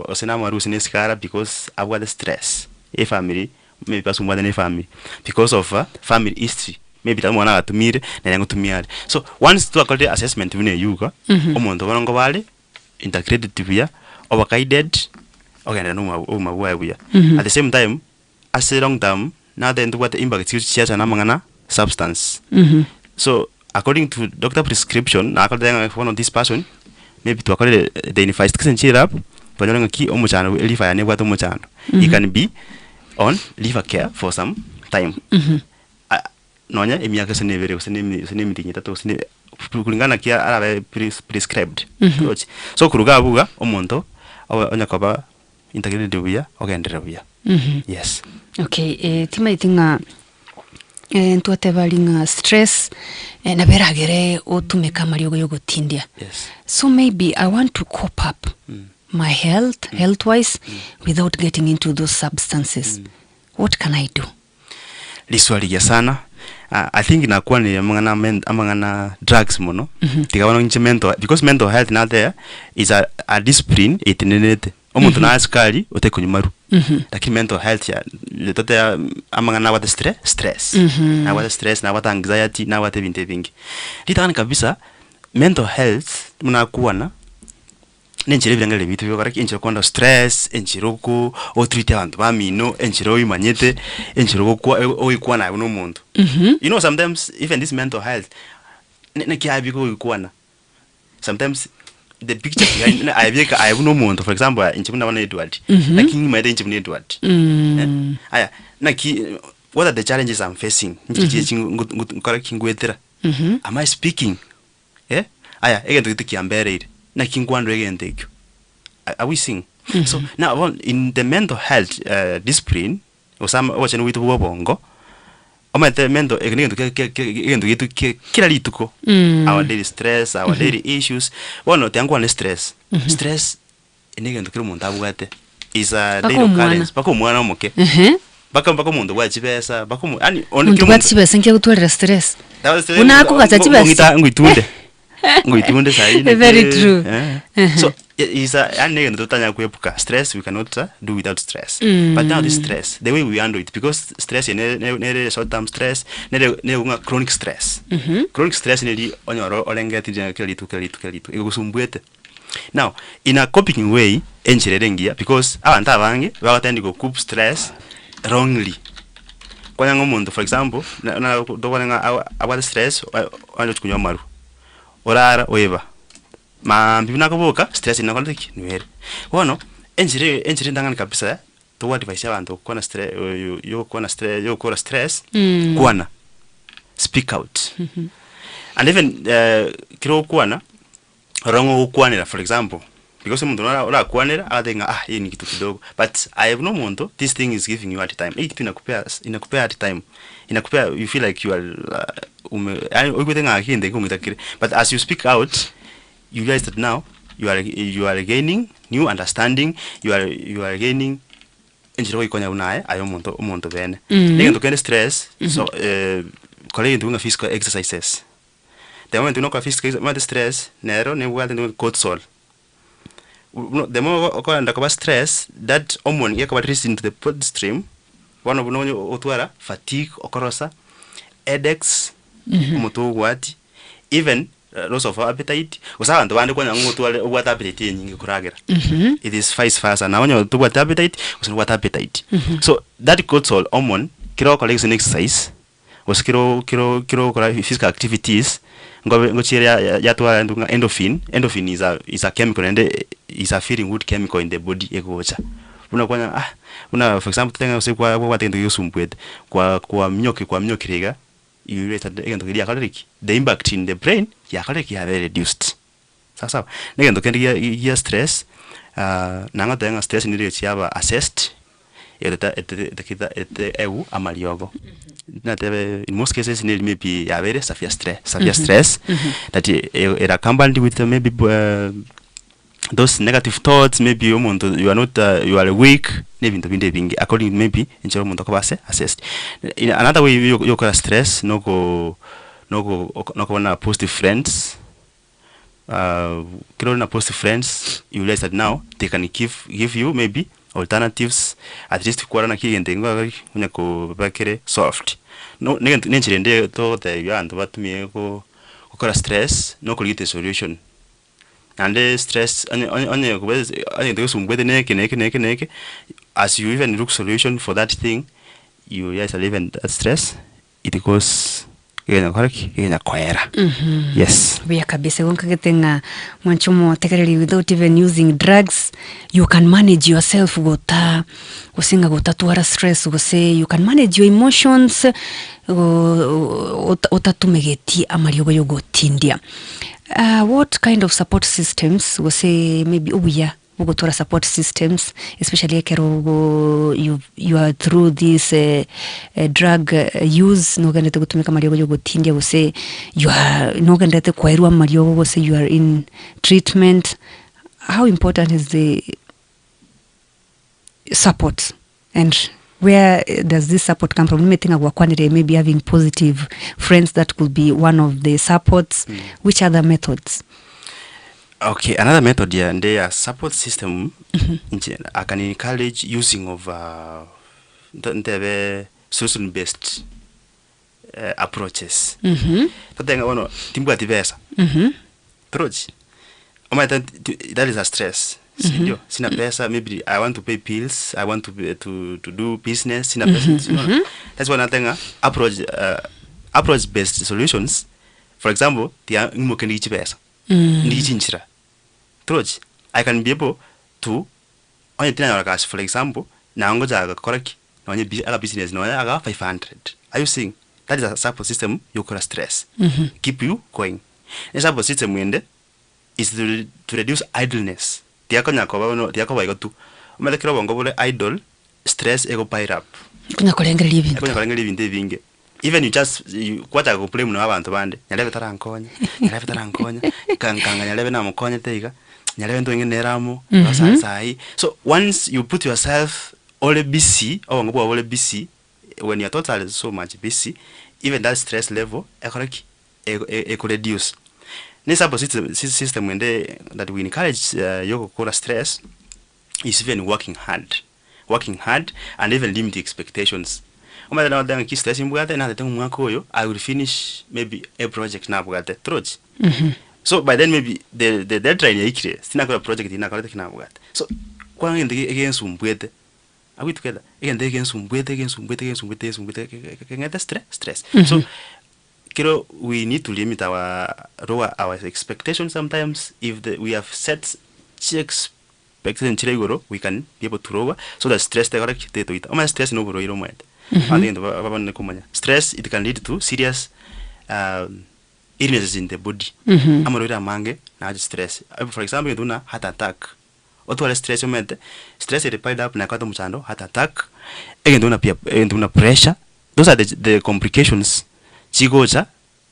osena amaru sinesikara because I've got stress a family maybe person more than a family because of family history maybe that mwana atumire na yango tumiare. So once to according assessment vune yuka omuntu bongo bale integrated tibia over guided ogenda no mabuya buya at the same time as a long term now then what the impact is church na mangana substance. So according to doctor prescription na according to one of this person maybe to according the unified syrup banyonga ki omuchano liver ya nebwa to omuchano it can be on liver care for some time nonya emiaka senevere senemitinya tato sene kulingana kia ala prescribed. So kuruga abuga omonto onyakoba integrated buya ogendera buya. Yes. Okay, timaitinga ntuatebalinga stress na beragere otumeka mariogo yogotindia. Yes. So maybe I want to cope up my health wise without getting into those substances. What can I do? Liswali ya sana. I think inakuwa ni amangana drugs mono. Tikabano nche mental, because mental health now there is a discipline itinenete. Omuntu na askari oteko nyumaru. Lakini mental health ya tote amangana wata stress. Na wata stress, na wata anxiety, na wata vinte vingi. Litakani kabisa mental health munakuwa na nenchire birangale bitu byo karaki enchiro kwanda stress enchiroko o treat abantu bamino enchiro imanyete enchiro ko oikuwa na uno muntu. You know sometimes even this mental health ne kiabiko oikuwa sometimes the picture behind I have no muntu, for example enchimuna wana Edward lakini maide enchimuna Edward aya naki what are the challenges I'm facing nchije karaki ngwetera am I speaking aya egento kiambere na kingwando egente ekyo are we seeing so now in the mental health discipline osama wachene witu bobongo omete mental egento gitu kila lituko our daily stress, our daily issues wono tyangu ne stress enegento kilo muntu abugate is a daily occurrence bako mwana omoke baka muntu wachibesa bako ani muntu wachibesa ngiye gutwara stress unako gatachibesa ngwitunde ngoitunde sai very true. So is anege totanya kuepuka stress. We cannot do without stress, but now this stress, the way we handle it, because stress ne short term stress ne unga chronic stress. Chronic stress ne di onyoro olengeti je kelitu egusumbuete. Now in a coping way enchirerengia because abantu abange bagatendi go cope stress wrongly. Kwa ngomuntu for example na dokwana about stress ando kunywa maru orara oeba bibina kuboka stress inakoleki niwere wono enjire ndangani kabisa to advice abantu kona stress yo kona stress kwana speak out and even kiro kwana rongo kwanira for example because umuntu ora kwanira adenga hii ni kitu kidogo but I have no muntu this thing is giving you at time hii kitu inakupea at time inakupea you feel like you are ugutenga akinde kungitakire but as you speak out you realize that now you are gaining new understanding, you are gaining enjiro ikonya unaye ayo umuntu bene ngento kene stress so kole ndunga physical exercises the moment unoka physical stress nero ne wade ndo cortisol the more okanda kwa stress that hormone yakaba released into the bloodstream one of no otwara fatigue okorosa headaches umutu wati even loss of appetite usaba ndo bande konya ngotu wale what appetite nyingi kuragira it is vice versa na onyo to what appetite usino what appetite so that cortisol hormone kiro collection exercise usikiro kora physical activities ngochire ya to endorphin is a chemical and is a feeling good chemical in the body egocha unakwanya una for example tenga usikwa kwa tendo yosumbwete kwa mnyoki rega you rate egento kidia caloric the impact in the brain ya caloric ya very reduced sasa negento kendi stress nanga tenga stress ni rechiaba assessed eta eu amaliogo na tebe in most cases ni maybe ya very severe stress that it accompanied with maybe those negative thoughts maybe you are weak maybe into being according maybe in your mundo kabase assessed in another way you call stress no na positive friends na positive friends you realize that now they can give you maybe alternatives at least kwa na kigende ngonya ko bakere soft no nenchirende to the yandu batumie ko kora stress no ko get solution and the stress onye ko sumbwete neke as you even look solution for that thing you yes live in that stress it goes ina kwaera yes bia kabisa wonka getenga mwanchumo tekereri without even using drugs you can manage yourself gota usinga gota tuara stress gose you can manage your emotions otatumegeti amariogo yogotindia what kind of support systems gose maybe ubuya ugotora support systems especially kero you are through this drug use no gandete gutumika mariogo yogotindia gose you are no gandete kwairwa mariogo gose you are in treatment how important is the support and where does this support come from? Maybe having positive friends, that could be one of the supports. Which other methods? Okay, another method here, and their support system, I can encourage using of solution-based approaches. But then, timbu ativesa. Approach. That is a stress. Sina pesa, maybe I want to pay bills, I want to do business, sina pesa. That's one thing. Approach based solutions. For example, tia ngmokendi pesa. Ndichinchira. Approach. I can be able to onye tina yakash, for example, na ngoja akakoraki na onye ala business na onye aga 500. Are you seeing? That is a support system you call stress. Keep you going. A support system wende is to reduce idleness. Tiako baigo tu. Umelekero bongo bole idle, stress ego pile up. Kunya kolengere living vinge. Even you just kwata ko problem na abantu bande. Nyalebe tarankonya. Kanga nyalebe na mukonya teiga. Nyalebe ndo ngene ramo. Sai. So once you put yourself all busy, or ngobo all busy, when you're totally so much busy, even that stress level could reduce. This system when that we encourage yoga call stress is even working hard and even limit expectations. I will finish maybe a project now. So by then maybe the deadline is not a project in a so against are we together against stress. So we need to limit our expectations sometimes. If we have set expectations, we can be able to lower so that stress stress no stress it can lead to serious illnesses in the body. Stress. For example, you do na heart attack. Otwale stress stress is piled up na kwa mchando heart attack. Again pressure. Those are the complications. Chigocha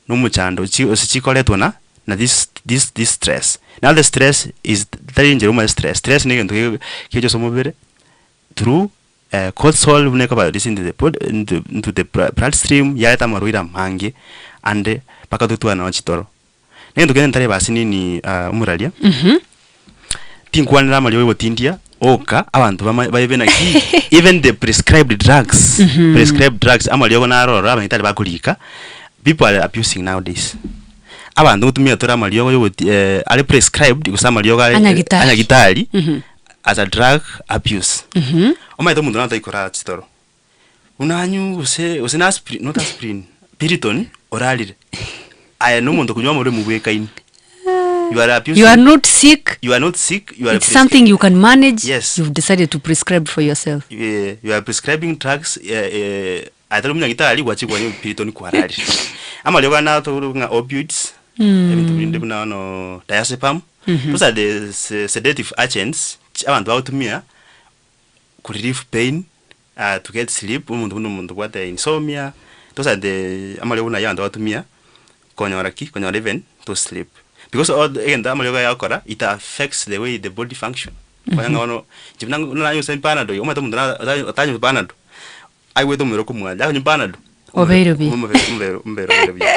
no muchando chikoletwa na this stress. Now the stress is danger stress nigga kijo somobere through cortisol uneka this into the bloodstream yaeta maroida mangi and pakatutua na chitoro nendo kene ntare basini ni umuralia tinkwanira mali wewe tindia oka abantu bayebena ki even the prescribed drugs amali yoko na roro abanyitali bakulika people are abusing nowadays abantu gutumia tora maliogo yo ali prescribed kusama maliogo anya gitari as a drug abuse omaito mundu nata ikora chitoro unanyu usina aspirin not aspirin piriton oralire aya no mundu kunywa muri mubwekaini you are abusing. You are not sick. You are not sick. You are. It's something you can manage. Yes. You've decided to prescribe for yourself. You are prescribing drugs. Atalo muna gitari wachi kwa piriton kwarari. Ama leo na to nga opioids. Ebintu binde buna no diazepam. Those are the sedative agents. Abantu bautumia to relieve pain, to get sleep. Umuntu what insomnia. Those are the ama leo na yanda bautumia konyora even to sleep. Because again, it affects the way the body function. Kwa ngono, jibna na yo sempana do, uma tomundo na atanyo banado. Ai weto mero kumwa, ya banado. Oberobi.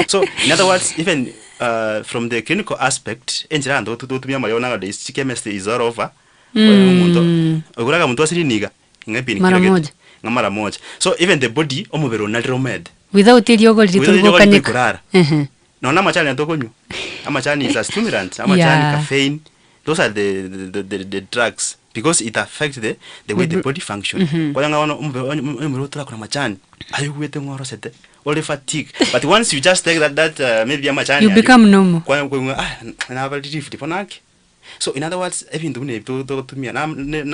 So, in other words, even from the clinical aspect, enjira ndo tutumia mayo na the chemistry is all over. Kwa muntu, oguraga muntu asiri niga, ngapi ni mara moja. So, even the body omubero na romed. Without it yogo litulgo kanika. No, amachani atokonyo. Amachani is a stimulant. Amachani caffeine. Those are the drugs because it affects the way the body functions. Kwa yanga wana umberotra kuna machani. Ayuwete ngoro sete. All the fatigue. But once you just take that maybe amachani, you become normal. Kwa na have a relief diponaki. So in other words, everything to me na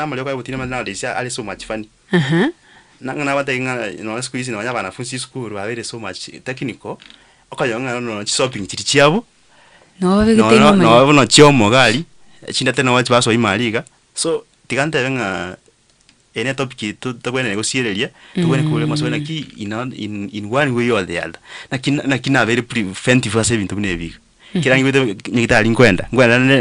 malioka yotina na they say are so much funny. Na wata inga squeeze na nyaba na funsi school wa very so much technical. Okayonga no shopping chichiabo. No chiomo gali. Chinda tena wachi baso imaliga. So tikante venga ene topic to kwene negosiereria, to kwene kule maswena ki in one way or the other. Na kina very preventive for saving to nevi. Kirangi wetu nyitali ngwenda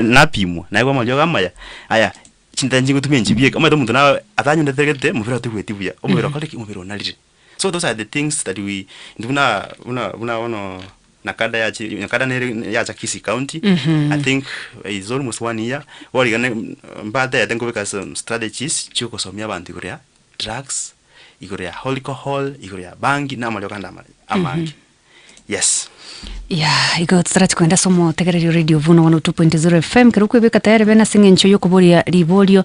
na pimwa. Na kwa majoga maya. Aya chinda njingo tumye njibie. Kama muntu na atanyu ndetegete muvira tuwetibuya. Omuvira kale ki muvira nalire. So those are the things that we nduna ono nakada ya Kisi County. I think it's almost 1 year. What you gonna but I think because some strategies chuko somya bantu iguria drugs, iguria alcohol, iguria bangi na malokanda amangi. Yes. Yeah, iko tsarati kwenda somo tegereri radio Vuna 102.0 FM kiruko beka tayari bena singe ncho yokuboria libolio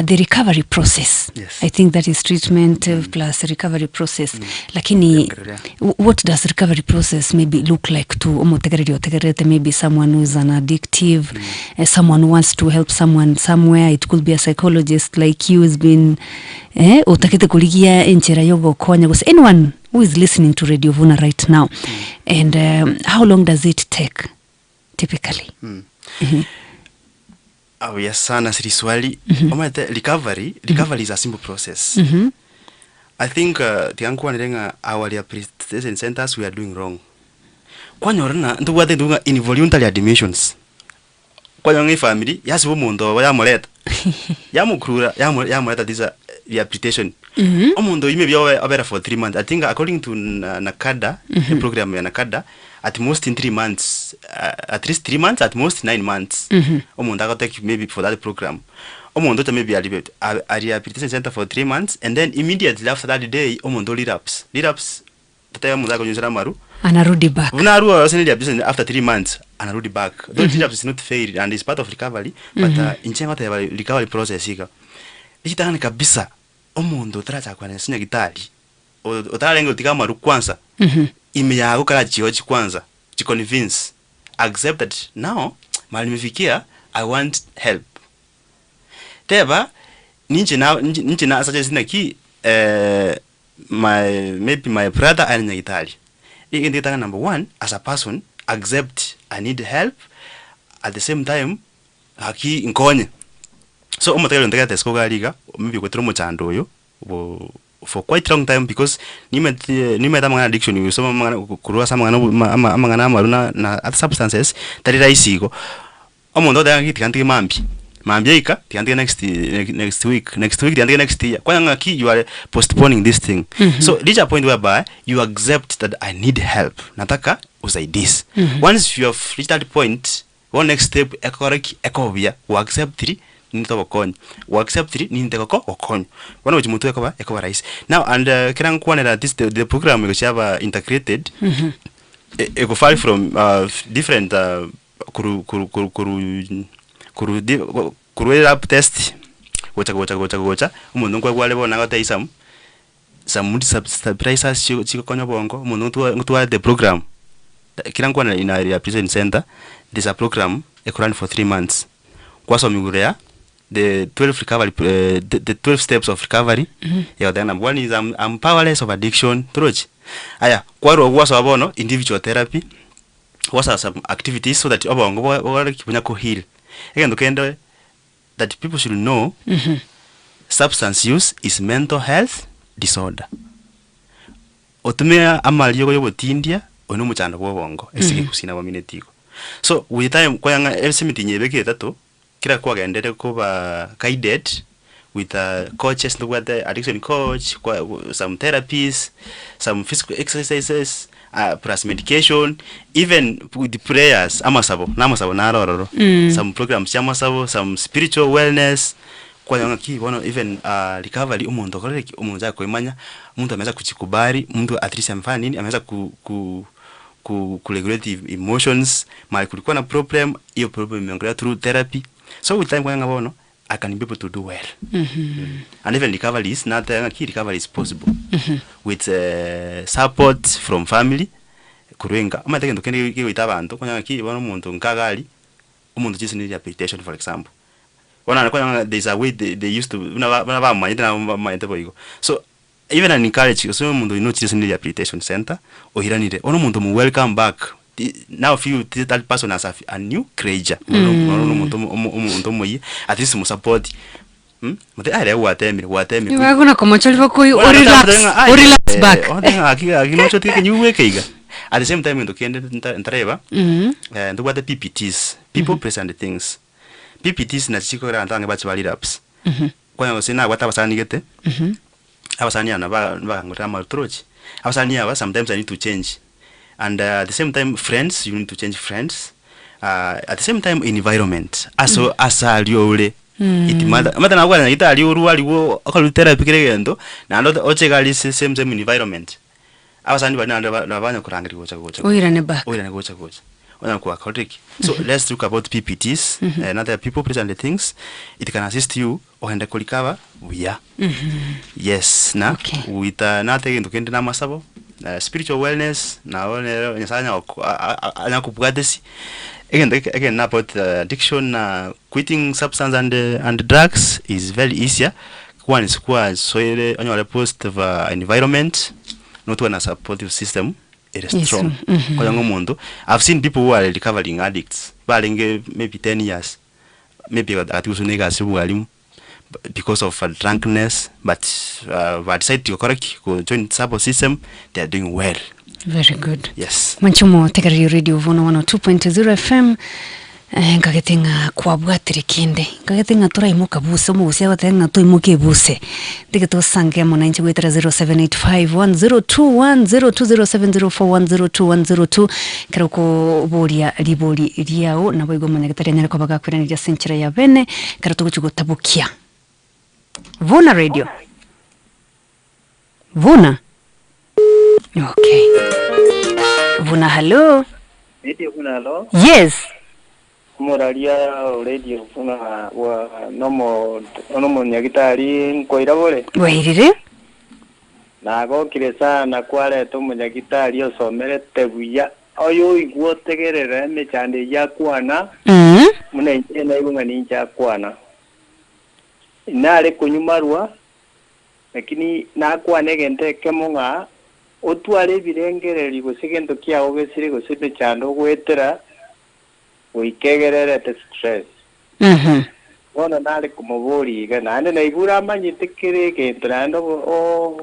the recovery process. Yes. I think that is treatment plus recovery process. Lakini what does recovery process maybe look like to tegerete maybe someone who is an addictive, someone who wants to help someone somewhere. It could be a psychologist like you has been utakete kuligia enchera yogo konya because anyone who is listening to Radio Vuna right now. And how long does it take typically? Oh yes, sana siri swali. Recovery is a simple process. I think tiangu wanirenga awali prestation centers we are doing wrong. Kwa nyorana ndu wate ndunga involuntary admissions. Kwa yonge family yasi bomundo yamoleta. Yamukrura yamoleta this rehabilitation. Omundo maybe abera for 3 months. I think according to Nakada, the program ya Nakada, at most in 3 months, at least 3 months, at most 9 months. Omundo I take maybe for that program. Omundo maybe a rehabilitation center for 3 months, and then immediately after that day, omundo relapse. Tataya muda kunyusara maru. Anarudi back. Unaru rehabilitation after 3 months, anarudi back. Though relapse is not failed and it's part of recovery, but in chenga ta recovery process ika. Ikitanga kabisa. Omundo taracha kwa nesinya gitari otalengo tikama kwanza imeyago kala chiochi kwanza convince accept that now mali nimefikia I want help teba ninje na suggest na ki maybe my brother anya gitari ikinditanga number 1 as a person accept I need help at the same time haki nkonye. So omotegero ndega tesko galiga maybe kwetro mochando yo for quite long time because nime tamanga addiction you so kurua samanga amangana maruna na other substances tari raisigo omondo da ngiti mambi ika tiandike next week tiandike next year kwa ngaki you are postponing this thing. So reach a point whereby you accept that I need help nataka usaidis. Once you have reached that point, one next step ekobia u accept it nito wakonyo u accept it ninteko wakonyo wana uchimutu yakoba rais now and kirang kwanera this the program we have integrated go far from different kuru lab test gocha umuntu kwa kwale bona ngata isam some stabilizers chiko konya bongo umuntu tu the program kila ngwana ina rehabilitation center. There's a program run for 3 months kwa so migurea the 12 recovery the 12 steps of recovery. Yeah, then number 1 is I'm powerless of addiction troch aya kwa ro so abono individual therapy what are some activities so that obongo wala kibunya ko heal egendo kendo that people should know. Substance use is mental health disorder. Otumia amali yogo yobotindia ono muchanda bwobongo esiki kusina wa minetiko. So with time kwa yanga elsimiti nyebeke tato kila kwa gendere ko ba guided with coaches no the addiction coach some therapies, some physical exercises, plus medication, even with prayers amasabo naroro. Some programs amasabo, some spiritual wellness kwa yanga ki bono even recovery umuntu koreki umuntu akoimanya umuntu ameza kuchikubari umuntu at least amfanya nini ameza ku regulate emotions mali kulikuwa na problem hiyo problem imeongelea through therapy. So with time kwa yanga bono I can be able to do well. And even recovery is not recovery is possible with support from family kurenga ama tekendo kende kiwita abantu kwa yanga ki bono umuntu nkagali umuntu just need rehabilitation for example. There's a way they used to so even an encourage so mundo no just need rehabilitation center or hiranire ono mundo mu welcome back now feel that person as a new creature mundo moyi at least mu support mate are watemi kuna como cholvo ko relax back akino chote ke new wekeiga at the same time mundo kende ntareba ndo what the PPTs people present things. PPTs na chiko ra ntange bachi bali raps kwa ngo sina wata basani gete abasani ana ba ngota mal troch abasani aba sometimes I need to change and at the same time friends you need to change friends at the same time environment aso asaliole itimada na kwa na itali uru aliwo akalu therapy kiregendo na ndo ochegali same environment abasani bana na banya kurangiri gocha oirane back gocha so let's talk about PPTs and other people present the things it can assist you or and recover yes na with nothing to kende na masabo spiritual wellness na one nyasanya anyakupugadesi again about addiction quitting substance and drugs is very easier one is kwa so on your positive environment not one a supportive system. It is strong. I've seen people who are recovering addicts, maybe 10 years, maybe because of drunkenness, but decide to correct, go join support system. They are doing well. Very good. Yes. Manchumo tegari radio Vuna 102.0 FM. Ngagetinga kwa bwatiri kinde ngagetinga tura imuka buse mu buse abatenga to imuke buse dige to sange mo 07851021020704102102 karoko boria libori riao na boigo munyagatari nyara kwa bagakwira ni senchira ya bene karato guchugo tabukia Vuna radio Vuna okay Vuna hello hello yes Moralia radio Vuna wa nomo nyagitari nkoira bole wairire nago kiresa na kwale to munyagitari osomere tebuya oyo iguo tegerere mechande ya kwana mune ena igunga ninja kwana inale kunyumarwa lakini na kwane gente kemunga otwale birengereri gusigendo kiago gesire gusite chando gwetera wikegerere te stress wona nale kumuburi ga nande na igura manyitikire kintu nando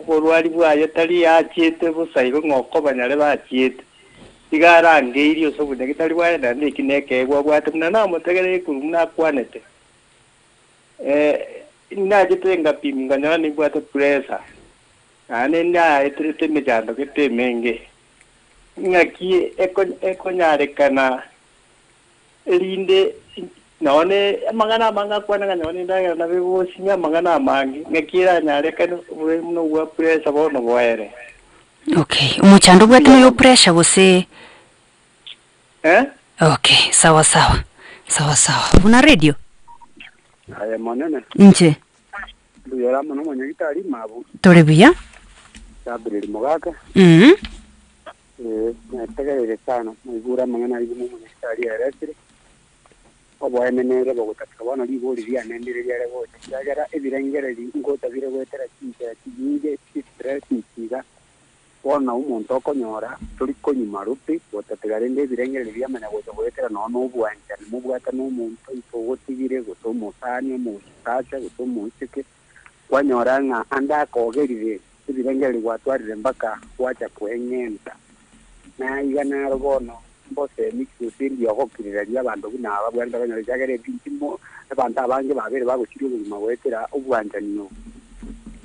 borwari bwayo tari achite busaigo ngoko banyare bachite igarangirio so bunya gitari bwayo nande kineke gwa bwatumna na mutegere kurumna kwanete inaje tenga piminga nyani bwata pressure ane nda etrete mejando kete menge ngaki eko nyare kana linde naone mangana manga kwana nyone ndaga na bebo sinya mangana mangi ngakira nyare kana ure muno wa pressure bono boere okay umuchando bwatu yo pressure bose Okay, sawa sawa. Sawa sawa. Una radio? Haya manene. Nje. Yara mano mwenye gitari mabu. Tore buya? Sabiri mugaka. Nategereje sana. Mwigura mangana ari mu mwenye gitari yaresire. Obo emenere bogutaka bana libori bya nendere byare bose. Yagara ebirengere ngota bire wetera kinje kijinge stress kiga. Bona umuntu okonyora turi konyuma rupi botategare nde birengere byamana wetera no bwanja mu bwata no muntu ifogotigire gutomusani mu tacha gutomusike kwanyoranga anda kogerire ibirengere gwatwarire mbaka wacha kwengenta na igana robono mbose mixusindi yokokirira abantu binaba bwanda banyore jagere bintimo abantu abange babere bagukiri ubuzima wetera ubwanja nino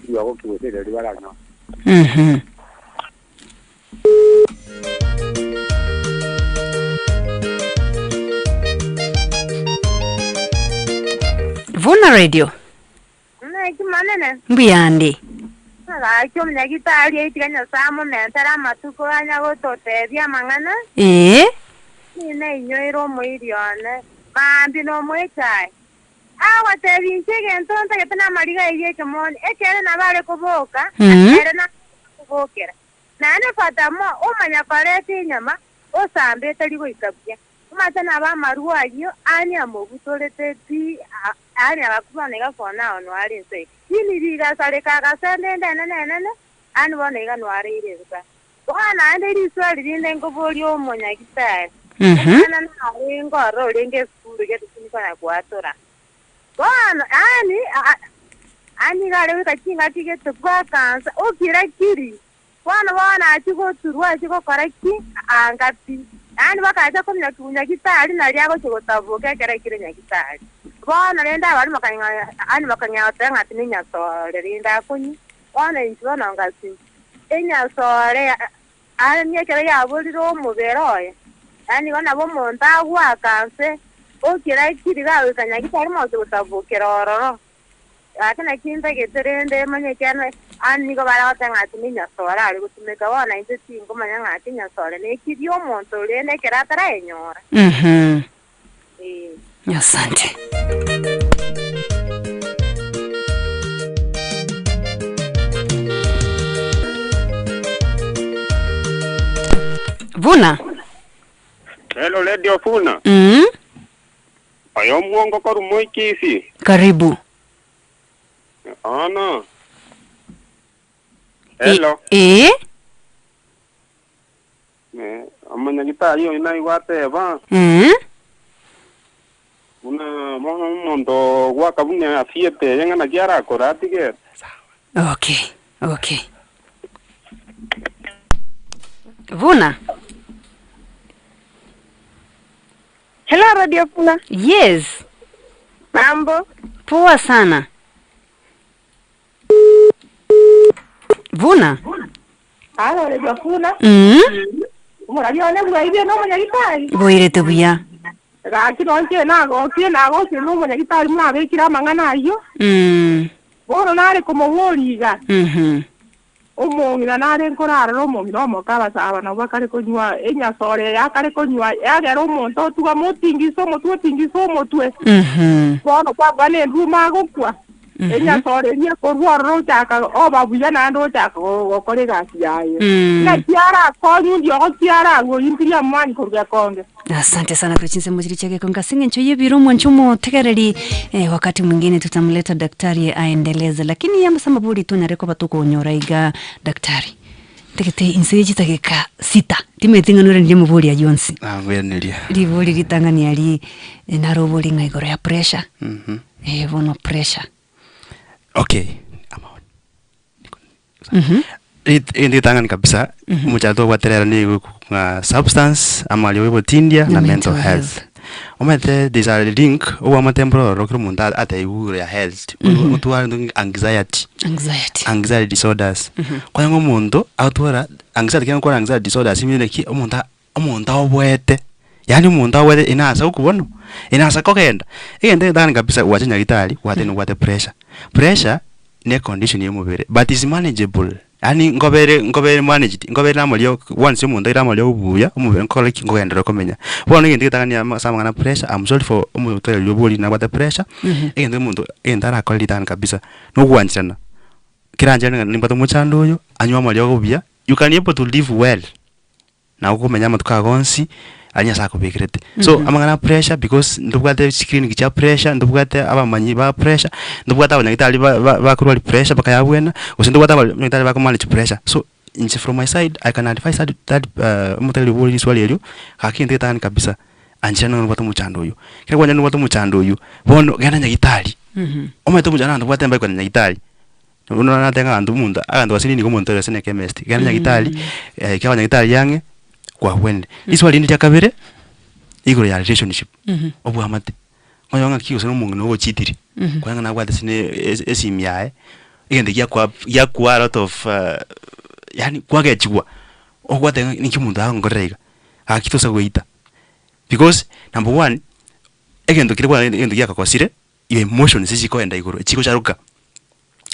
yokokiwetera ribarano. Vuna radio. Manene. Mbiyandi. Akyo mnyagitari itiganya samu nentara matuko anya gotote bya mangana. Nine inyoiro muirione. Bambi no mwechai. Awa tebi nchege ntonta ketana mariga iye kemoni. Ekere na bale kuboka. Ekere na kubokera. Nane fatamo umanya pareti nyama. Osambe tali goikabya. Umatana ba maruayo ani amobutolete ti ani abakubanega kona ono ali nse. Yini riga sare kaga sende nene ani bonega no ari ireza. Bwana ande riswali rinde ngoboli omonya gitari. Ana na ringo ro ringe skuru ge tunikana kwatora. Bwana ani gare wikakinga tigete kwa kansa okira kiri. Bwana achiko turwa achiko karaki angati. Ani bakaja komnya kunya gitari na lyago chikotavuka kera kire nya gitari. Bwana nenda bali makanya ani makanya otanga tininya so lerinda kunyi. Bwana injona ngasi. Enya sore ani kera ya boliro muberoye. Ani bana bo monta gwa kanse. Okira kiri gawe kanya gitari mo chikotavuka roro. Akana kinta geterende manye kana ani go bara otanga tininya sora ali gutumeka bwana inze tingo manya ngati nya sore ne kiri omonto lene kera tara enyora. Asante. Vuna. Hello radio Vuna. Ayo mwongo koru moikisi. Karibu. Ana. Hello. Amanya gitari yo ina iwate ba. Una mondo waka bunya fiete yenga na jara korati ke. Okay. Vuna. Hello radio Vuna. Yes. Mambo. Poa sana. Vuna. Halo radio Vuna. Umurabione bwa ibyo no munyagitari. Boirete buya. Gakino nje nago no munyagitari mwabekira mangana ayo. Bono nare kumuburiga. Umongina nare nkorara no mongina omokaba saba na bakare konywa enya sore yakare konywa yagera umuntu tuga mutingiso motwe. Bono kwa bane nduma gukwa. Enya sore nya korwaro chaka obabuya nando chaka okore gasi yayo. Na tiara konyu ndio tiara ngo impiria mwani korya konge. Asante sana kuchinse muziki chake konga singe ncho yebiro mwanchumo tekereri wakati mwingine tutamleta daktari aendeleze lakini yamba sama buri tunareko batuko onyora iga daktari. Tekete inseji takeka sita. Timetinga nure ndiye muburi ya Jonsi. Ngwenelia. Livuli litangani ali naroboli ngaigoro ya pressure. Vono pressure. Okay. Ini tangan kabisa mchato waterera ni substance ama liwe tindia na mental health. Omete these are link o ama temporal rokro munda ata ya health. Mutu ari anxiety disorders. Kwa ngo mundo autora anxiety kwa anxiety disorders imene ki omonda obwete. Yani umuntu awede inasa ukubona inasa kokenda igende ndani kabisa wachinya gitari wate no wate pressure ne condition yomubere but is manageable yani ngobere managed ngobere namolyo once umuntu iramolyo ubuya umubere nkola kingogendera komenya bona ngende kitangania sama ngana pressure. I'm sorry for umuntu yobuli na what the pressure egende umuntu endara akoli tan kabisa no gwanchana kiranjana nimbato muchando yo anywa molyo ubuya you can able to live well na ukomenya matuka gonsi anya sako bekrete so amangana pressure because ndubwate screen kicha pressure ndubwate abamanyi ba pressure ndubwate abanyagitali ba kurwali pressure bakayabwena usindubwate abanyagitali ba manage pressure. So from my side I can advise that mutali boli swali elyo hakinde tani kabisa anjana ndubwate muchando yo kira kwanya ndubwate muchando yo bono gana nyagitali ometo mujana ndubwate mba kwa nyagitali unaona tenga andu munda akandu wasini ni komonto sene chemist gana nyagitali kwa nyagitali yange kwa wende iswali ndi yakabere igoro ya relationship obu amate oyonga kiyo sono mungu no chitiri kwa ngana kwate sine esimyae igende ya kwa a lot of yani kwa gechwa okwate ninki mundu angorega akitosa goita because number 1 egendo kire kwa egendo yakakosire your emotions ziko enda igoro chiko charuka.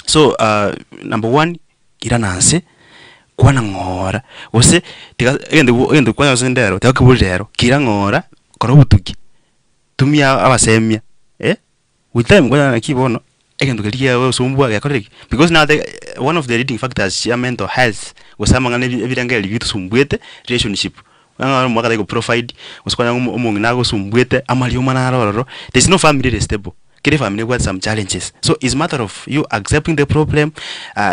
So number 1 irananse kwana ngora ose ende kwanya sendero takubulero kira ngora korobutuki tumia abasemia with time kwana kibono egendo kaliya osumbwa yakoreki because now one of the leading factors ya mental health wasamanga evidengeli bitu sumbwete relationship ngana mwaka ko provide usikwanya umungi nago sumbwete amali umana roro there's no family stable. Kile family got some challenges, so it's a matter of you accepting the problem,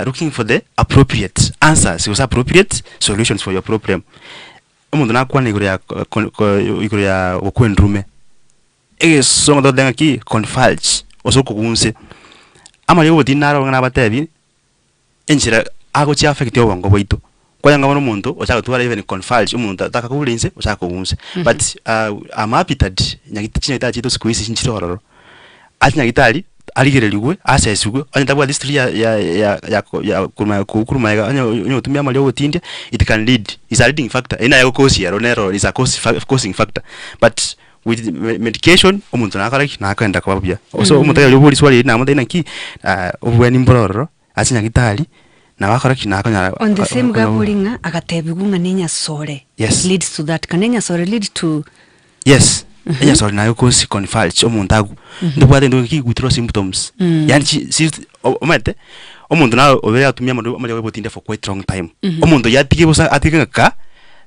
looking for the appropriate answers, was appropriate solutions for your problem. Umuntu nakwana igoro ya okwendrume songo dodenga ki confalch osoko kunse ama yo dinaro ngana batebi enjira ago chi affect yo wango boito kwanya ngabona umuntu ochaka tuwara even confalch umuntu atakakulinze ochaka kunse but I'm happy that nyagitinya itachi to squeeze chinchiroro atinya gitali aligereliwe asesugwe antabwa this ya kuruma ya tumia mali otindia it can lead is a leading factor ina yo cause ya ronero is a causing factor but with medication umuntu nakala nakenda kwabya so umuntu yobuli swali na munda inaki obweni mbororo atinya gitali na wakora kinakanya on the same gabulinga akatebigunga nenya sore leads to that kanenya sore lead to yes enya sore nayo cause confalch omuntu agu ndubwate ndo kigutiro symptoms yani si omete omuntu nawe obere atumia amali webotinde for quite long time omuntu yatike bosa atikanga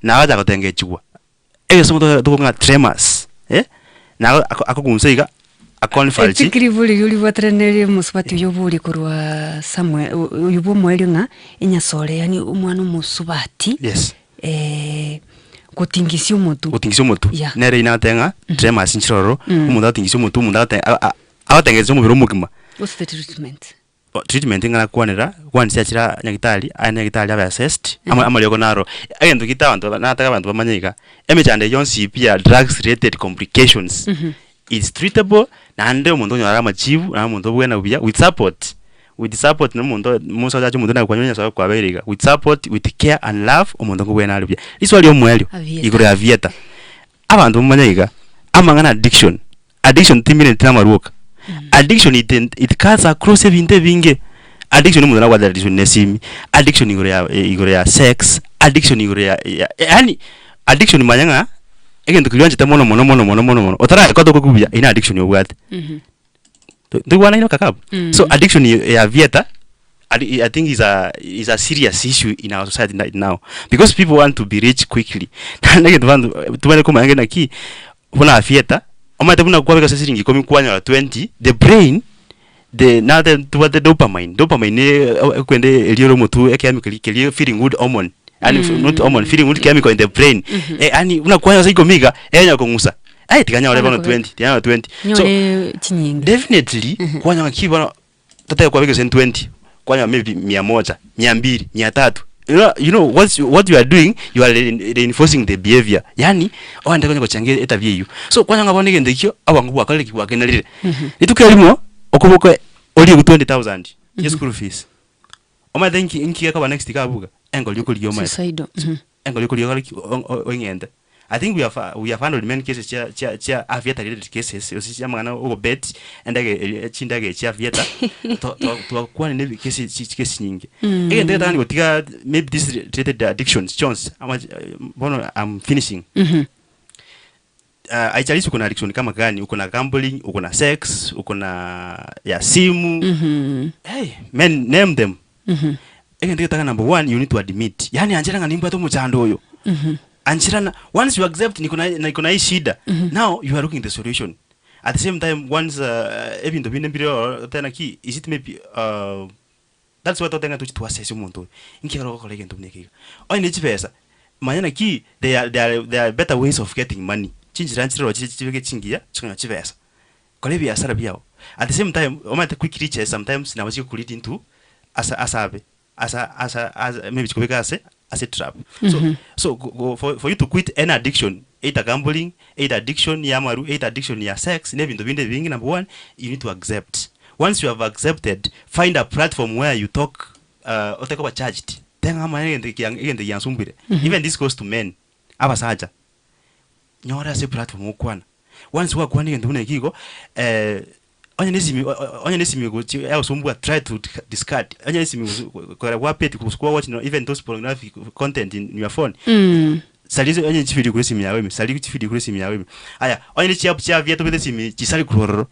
na aja kotengechwa somo to tremors na akogunseika akonfalch tikiribuli yuli watrenere muswati yobuli kurwa samwe yubo mwelinga enya sore yani umwana musubati kutingisyo mutu nere inatenga tremors nchiroro umuntu atingisyo mutu umuntu atengezo mubiro mukima. What's the treatment? Treatment ngana kwanera kwansi akira nyagitali anyagitali aba assessed amali yoko naro agendo kitabantu nataka abantu bamanyika emechande yonsi pia drugs related complications is treatable na ande umuntu nyara amachivu na umuntu bwena bya with support no umuntu muso jaje umuntu nakwanyonya sawa kwa berega with support with care and love umuntu bwena alibya iswali omwelyo igoro ya vieta abantu bamanyika amangana addiction timine tinamaruka addiction it cuts across ebinte binge addiction umuntu nakwa addiction nesimi addiction igoro ya sex addiction igoro ya yani addiction manyanga egento kilionje mono otara ko to kubya ina addiction yobwate do wana ino kakab so addiction ya vieta I think is a serious issue in our society right now because people want to be rich quickly nagendo vandu tumane kuma ngena ki bona vieta omate buna kwa beka sesiringi komi kwanya 20 the brain now the dopamine kwende eliro mutu chemical feeling good hormone and not hormone feeling good chemical in the brain ani una kwanya siko miga enya kongusa tikanya wale bana 20 so definitely kwanya kiba tata kwa beka 20 kwanya maybe 100 200 300 you know what you are doing, you are reinforcing the behavior yani wanda kwenye kuchangia eta vieyu so kwanya ngabone gendekyo abangu bwakale kiwakenalire nitukirimo okuboko oli 20,000 yes school fees oma thank inki akaba next kabuga engol yuko liyo mai suicide engol yuko liyo ongende I think we have handled many cases cha aviator related cases osisi amana o bet endage chindage cha aviator to kwa ni cases nyingi ndio tani gotiga maybe this related addictions chance I'm finishing aichalishi kuna addiction kama gani uko na gambling uko na sex uko na ya simu hey men name them ndio taka number 1 you need to admit yani anjira ngani to muchando oyo Anchirana, once you accept niko na hii shida, now you are looking the solution. At the same time, once even the binembiro tena ki, is it maybe that's what otenga to assess umuntu. Inki ro ko legen tumne ki. O ni chipesa. Manyana ki there are better ways of getting money. Chinjira nchiro chiveke chingia, chunga chipesa. Kole bi asara biao. At the same time, o mata quick riches sometimes na wasi ku lead into asa maybe chikubeka as a trap. So for you to quit any addiction, either gambling, either addiction ya maru, either addiction ya sex, never into being number 1, you need to accept. Once you have accepted, find a platform where you talk oteko charged. Then even this goes to men. Abasaja. Nyora se platform okwana. Once you are kwani ndune kigo onye nesimi go try to discard onye nesimi kwa wapet ku watch even those pornographic content in your phone salizo onye chifidi kuri simi yawe sali chifidi kuri simi yawe aya onye ni chia vieto bete simi chisali kuroro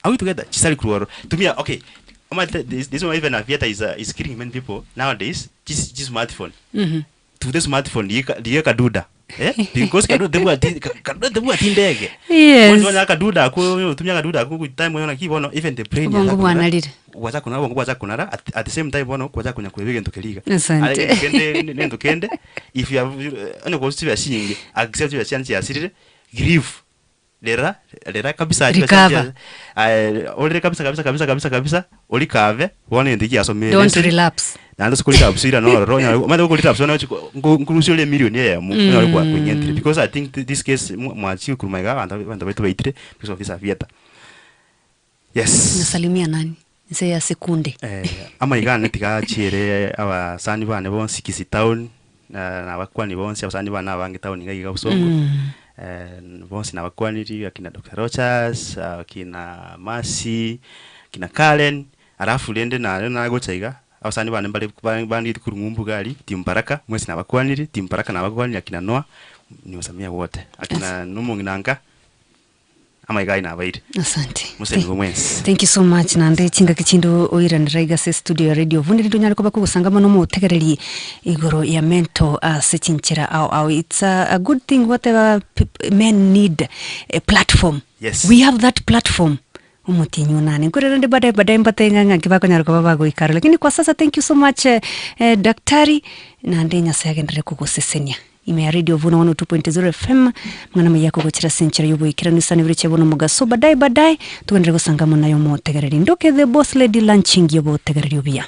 are we together chisali kuroro to me okay this one even aviata is killing many people nowadays this smartphone to the smartphone diye kaduda because kaduda debu atindege wanja kaduda ko tumia kaduda ko time yona kibono even the brain ya analire waza kuna at the same time bono kwaza kunya kwebege ndokeliga nendo kende if you have any positive ashingi accept your chance ya sirire grieve lera kabisa already kabisa olikave wone ndiki asomere don't relapse nando sikulika abusira no ronya manda ukulita abusona ngurusho le million ya mu kwa kwenye because I think this case mwachi kurumaiga anda betu baitire because of this aviata yes nasalimia nani nse ya sekunde ama igana tika chire aba sani bane bonsi kisi town na bakwani bonsi abasani bana bangi town ngayiga usongo bonsi na bakwani akina Dr. Rochas akina Masi akina Karen arafu lende na gochaiga abasani bane bandi kurungumbu gali timbaraka mwesi na bakwaniri timbaraka na bakwani akina Noah ni wasamia wote akina numungi nanga ama igai na baide asante musengo mwensi thank you so much nande chinga kichindo oira ndaiga se studio radio Vuna ndo nyari kuba kusangama no mutegereri igoro ya mental sechinchira au it's a good thing whatever men need a platform. Yes, we have that platform umutinyu nani kurere ndi baadaye mbatenga ngakibako nyari kuba bago ikaro lakini kwa sasa thank you so much daktari nande nyasage ndire kugusesenia ime ya radio Vuna 102.0 FM mwana miyako gochira senchira yubo ikira nisani vriche bono mugaso baadaye tugendere gusangamo nayo mo tegereri ndoke the boss lady launching yobo tegereri obia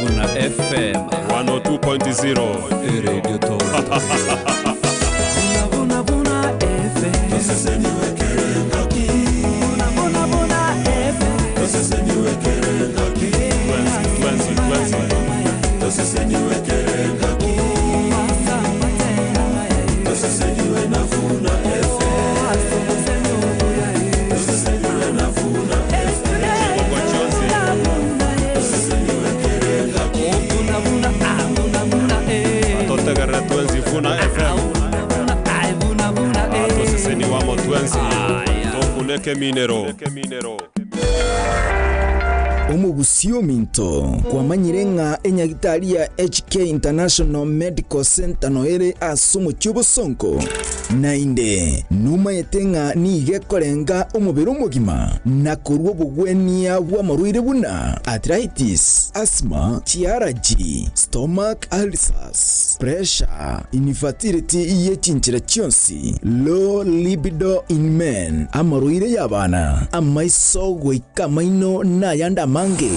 Vuna FM 102.0 radio to Vuna FM tosese niwekere ngaki Vuna FM tosese niwekere ngaki tosese niwekere ngaki tosese niwe na Vuna FM tosese niwe na Vuna FM tosese niwekere ngaki atotegere twenzi Vuna FM tosese ni wamo twenzi tokuneke minero omugusio minto kwa manyirenga enyagitaria HK International Medical Center noere asumo chubo sonko nainde numa yetenga ni gekorenga omubiri omugima nakorwo bugwenia bwa maruire buna arthritis asthma allergy stomach ulcers pressure infertility yechinchira chionsi low libido in men amaruire yabana amaiso goika maino na yanda mange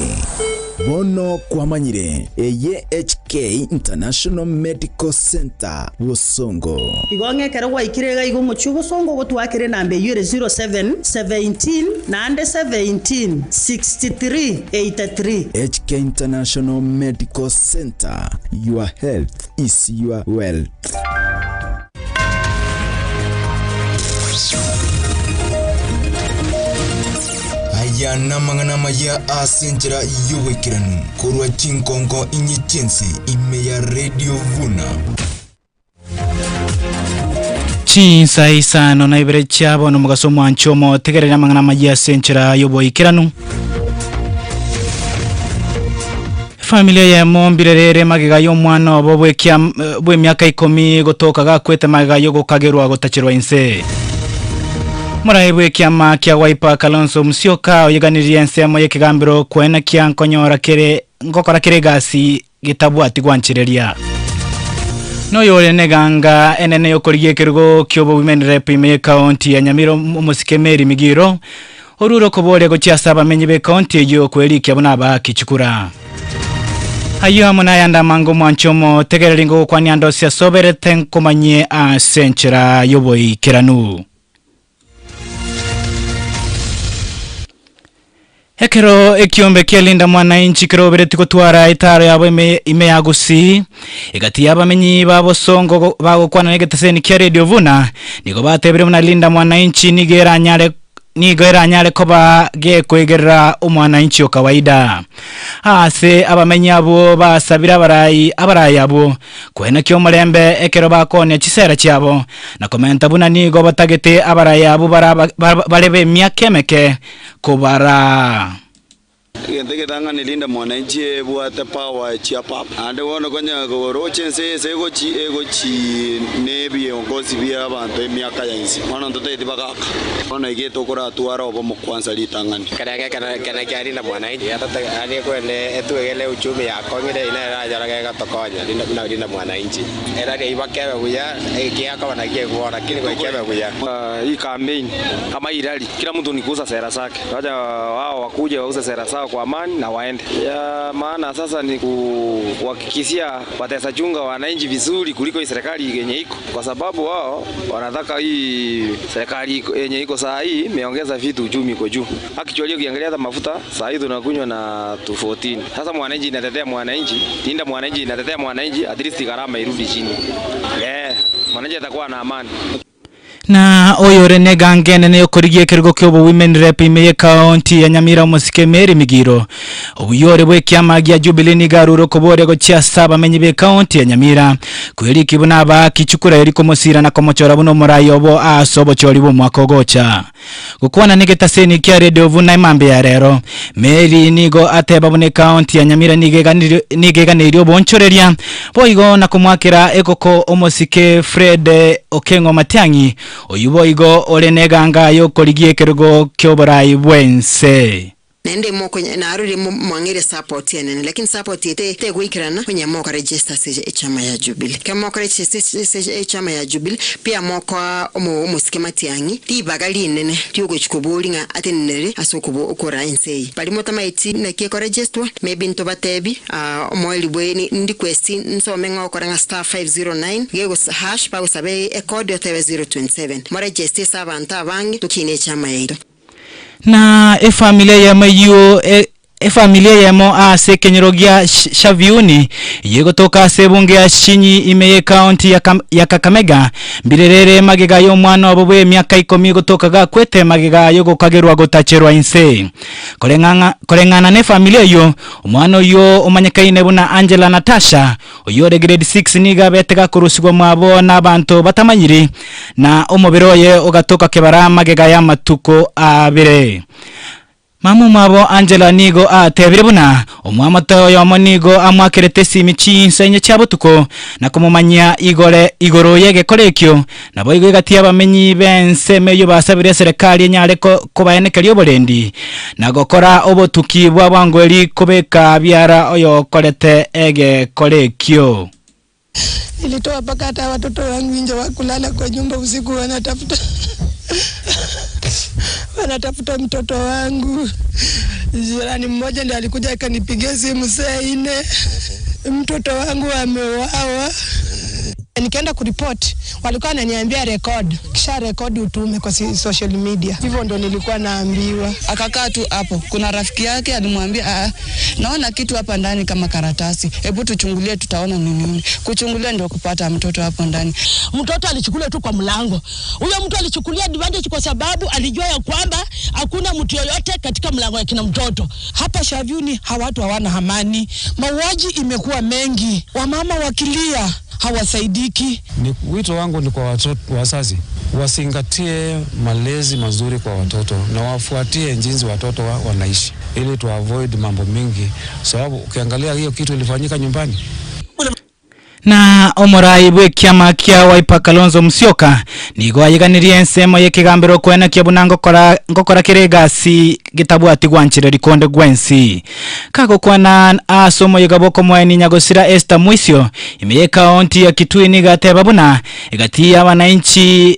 bono kwa manyire eye HK International Medical Center Busongo igonge kera wa ikirega igo muchu Busongo gotwakire nambe yure 07 17 nande 17 63 83 HK International Medical Center. Your health is your wealth. Aya namangana maya asenjera yowekiranu korwa chinkongo inyichense imeya Radio Vuna Chinsa isano na ibere chabo no mugaso mwanchomo tegerera mangana maya asenjera yoboikiranu Familia ya mombirerere magiga yo mwana obo bwe myaka 10 gotoka gakwete magiga yo gokagerwa gotachirwa inse Muraibwe kiama kia waipa Kalonzo Musyoka oyeganirie nsemo yekigambiro kwena kia nkonyora kere ngokora kere gasi gitabu atigwanchireria no yore neganga enene yokoriye kirgo kyobo women rep ime county ya Nyamira Musikemeri Migiro oruro kobole gochia saba menyibe county yo kweli kyabona ba kichukura Ayo amuna yanda mango mwanchomo tegerelingo kwani andosia sobere tenkomanye a senchera yoboi kiranu Hekero ekiombe kielinda mwananchi kirobere tikotwara itaro yabo ime yagusi igati yabamenyi babo songo bago kwana negeteseni kia Radio Vuna niko batebere munalinda mwananchi nigera nyale koba ge kwegera umwananchi kawaida ase abamenyi abo basabira abarayi abo kwena kyo mulembe ekero bakone chisera cyabo na komenta buna nigo batagete abarayi abo barebe myakemeke kubara Ngende tanga nilinda mwananchi bwate power chiapa ande wono konya go rochense sego chi nebi ongozi bia abantu emyaka yansi wana ndote dibaka ona igeto kora tuara obo mukwanza litangani kana kyari na mwananchi hata ali kwende etuegele uchumi yako ngire ina raja raga tokonya linda mwananchi era ke ibakewe buya kiaka wanakie kuona kile kwa kiabe buya hii campaign kama irali kila mtu nikuza sera zake wacha wao wakuje wauze sera zao kwa amani na waende ya maana sasa ni kuhakikishia watesa chunga wananchi vizuri kuliko hii serikali yenye iko kwa sababu wao wanataka hii serikali yenye iko saa hii imeongeza vitu uchumi kwa juu actually ukiangalia hata mafuta saa hii tunakunywa na 214 sasa mwananchi inatetea mwananchi linda mwananchi inatetea mwananchi at least gharama irudi chini mwananchi atakuwa na amani na oyore negangene ne yokorigie kirgo kyobo women rep ime county ya Nyamira Musikemeri Migiro oyore bwe kyamagia Jubilee ni garuro kobore go chia saba menyibe county ya Nyamira kweli kibuna ba kichukura yari komosira na komochora buno morayo bo asobo chori bo mwakogocha gukwana negeta seni kya Radio Vuna imambe ya rero meri nigo ateba bune county ya Nyamira nigeganirio bonchoreria boigo na kumwakira ekoko omosike Fred Okengo Matiangi oyubo igo oleneganga yokorigie kirgo kyoborayi bwense nende moko na aruri mwangire support yene lakini support yete te kuikirana kwenye moko register chama ya Jubilee kama moko register chama ya Jubilee pia moko musikemati yangi ti bagali nene tyugo chikubulinga atenere asokubo okora insei bali motama iti na ke register maybe ntobatebi moili bweni ndi kwesti nsomenga okora star 509 gego hash pa usabe e code yote 027 mo register sabanta bangi tukine chama yedo na familia ya mayo familia ya mo ase kenyerogia shaviuni yego toka sebunge ya Shinyi ime county ya Kakamega mbirerere magega yo mwana obwe myaka 10 gotoka ga kwete magega yo gokagerwa gotacherwa inse kolengana ne familia yo umwana yo umanyakaine buna Angela Natasha oyore grade 6 niga betega kurusigwa mwabo nabantu batamanyiri na omoberoye ogatoka kebara magega ya matuko abire Mamu mabo Angela nigo atebire buna omwamato yomo nigo amwakerete simichi nsenye cyabutuko na kumumanya igoro yege korekyo nabo igo gati abamenyi bense meyo basabire serikali nyale ko bayeneke lyobolendi nagokora obotuki bwa bwangweli kubeka byara oyo kolete ege korekyo Nilitoa paka hata watoto wangu nje wa kulala kwa nyumba usiku wanatafuta Wanatafuta mtoto wangu. Jirani mmoja ndiye alikuja akanipigia simu saa 4. Mtoto wangu ameuawa. Nikaenda kuripoti, walikuwa wananiambia record, kisha record utume kwa social media. Hivyo ndo nilikuwa naambiwa. Akakaa tu hapo. Kuna rafiki yake alimwambia, naona kitu hapa ndani kama karatasi. Hebu tuchungulie tutaona nini. Kuchungulia ndio kupata mtoto hapo ndani. Mtoto alichukuliwa tu kwa mlango. Huyo mtu alichukulia advantage kwa sababu alijua ya kwamba hakuna mtu yoyote katika mlango ya kina mtoto. Hapa Shaviuni watu hawana amani. Mauaji imekuwa mengi. Wamama wakilia hawasaidiki. Ni wito wangu ni kwa watoto, wazazi wasingatie malezi mazuri kwa watoto na wafuatie jinsi watoto wanaishi ili tu avoid mambo mengi, sababu ukiangalia hiyo kitu ilifanyika nyumbani. Na omorai bwe kiama kia Wiper Kalonzo Musyoka nigo ayiganirie ensemo yekigambiro kwena kiabuna ngokora kiregasi gitabwati gwanchire rikonde gwensi kago kwana asomo yegaboko mweni nyagosira Esther Mwisyo imeyeka onti ya Kitui gateba buna igatia wananchi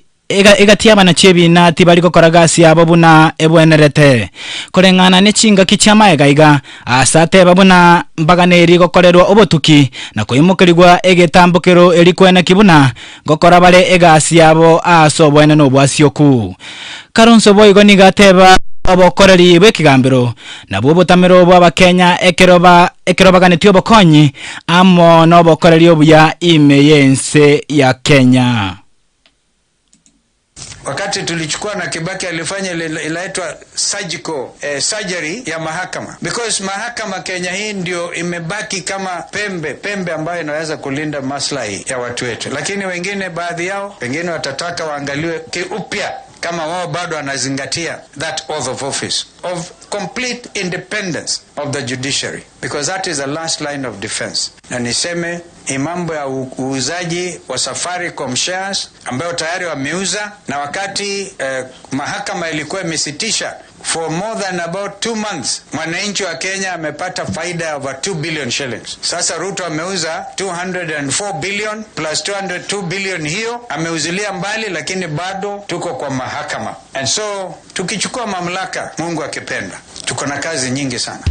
igatia banachebi na tibali gukora gasi yabo buna ebwenerete korengana nechinga kichama egaiga asate babuna mbaganeri gokorerwa obotuki na kuimukirirwa egetambukiro erikwena kibuna gokora bale egasi yabo asobwene no bwasyoku Kalonzo boigo nigateba abokoreri bwekigambiro nabo botamiro bwa Kenya ekerobaganitio bokonyi amo no bokoreri obuya imeyense ya Kenya. Wakati tulichukua na Kibaki alifanya ilaitwa surgery ya mahakama, because mahakama Kenya hii ndio imebaki kama pembe ambayo inaweza kulinda maslahi ya watu wetu, lakini wengine baadhi yao wengine watataka waangaliwe kiupya kama wao bado wanazingatia that oath of office of complete independence of the judiciary, because that is the last line of defense. Na niseme mambo ya uuzaji wa Safaricom shares ambayo tayari wameuza, na wakati mahakama ilikuwa imesitisha for more than about 2 months, mwananchi wa Kenya amepata faida over 2 billion shillings. Sasa Ruto ameuza 204 billion plus 202 billion, hiyo ameuzilia mbali, lakini bado tuko kwa mahakama. And so tukichukua mamlaka, Mungu akipenda, tuko na kazi nyingi sana.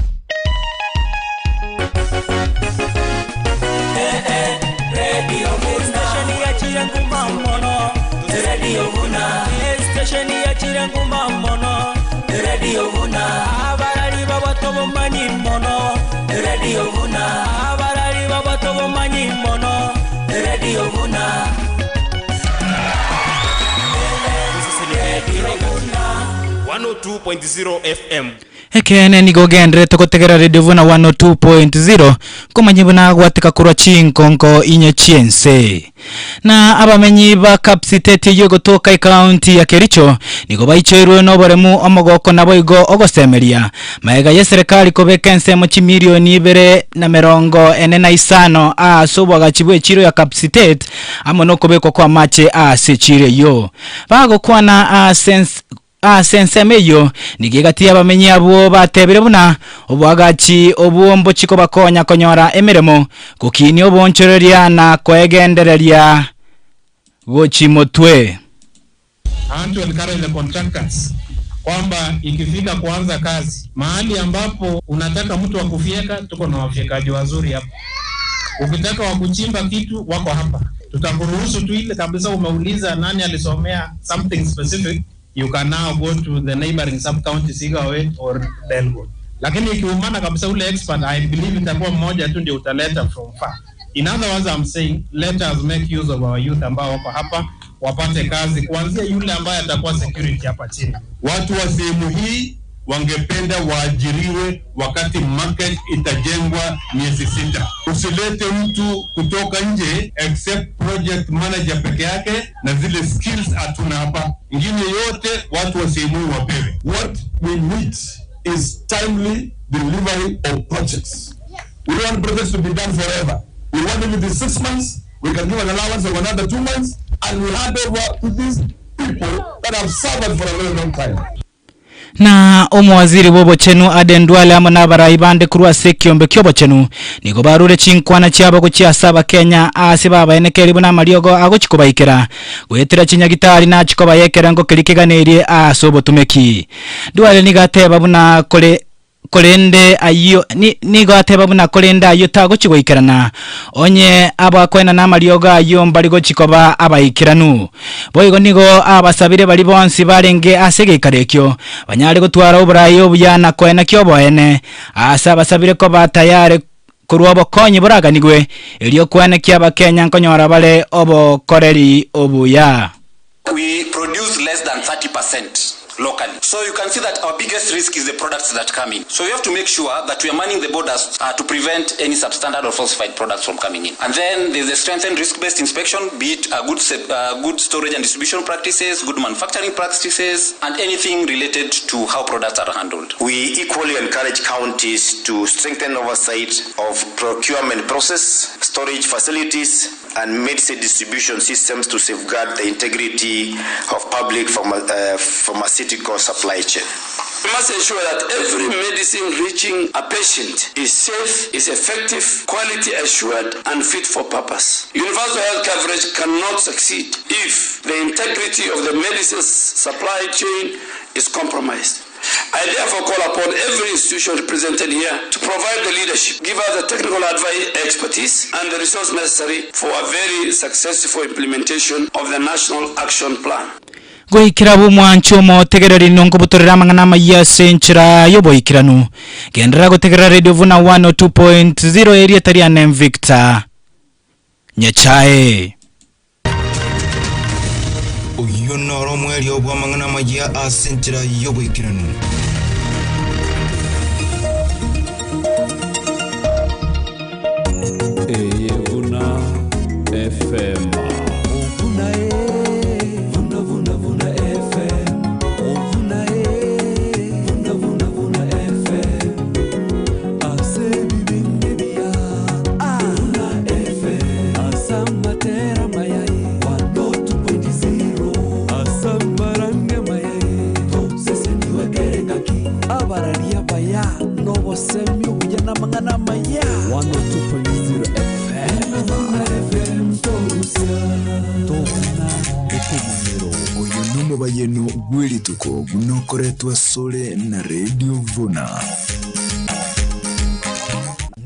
Radio Vuna, station ya Chirangu Mamono, Radio Vuna, abarali babatobo manyi mono, Radio Vuna, abarali babatobo manyi mono, Radio Vuna. Radio Vuna 102.0 FM. Ekene nigo gendrete gutegera Radio Vuna 102.0 kumanyibuna gwatika kurwa chinkonko inye chiense na abamenyi ba capacity yo gotoka county ya Kericho nigo baicherwe no boremu omogoko nabo igo ogosemeria maega ya serikali kobekense mo chimilioni 245 asobwaga chibwe chiro ya capacity amono kobeko kwa mache asechire yo bago kwana sensemeyo nigigatia bamenyi abo batebere buna obwagachi obwombo chiko bakonya konyora emiremo kukini obonchoreria na kwegendereria gochimotwe. To encourage the contractors kwamba ikifika kuanza kazi mahali ambapo unataka mtu wa kufyeka, tuko na wafyekaji wazuri hapa. Ukitaka wa kuchimba kitu wako hapa, tutakuruhusu tu ile kabisa. Umeuliza nani alisomea something specific, you can now go to the neighboring sub-county Sigawe or Delgo. Lakini ikiumana kabisa ule expert, I believe itakuwa mmoja tu ndio utaleta from far. In other words, I'm saying, let us make use of our youth ambao wako hapa, wapate kazi, kuanzia yule ambaye atakuwa security hapa chini. Watu wa sehemu hii wangependa waajiriwe wakati market itajengwa miezi 6. Usilete mtu kutoka nje except project manager peke yake, na zile skills hatuna hapa. Ingine yote watu wa sehemu wapewe. What we need is timely delivery of projects. We don't want projects to be done forever. We want them within 6 months. We can give an allowance of another 2 months, and we hand over to these people that have suffered for a very long time. Na omwaziri bobochenu adendwale amana baraibande kurwa sekiombe kyobochenu niko barure chinkwana cyabo kucyasaba Kenya asibaba enekeri buna mariogo agochikobaikera gwetera chinyagitari na chikobayekera ngo kelikeganerie asobotumeki dwale nigateba buna kolende ayo nigo ateba buna kolenda ayo tago chigoikerana onye abakwena na marioga ayo mbaligo chikoba abaikiranu boyigo nigo abasabire bali bonsi barenge asege karekyo banyare gutwara uburayo buyana kwena kyoboene asaba sabire ko batayare kuruobo konyi buraganigwe elio kwena kyaba Kenya nkonyora bale obo koreri obuya. We produce less than 30% locally. So you can see that our biggest risk is the products that come in. So we have to make sure that we are manning the borders to prevent any substandard or falsified products from coming in. And then there's a strengthened risk-based inspection, be it good storage and distribution practices, good manufacturing practices, and anything related to how products are handled. We equally encourage counties to strengthen oversight of procurement process, storage facilities, and medicine distribution systems to safeguard the integrity of public pharmaceutical supply chain. We must ensure that every medicine reaching a patient is safe, is effective, quality assured, and fit for purpose. Universal health coverage cannot succeed if the integrity of the medicines supply chain is compromised. I therefore call upon every institution represented here to provide the leadership, give us the technical advice, expertise, and the resource necessary for a very successful implementation of the National Action Plan. Goikira bumwancho mo tegereri nongo butorera mangana maya senchira yoboikiranu gendera gotegera Radio Vuna 102.0 area tariane Victor Nyachae uyo noro mweli obwa mangana maya asenchira yoboikiranu Vuna FM bayeno gwilituko gunokoretwa sole na Radio Vuna.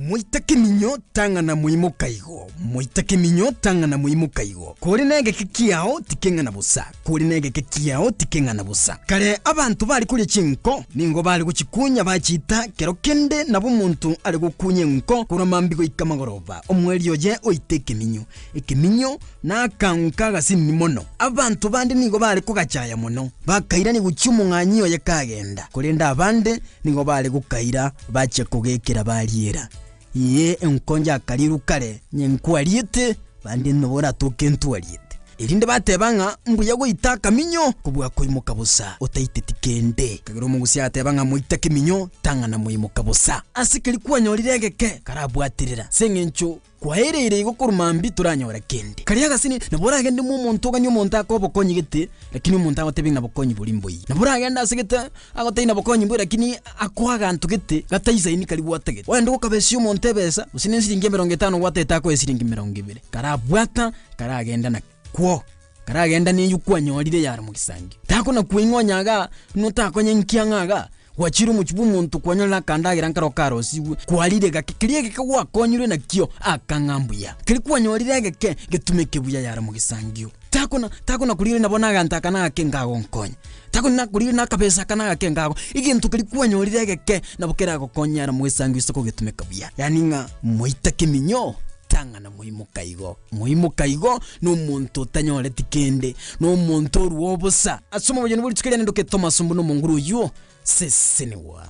Moitakiminyo tanga na muimukaigo. Moitakiminyo tanga na muimukaigo. Kuri nege kikiao tikenga na busa. Kuri nege kikiao tikenga na busa. Kare abantu bali kuri chinko ningo bali kuchikunya bachita kero kende nabo muntu ali gukunye nko kuramambigo ikamagoroba. Omweli oje oitekiminyo. Ekiminyo na kankaga sinni mono. Abantu bandi ningo bali kugachaya mono. Bakaira ni gucyumwanyiyo yakagenda. Kurenda abande ningo bali gukaira bache kugekera baliera. Ye enkonja kaliru kare nyenkwaliete bandi nobora tokentualiete irinde batebanga mbuya go itaka minyo kubwa kuimuka busa utaitetikende kagero mugusi atebanga muitake minyo tanga na muimuka busa asikiri kwanyolirengeke karabwatirira sengencho kwaherere igokurumambi turanyora kende kariyaga sini nabora gende mu muntu ganyo muntu akobokonyi gete lakini umuntu abatebinga bokonyi bulimboyi nabora genda asigeta agoteina bokonyi bwe lakini akwaga ntugete gataiza ini kali bwatagete wende ko kabesyo umuntu ebesa usine siringi 50 wateta ko siringi 20 karabwata karagenda na kwo karagenda ni yukwanyolire yara mu gisangi tako na kuingonyaga nutakonye nkiangaga wachiru muchibu muntu kwanyola kandagira nkaro karosi kwalire gakikiriye gikwa konyure na kyo akangambuya kiri kwanyolire geke getumeke buya yara mu gisangio tako na kulire nabona gantaka na kengago nkonya tako na kulire na kabesa kana kengago igintu kiri kwanyolire geke nabukera gokonyara mu gisangio soko getumeka buya yani nga moitake minyo tanga na muhimu kaigo no muntu tanyole tikende no muntu ruobusa asoma bujye n'uburi tukirene ndoke Thomas mbuno munguru yo seseniwa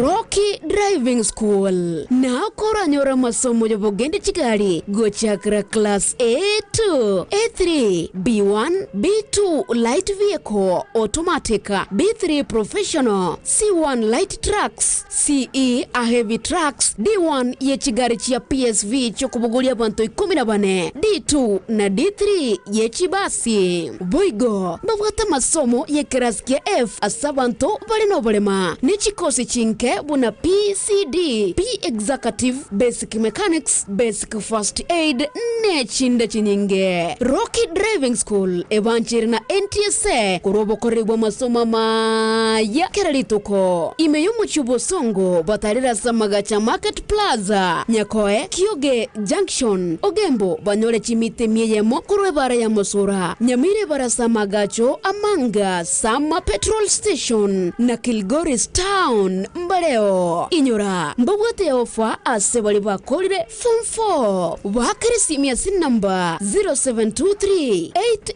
Rocky Driving School. Na kora nyora masomo ya bogende chigari gochakra class A2, A3, B1, B2 light vehicle automatic, B3 professional, C1 light trucks, CE a heavy trucks, D1 ye chigari chia PSV chokubugulia banto 14, D2 na D3 ye chibasi. Boigo bavata masomo ye keraskia F asabanto balino balema ni chikosi chinke buna PCD, P executive, basic mechanics, basic first aid ne chinda chinyinge. Rocky Driving School evanchiri na NTSA kurobo koribwa masomo maya keralituko imeyumu chubosongo batarira samagacha Market Plaza Nyakoe Kioge Junction Ogembo banyore chimite mieyemo kurwe bara ya Mosura Nyamire bara samagacho Amanga Sama Petrol Station na Kilgoris Town Mbaleo Inyora mbawate ofa ase bali bakolire Form 4 wakirisi miasi number 0723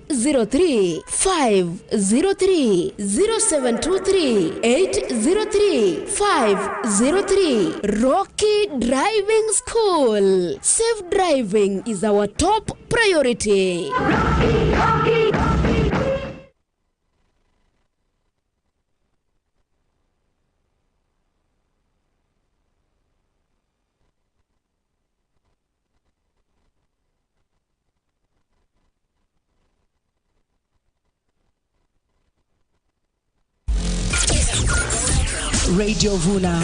803 503 0723 803 503 Rocky Driving School. Safe driving is our top priority. Rocky. Radio Vuna.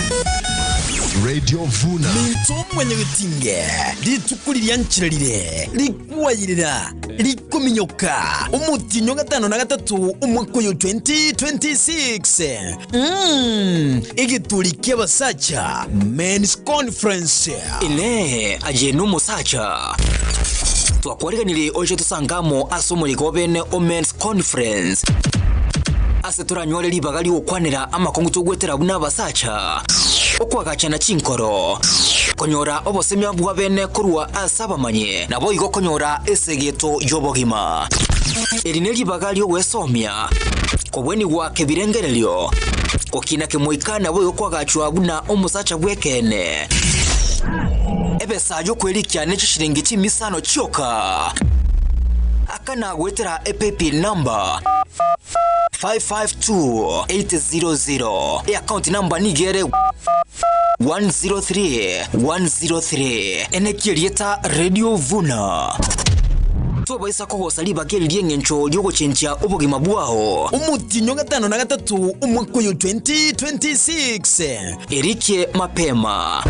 Radio Vuna. Minto mwenye wetinge. Litukulili anchiralile. Likuwayirira. Likuminyoka. Umutinyo gatano na gatatu. Umwakoyo 2026. Igitulike basacha. Men's Conference. Ile ajenu musacha. Twakwareganire oje tusangamo asomuriko bene o Men's Conference. Asetura nywale libagali okwanira amakongu tugwetera buna basacha okwagachana chinkoro konyora obosemya bwa bene kurwa asabamanye nabo igo konyora esegeto yobogima erine libagali owesomya kobweni wake birengerelyo kokina kemoikana bo okwagachwa buna omusacha bwekene ebesajo kwelikya nechishiringi chimisano choka akana gwetera epepi number 552800 account number nigere 103 enekirieta Radio Vuna tobaisa ko saliba keliye ngencho lyoko chencha obogima bwaho umutinyo gatano na gatatu umwakoyo 2026 erike mapema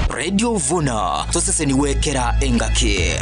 Radio Vuna tosese niwekera engake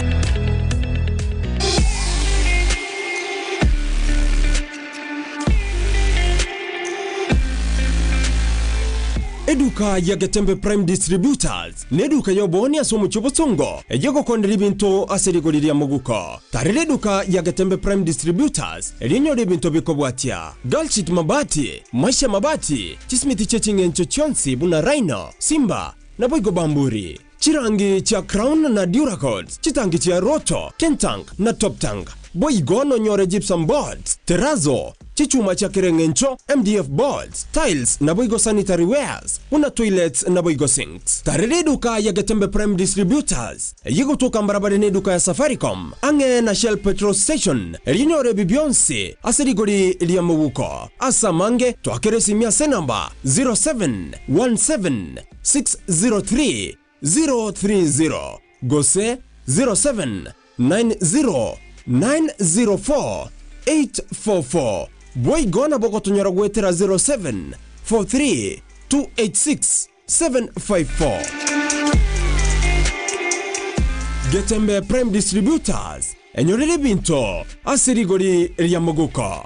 Eduka ya Getembe Prime Distributors neduka yoboni asomu chobosongo ejego kondeli binto aserigoliria muguko tarele eduka ya Getembe Prime Distributors elinyo binto bikobwatia Galchit mabati Maisha mabati Chismiti chechingencho chonsi buna Rhino Simba na Boigo Bamburi chirangi cha Crown na Duracodes chitangi cha Roto Kentang na Top Tank Boigo no nyore gypsum boards Terrazzo chichuma cha kirengencho MDF boards tiles na Boigo sanitary wares una toilets na Boigo sinks tarele duka ya Getembe Prime Distributors yigo toka mbarabara ne duka ya Safaricom ange na Shell petrol station elinyore bibionsi aserigori liamuguko asamange twakeresi miase namba 0717603030 gose 0790904844 Boigona bokotonyora gwetera 0743286754 Getembe Prime Distributors enyorere binto aserigori lyamuguko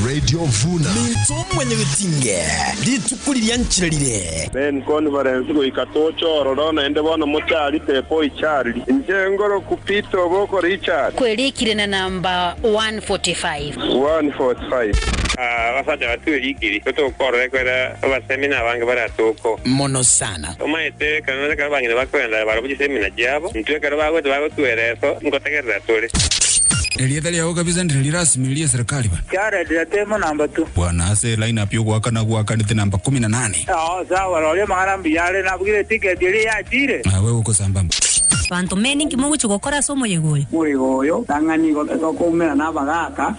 Radio Vuna. Minto mwenye wetinge. Litukulili anchiralile. Ben conference go ikatocho rorona ende bono mochari tepo ichari. Njengoro kupito boko Richard. Kwelikire na namba 145. 145. Wasata watu hikiri. Toto korre kwera abasemina bange baratoko. Mono sana. Omaete kanone kabangire bakwenda barabuji semina jabo. Ntwe karabagwe tuereso ngotegerera tole. Elietali yao kabisa ndiri rasmi ile serikali ba. Kare diratemo namba 2. Bwana ase line up yo gwaka ni namba 18. Sawa role magara mbiyale na bugire ticket ile ya tire. Wewe uko sambamba. Bantu meni kimogo chukokora somo yegoi. Oyo tangani go kumera na bagaka.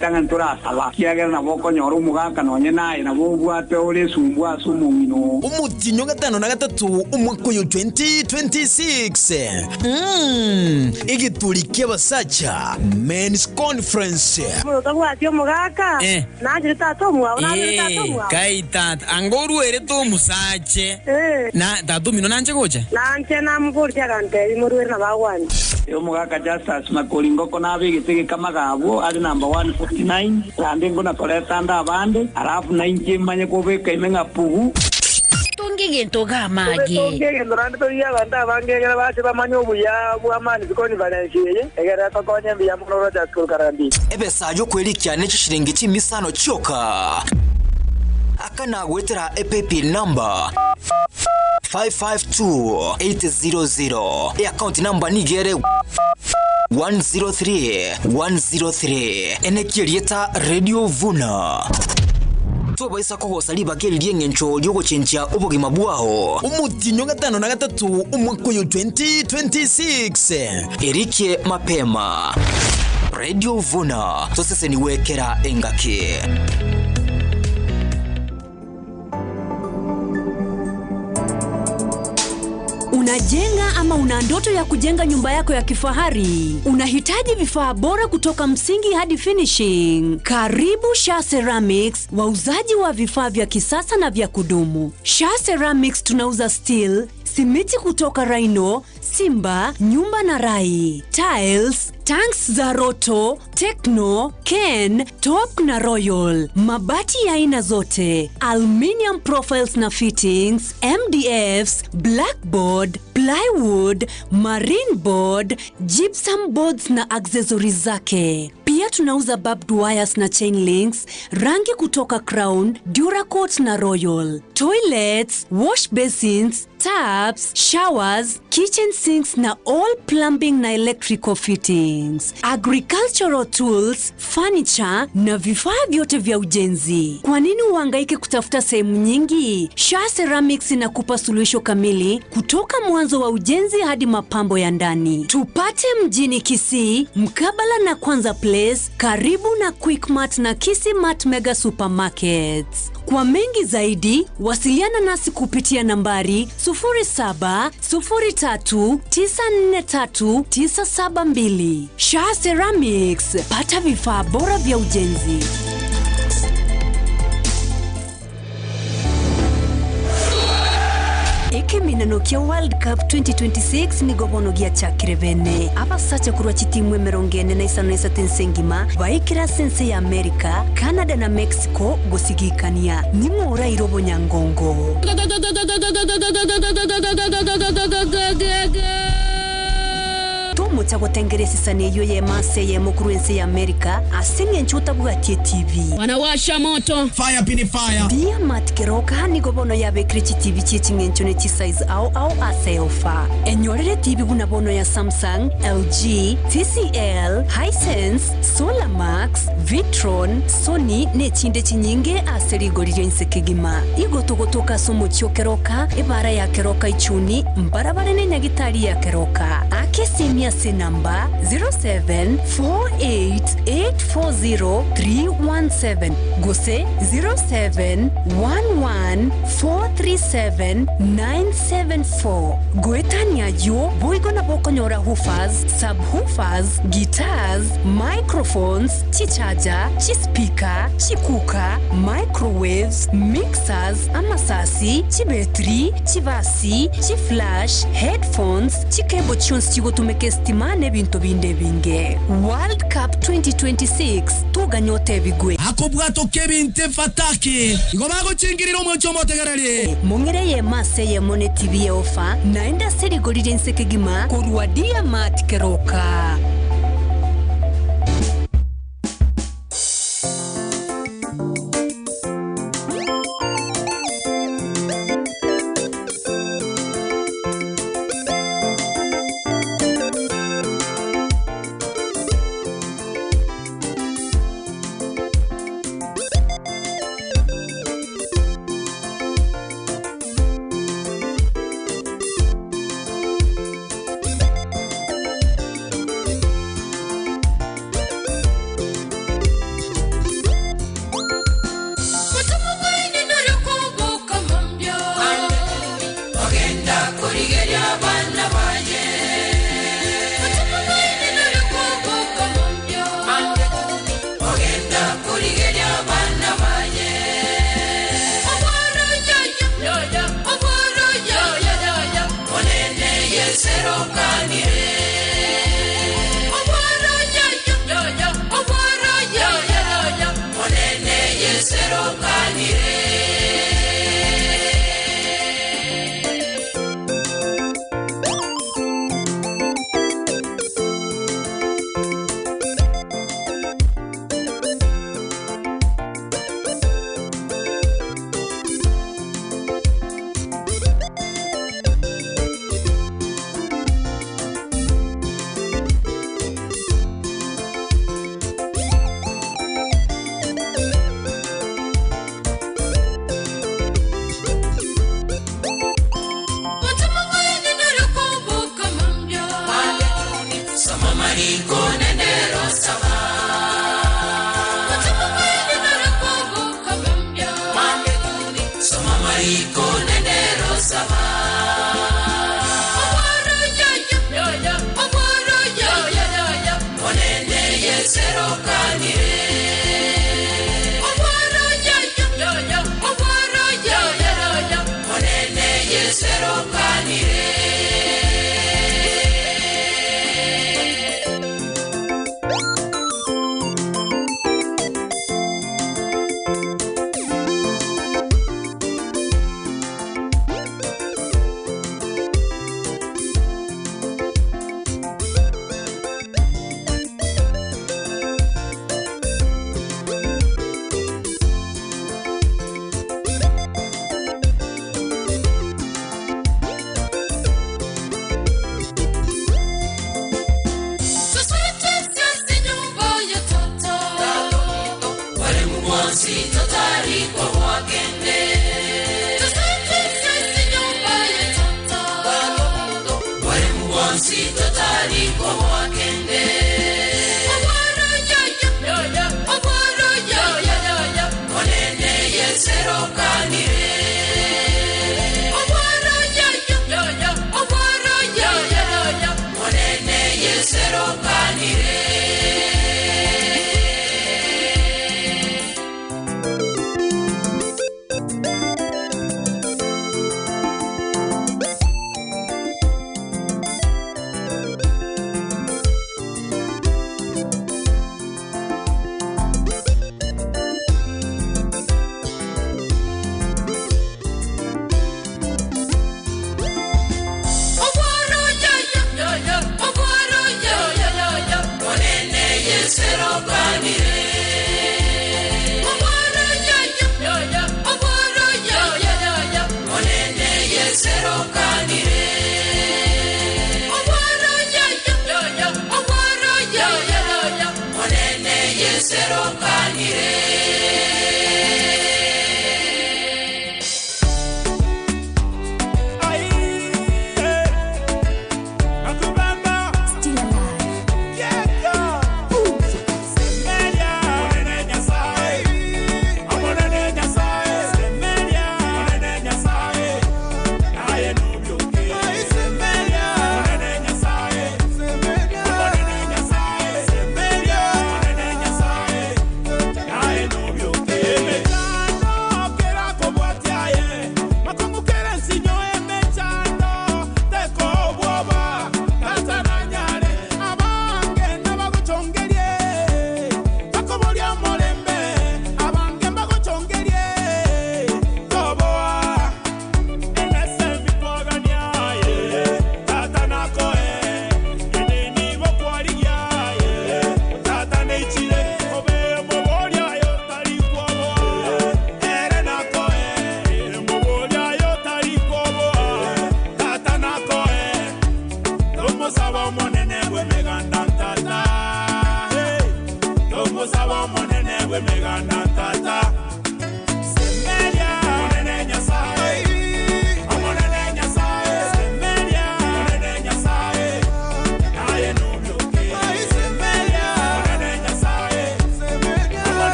Tangan tura sala. Kiagera na boko nyoru mugaka nonye naye na bubwate ole sumbwa sumumino. Umutinyo gatano na gatatu umwaka yo 2026. Igitulike basacha Men's Conference. Mutagwa atyo mugaka. Naje tatomwa, naje tatomwa. Kaitat angoru ere to musache. Na tatu mino nanje gocha. Nanje na mugurja kante imurwe na bagwani. Yo mugaka Justus Makolingo kona bigitege kama gabo ari number 149. Rande ngona koleta nda bande. Alafu 90 manye kobeka imenga pugu. Tongegento gamage. Tongegento rande to ya banda bangegera bache bamanyo buya bwamani zikoni balansiye. Egera to konye biya munoro ja school karandi. Ebe sajo kweli cyane cishiringi cy'imisano cyoka. Akana gwetera EPP number 552800. Account number nigere 103 enekirieta Radio Vuna. Tubaisa ko saliba keliye ngencho lyogo chencha ubugima bwaho. Umutinyo gatano na gatatu umwaka yo 2026. Erike mapema. Radio Vuna tosese niwekera engake. Unajenga ama una ndoto ya kujenga nyumba yako ya kifahari? Unahitaji vifaa bora kutoka msingi hadi finishing? Karibu Shah Ceramics, wauzaji wa vifaa vya kisasa na vya kudumu. Shah Ceramics tunauza steel, simiti kutoka Rhino, Simba, Nyumba na Rai, tiles, tanks za Roto, Techno, Ken, Top na Royal, mabati ya aina zote, aluminium profiles na fittings, MDFs, blackboard, plywood, marine board, gypsum boards na accessories zake. Pia tunauza barbed wires na chain links, rangi kutoka Crown, Duracoat na Royal, toilets, wash basins, taps, showers, kitchen sinks na all plumbing na electrical fittings, agricultural tools, furniture na vifaa vyote vya ujenzi. Kwa nini uhangaike kutafuta sehemu nyingi? Shah Ceramics inakupa suluhisho kamili kutoka mwanzo wa ujenzi hadi mapambo ya ndani. Tupate mjini Kisii, mkabala na Kwanza Place, karibu na Quickmart na Kisii Mega Supermarkets. Kwa mengi zaidi, wasiliana nasi kupitia nambari 0703943972. Shah Ceramics, pata vifaa bora vya ujenzi. Minano kia World Cup 2026 ni gobono gia chakirevene. Aba sacha kurwa chitimwe merongene na isano isa tensengima vaikira sense ya Amerika, Canada na Mexico gusigikania. Nimo ura irobo nyangongo. Tomo tengeresi sane yo ye mase ye mokruense ya Amerika asenye nchuta buatie TV. Wanawasha moto. Fire pini fire. Dia matkeroka ni gobono ya bekrichi TV chichinge nchone chi size au aseofa. Enyorere TV buna bono ya Samsung, LG, TCL, Hisense, Solamax, Vitron, Sony ne chinde chinyinge aseri gorire nsekegima. Igotogotoka somo chiokeroka, ibara ya keroka ichuni, mbarabare ne nyagitari ya keroka. Akesimia se namba 0748840317 gose 0711437974 goetania yo boigo na boko nyora hoofers, subwoofers, guitars, microphones, chichaja, chispika, chikuka, microwaves, mixers, amasasi, chibetri, chivasi, chiflash, headphones, chikebo tunes chigotumeke stimane binto binde binge. World Cup 2026 tuga nyote bigwe akobwato kebinte fatake igobago chingiriro mwancho motegarari mongere ye mase ye mone TV ye ofa naenda seri gorire nsekegima kurwadia matkeroka. kurigeria bana baye onene yeserokanire onene yeserokanire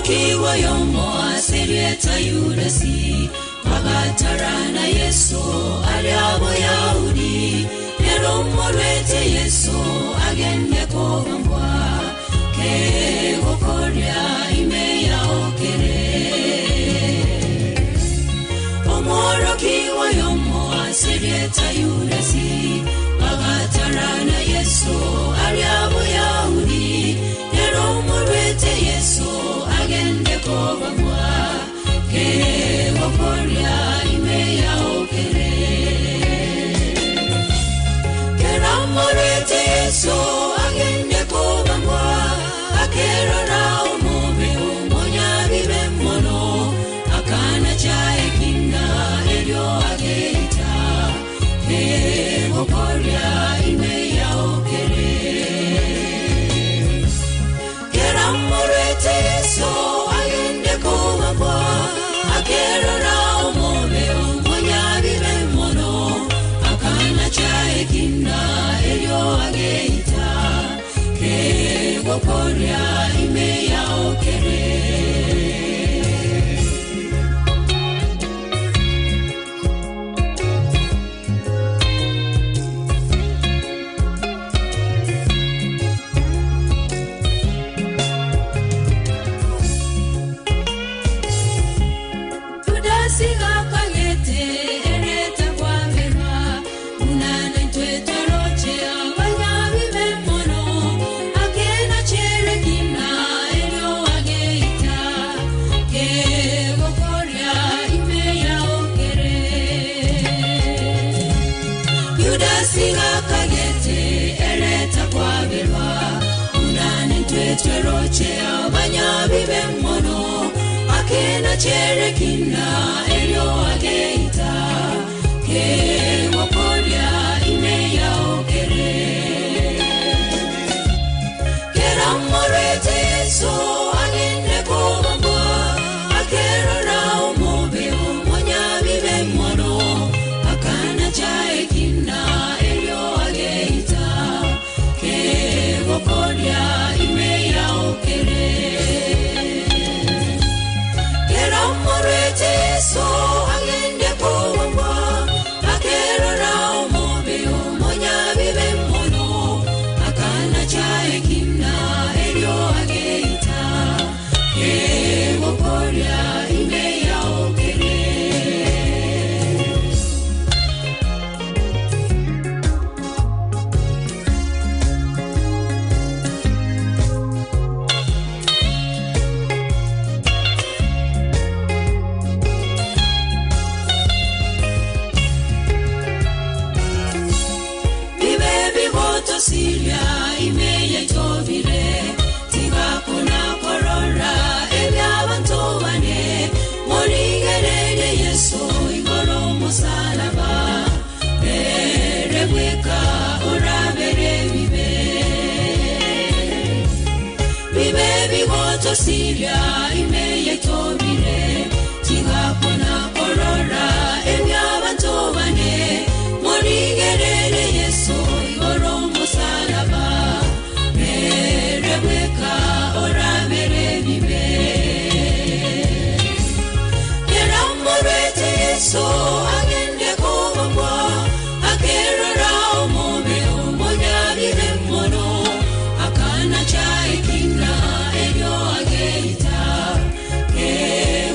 Omorokiwa yomo asirieta yuresi Magatarana Yesu aliabo Yahudi Nero morete Yesu agende kobambwa Ke gokoria imeya okere Omorokiwa yomo asirieta yuresi Magatarana Yesu aliabo Yahudi Nero morete Yesu agende kobambwa Ke gokoria imeya okere Kera morete Yesu agende kobambwa Akerora omobe umonya bibe mono Akana chae kinga elio ageita Ke gokoria imeya okere Kera morete Yesu agende kobambwa Akerora omobe umonya bibe mono Akana chae kinga elio ageita Ke gokoria imeya okere Tudasiga kagete ereta kwa verwa Unana ntwetoroche abanyabi bemono Akena chere kina elio ageita Ke gokoria imeya okere Tudasiga kagete ereta kwa verwa Unana ntwetoroche abanyabi bemono Akena chere kina elio ageita Ke gokoria imeya okere Kera morete Yesu agende kobambwa Akerora omobe umonya bibe mono Akana chae kina elio ageita Ke gokoria imeya okere Kera morete Yesu agende kobambwa Akerora omobe umonya bibe mono Akana chae kina elio ageita Ke gokoria imeya okere Siria imeya itovire Tiga kuna korora Ebya bantobane Morigerere Yesu Igoro musalaba Bere weka Ora bere bibe Bibe bigoto Siria imeya itovire Tiga kuna korora Ebya bantobane Morigerere Yesu Igoro musalaba Merebeka ora merebibe Kera morete Yesu agende kobambwa Akerora omobe umonya bibe mono Akana chae kina elio ageita Ke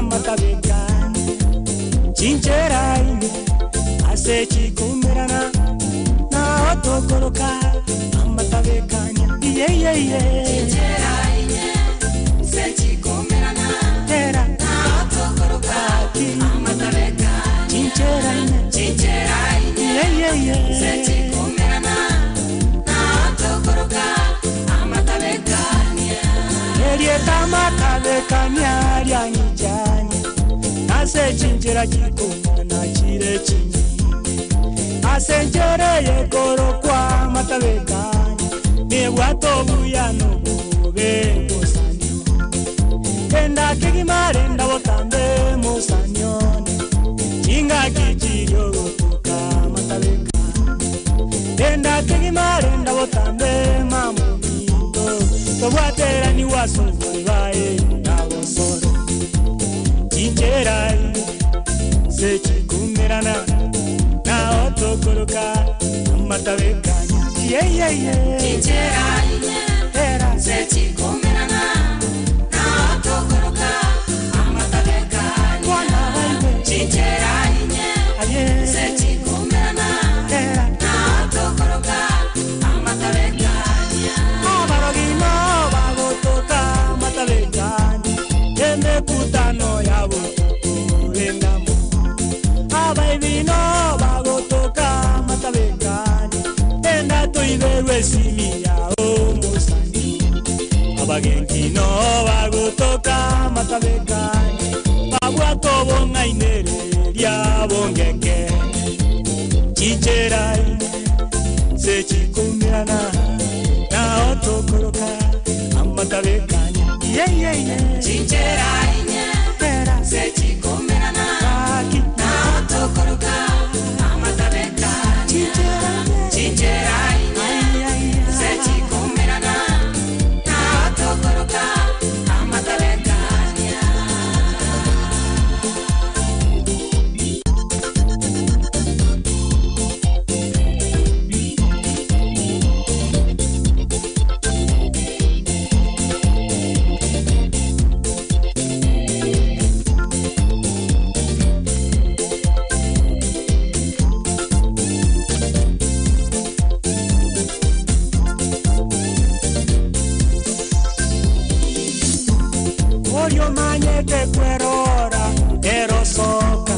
amatabekani chincheraine ase chikumirana na otokoroka amatabekani chincheraine ase chikumirana tera na otokoroka amatabekani chincheraine ase chikumirana na otokoroka amatabekani Elieta matabekani alianijani ase chinchera chikumana chire chinyi ase nchere yekoro kwa matabekani nebwato buyano bube bosanyo kenda kigimare ndabotambe musanyone chinga kichirio gotuka matabekani kenda kigimare ndabotambe mamumindo tobwatera ni wasungwe bae nabosoro chincherai se chikumirana na otokoroka matabekani chincherai era se chikumirana na otokoroka amatabekani chincherai se chikumirana na otokoroka amatabekani abarogino bagotoka matabekani emekutano yabo kurengamo abaibino bagotoka matabekani enda toiberwe simi yao musani abagenkino bagotoka matabekani babwato bongainere lyabongenge chicherai se chikumirana na otokoroka amatabekani chincherai se chikumirana na otokoroka amatabekani chincherai se chikumirana na otokoroka amatabekani Orio manyete kwerora erosoka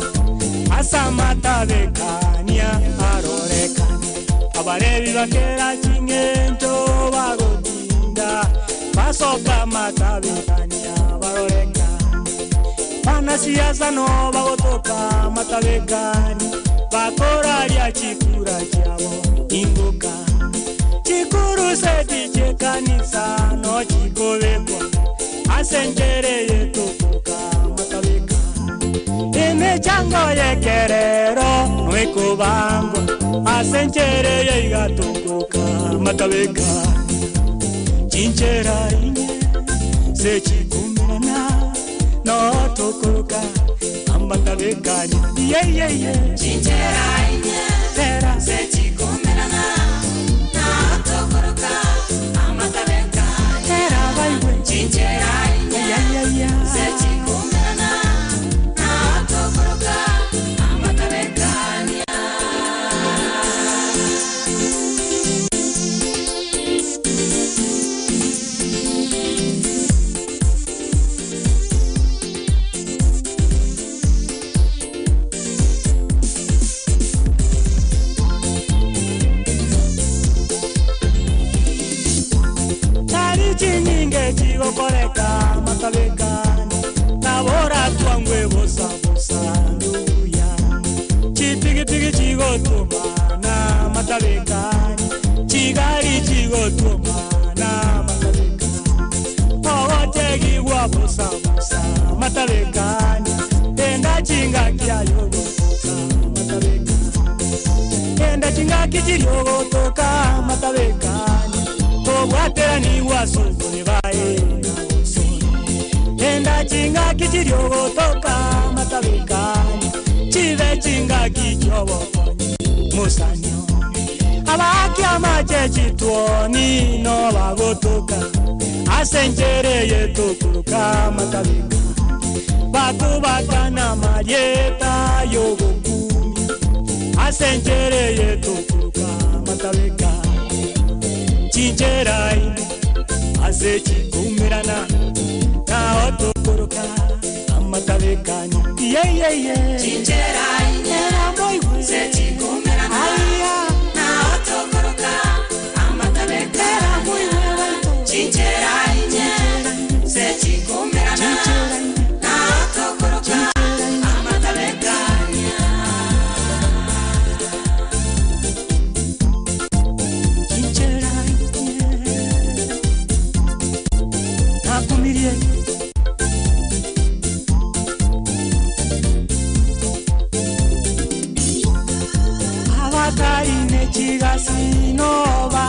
asa matabekania arorekani abarebi bakera chingento bagotinda basoka matabekania barorekani banasiasa no bagotoka matabekani bakoraria chikura chabo inguka chikuru seti chekanisa no chikobekwa asenjere yetukuka matabeka imechango yekerero nwekubango asenjere yigatukuka matabeka chinchera inye sechikumirana no tukuka amatabeka chinchera inye tera sechikumirana na otokoroka amatabekani tera baiwe chinchera se chikumirana na otokoroka amatabekani chinyinge chigokoreka matabekani nabora twangwe bosa bosa nduya chipigipigi chigotumana matabekani chigari chigotumana matabekani ogotegigwa bosa bosa matabekani enda chinga kiayogotoka matabekani enda chinga kichiriogotoka matabekani tobwatera ni wasungwe bae enda chinga kichiriogotoka matabekani chive chinga kichobo musanyo abaki amache chituoni no bagotoka asenjere yetukuruka matabekani bakubakana marieta yogokumi asenjere yetukuka matabeka chinjerai azechikumirana na otokoroka amatabekani chinjerai zechikumirana na otokoroka amatabekani chinjerai zechikumirana na otokoroka amatabekani chinjerai nakumirie abataine chigasinoba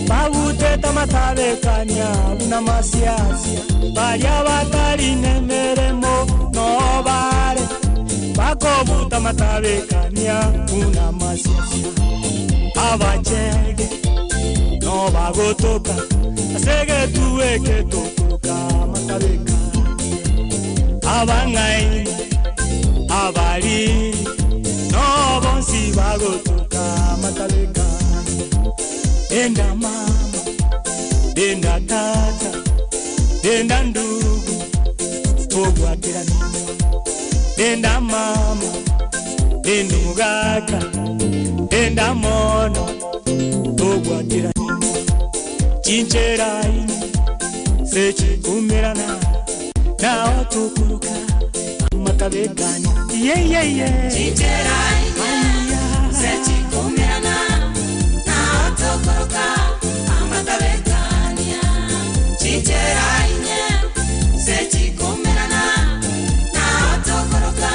baguteta matabekania buna masiasia baria batarine meremo nobare bakobuta matabekania buna masiasia abachege no bagotoka asege tuweke tokuka matabeka abangai abali no bonsi bagotoka matabeka enda mama enda tata enda ndugu togwatira nino enda mama enda mugaka enda mono togwatira nino chincherai sechikumirana na otukuruka amatabekani chinjerai zechikumirana na otokoroka amatabekani chinjerai zechikumirana na otokoroka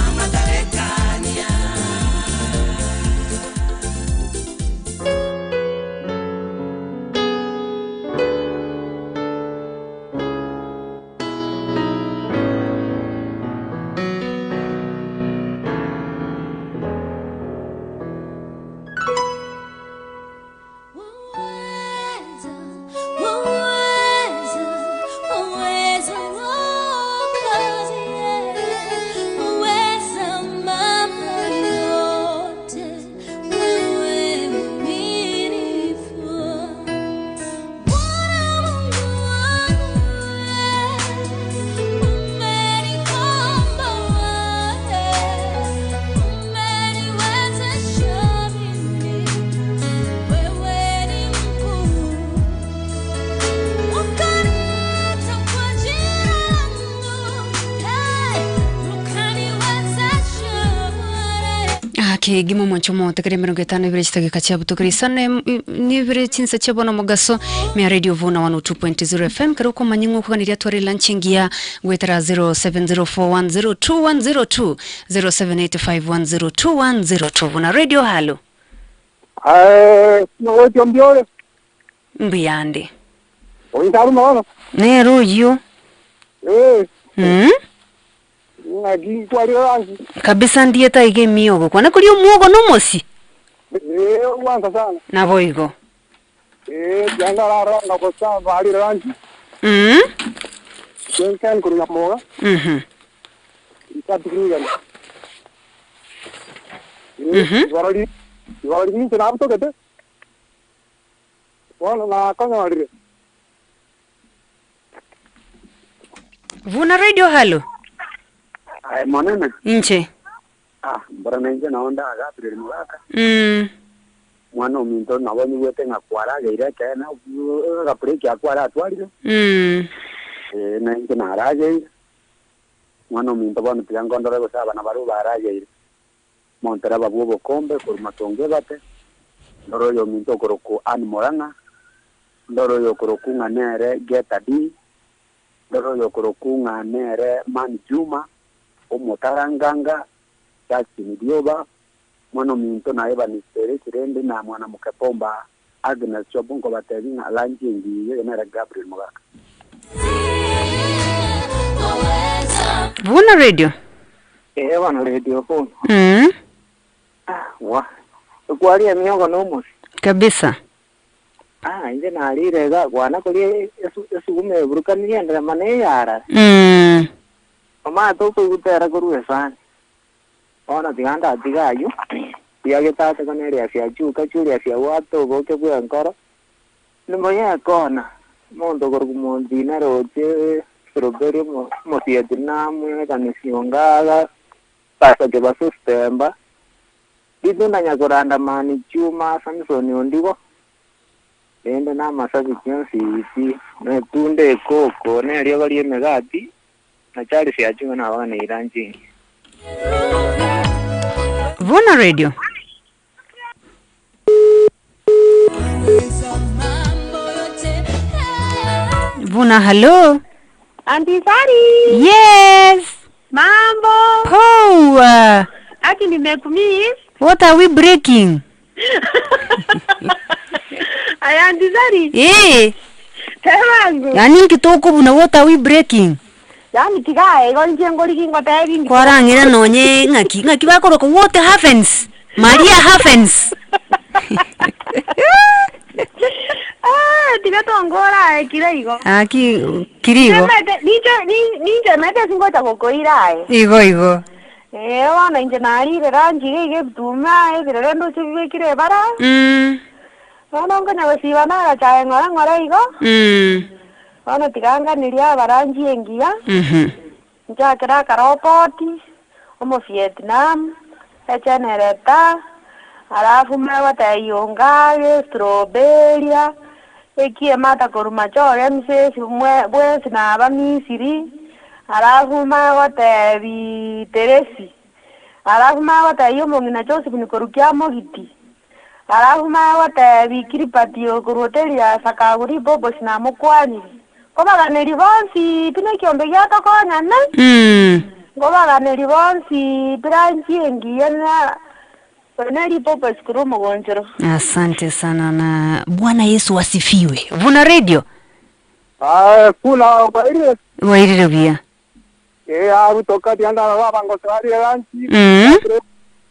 amatabekani gimo mwanchomo tekere mirongo itano ibiri chitagika chia butukirisane ni ibiri chinsa chia bono mugaso mea radio Vuna 102.0 FM karuko manyingu kuganiria tuwari lanchingia gwetara 0704102102 0785102102 Vuna radio halo Mweti mbiore mbiyande Ointaru mawana Nero yu Nagi tuwalira rangi kabisa ndiye taige miyogo kwana kuri umuogo nomosi Wanta sana Navoigo Janga rara nakosa bari rangi Kenkan kuri namoga Ikadikini gani Iwarali ni tena abto kete Wana na kanya walire Vuna radio halo Ay monene Inche Mbara nje naonda agapire mwaka Mwana uminto nabonye wete ngakwara geira kana agapire kyakwara atwarire na nje naraje Mwana uminto bano pyangondore gusaba na baru baraje Montera babu bokombe kurumatonge bate ndoro yo minto koroku anmoranga ndoro yo koroku nganere getadi ndoro yo koroku nganere manjuma omotaranganga chasini dioba mwana minto na eba nisere kirende na mwana mukapomba Agnes Chobunko batevinga lanji ngiye na Gabriel Mogaka Vuna radio wana radio phone wa kwali miongo nomo kabisa inde nalirega kwana kuli esugume burukani ndra mane yara ma to ko utera kuruwe sana ona tiganda tigayu yagetate con area sia chuka churia sia wato go ke buen koro no ya kona mondo gorgumo dinero che strawberry mo Vietnam kanisiongala pasa ke basustemba iduna nyakoranda mani chuma Samson ondigo ende na masabi kionsi ne tunde koko ne rio gali megati na chali sia chuma na wana iranji Vuna Radio. Vuna, hello. Auntie Sari. Yes. Mambo. Oh. Aki nimekumiss. What are we breaking? Ay, Auntie Sari. Eh. Temangu. Yani kitoko Vuna, what are we breaking? Yani tigae gonje ngori kingo tayari. Kwarangira nonye ngaki bakoro ko what happens? Maria happens. Tiga tongora kiraigo. Kirigo. Nije mete singo ta kokoira. Igo. Wana injenari ranji ge tuma re ndo sibe kire bara. Wana ngana wasiba na cha ngora igo. Wana tiganga nilia baranji engia. Njakira karopoti. Omo Vietnam. Echenereta. Alafu mewa tayonga, strawberry. Ekie mata korumachore msesi bwesi na bamisiri. Alafu mewa tayi teresi. Alafu mewa tayi mongina chose kunikorukia mogiti. Alafu mewa tayi kiripati yokuroteli ya sakaguri bobo sina mokwani. Koba ganeli bonsi pina kiombe yato konya na. Koba ganeli bonsi branchi engiana. Asante sana na Bwana Yesu wasifiwe. Vuna Radio. Kuna wairire bia. Kutoka tianda wa bango swali ranchi.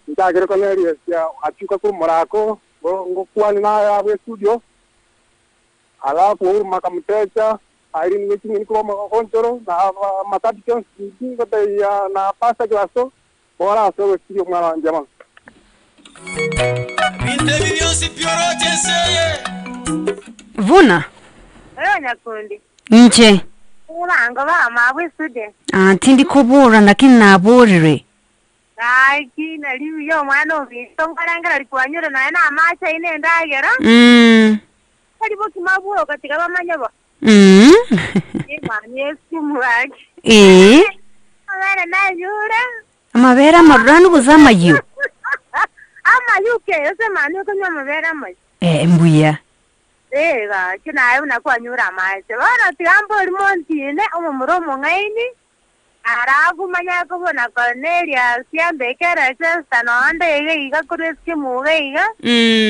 Ndagire con area sia achuka ku morako ngo kwani na ya studio. Alafu makamtecha airini ngini ko konjoro na matati chon ngo ya na pasa glaso. Ora so studio mwana njama. Vuna. Nyakundi. Nje. Ulango ba mabwe studio. Tindi kubura lakini naborire. Kina liu yo mwana obi tongkaranga alikwanyura na na amacha ine ndagera. Kalibo kimaburo katika bamanyabo. Mani esimuraki. Amara na yura. Amabera marranu kuzama yu. Ama yuke yose mani ko nyamabera mai. Mbuya. Ega kina ayo na kwanyura amacha. Bana tiambo limontine umuromo ngaini. Arafu manya ko bona Cornelia siambe kera sesta no ande iga kureski muga.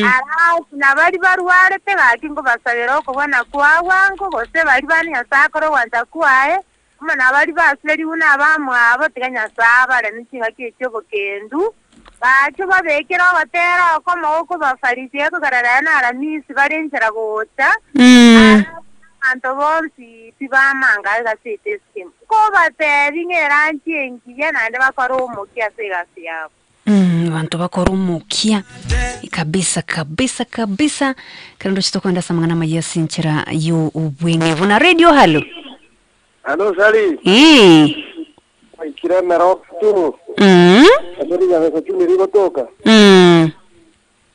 Arafu na bari barware te bakingo basabero ko bona kwawango gose bari bani asakoro wanda kwae. Mana bari basleri una bamwa abo tiganya saba le nichinga kicyo kendu. Bacho babekera batera ko moko bafarisiye ko gararana aramisi barenjera gota. Anto bonsi tibamanga gasite skim. Ko bateri ngeranchi engiye nande bakora Omokia segasi yabo. Bantu bakora Omokia. Kabisa. Kando chitokwenda samangana magia sinchira yo ubwenge. Vuna Radio halo. Hello Sali. Kira mero tu. Adori ya veso chumi rigo toka.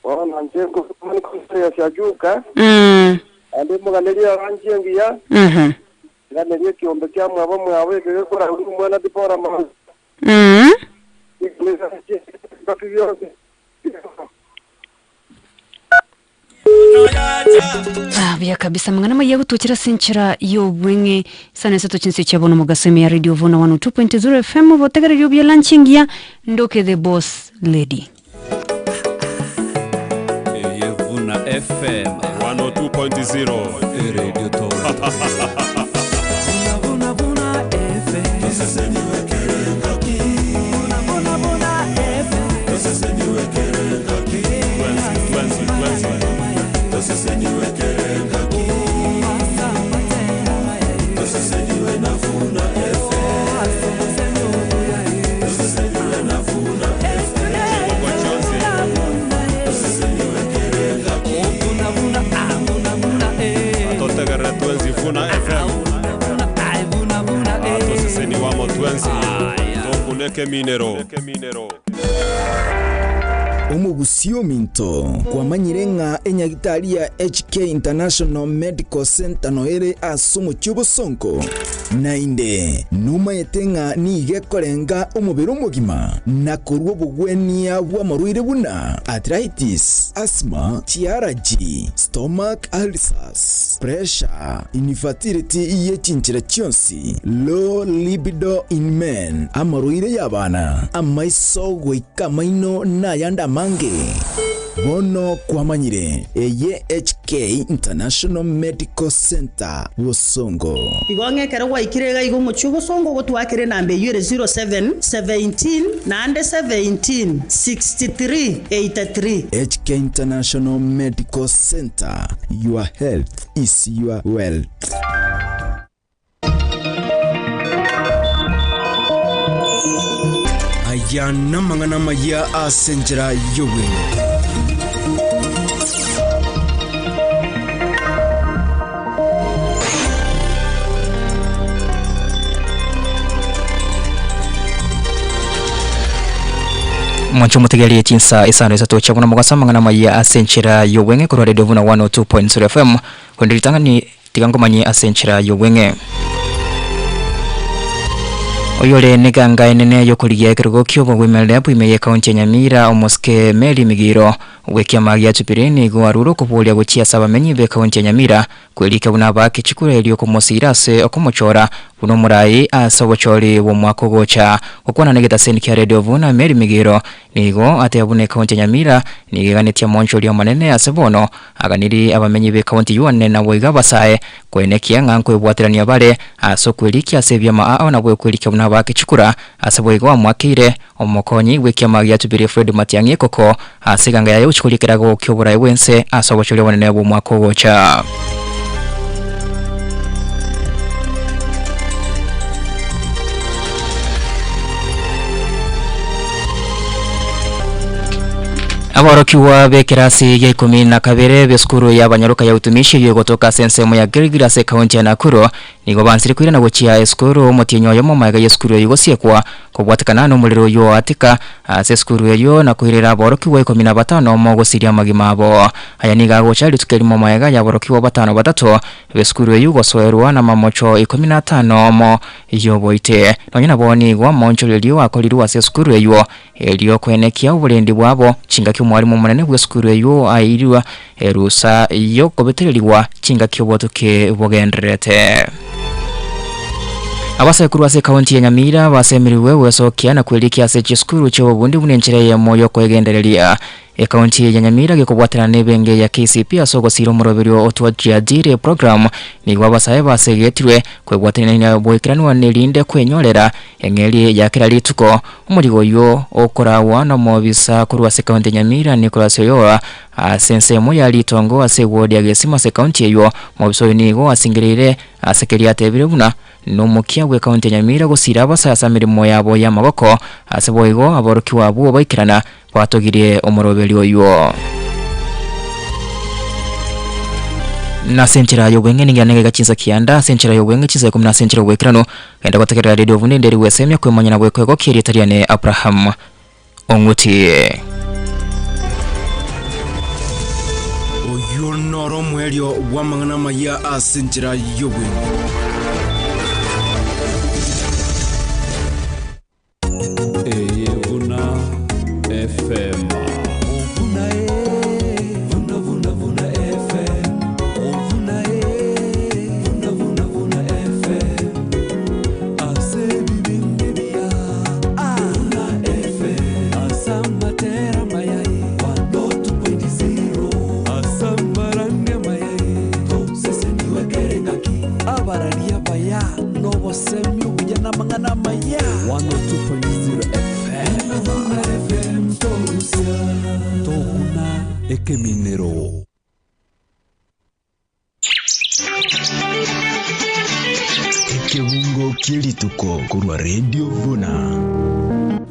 Wana ncheko mani kusaya siajuka. Ande muganeria ranchi ngia. Ganeria kiombe kya mwabo mwawe kekora mwana dipora ma. Bia kabisa mangana magia gutukira sinchira yo bwenge sana seto chinse chabona mugasemi ya Radio Vuna 102.0 FM botegera yo bia lanchingia ndoke the boss lady. Vuna FM 102.0 Radio Talk. Vuna FM. Sasa niwekere ngaki. Vuna FM. Sasa niwekere ngaki. Sasa niwekere ngaki. Sasa niwe na Vuna FM. Motwensi tokuneke minero omugusio minto kwa manyirenga enyagitari ya HK International Medical Center noere asumu chubo sonko nainde numa yetenga nige korenga omubiri omugima na kurwo bugwenia bwa maruire buna arthritis asthma TRG stomach ulcers pressure infertility yechinchira chionsi low libido in men amaruire yabana amaiso gwikamaino na yanda mange bono kwa manyire eye HK International Medical Center Busongo igonge kero wa ikirega igo muchu Busongo gotwakire nambe yure 07 17 nande 17 63 83 HK International Medical Center, your health is your wealth. Aya namangana maya asenjera yowe. Mwancho mutegelie chinsa isano isatu chabuna mugasa mangana maya asenchera yowenge kuri Radio Vuna 102.0 FM kwendelitanga ni tigango manye asenchera yowenge oyole neganga enene yokuligia kirgo kyobo gwemelde apu imeye kaunti ya Nyamira omoske meli migiro wekia magia tupirini guaruro kupulia guchia saba menyi be kaunti ya Nyamira kwelika bunabake chikure elio kumosirase okomochora buno murai asawochori wo mwako gocha okwana negeta senki ya Radio Vuna meli migiro nigo ate abune kaunti ya Nyamira nigiganetia moncho lio manene asebono aganiri abamenyi be kaunti yuane na woiga basae kwenekia ngankwe bwatirania bale asokweliki asebya maa na bwekwelika bunabake chikura aseboiga wa mwakire omokonyi wekia magia tupiri Fred Matiangi koko asiganga ya uchikulikirago kyobura wense asawochori wanene wo mwako gocha Aborokiwa bekirasi ya 12 beskuru ya banyaruka ya utumishi yogotoka sensemo ya Girigirase kaunti ya Nakuru nigo bansiri kwira na gochia eskuru motinyo yomo maga yeskuru yigosiekwa kubwatikana no muliro yo atika seskuru yo na kuhirira aborokiwa 15 mo gosiria magimabo aya niga gocha litukeri mo maga ya aborokiwa 5 beskuru yo gosoerwa na mamocho 15 mo yoboite nonyina boni gwa moncho lyo akolirwa seskuru yo elio kwenekia uburendi bwabo chingaki mwalimu munene bweskuru yo airwa erusa yo kobetereliwa chingaki obotoke bogendrete abasekuru ase kaunti ya Nyamira basemiriwe wesokia na kwelikia ase chiskuru cyo bundi bunenchire ya moyo kwegenderelia kaunti ya Nyamira gikobwatira nebenge ya KCP asogosiro muroberio otwajadire program ni gwabasaye basegetirwe kwegwatirana boikiranwa nelinde kwenyorera engeli ya kira lituko umurigo yo okorawa na mobisa kuri ase kaunti ya Nyamira Nicholas Yoa sensemo ya litongo ase wodi ya gesima ase kaunti yo mobiso nigo asingirire asekeria tebire buna Omokia we kaunti ya Nyamira gusira basasa mirimo yabo ya maboko aseboigo aborokiwa abo baikirana batogiriye omuroberi oyo na senchira yo wenge ninganege gachinza kianda senchira yo wenge chiza 10 senchira wekirano enda kwatekerera Radio Vuna nderi wesemya kwemanya na bwekwego kiritariane Abraham Onguti oyo noro mwelio wamangana maya asenchira yo wenge Vuna FM Vuna Vuna Vuna Vuna FM Vuna Vuna Vuna FM ase bibindibia Vuna FM asamatera mayai 102.0 asamaranga mayai to sese niwe kerengaki abararia baya nobo semyo bujana mangana maya 102.0 FM Toguna eke minero ekebungo kirituko kurwa Radio Vuna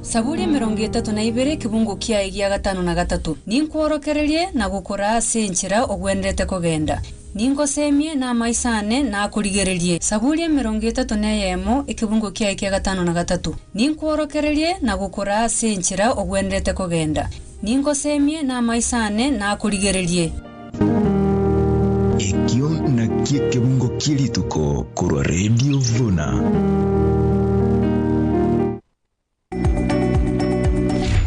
Saburi 32 kibungo kia igia 5 na 3 ninkworokererie na gukora senchira ogwendete kugenda ningo semie na maisane na kurigererie saburia 31 ikibungo kia ikia 5 na 3 ninkworokererie na gukura senchira ogwendete kugenda ningo semie na maisane na kurigererie ekio na kibungo kilituko kurwa Radio Vuna.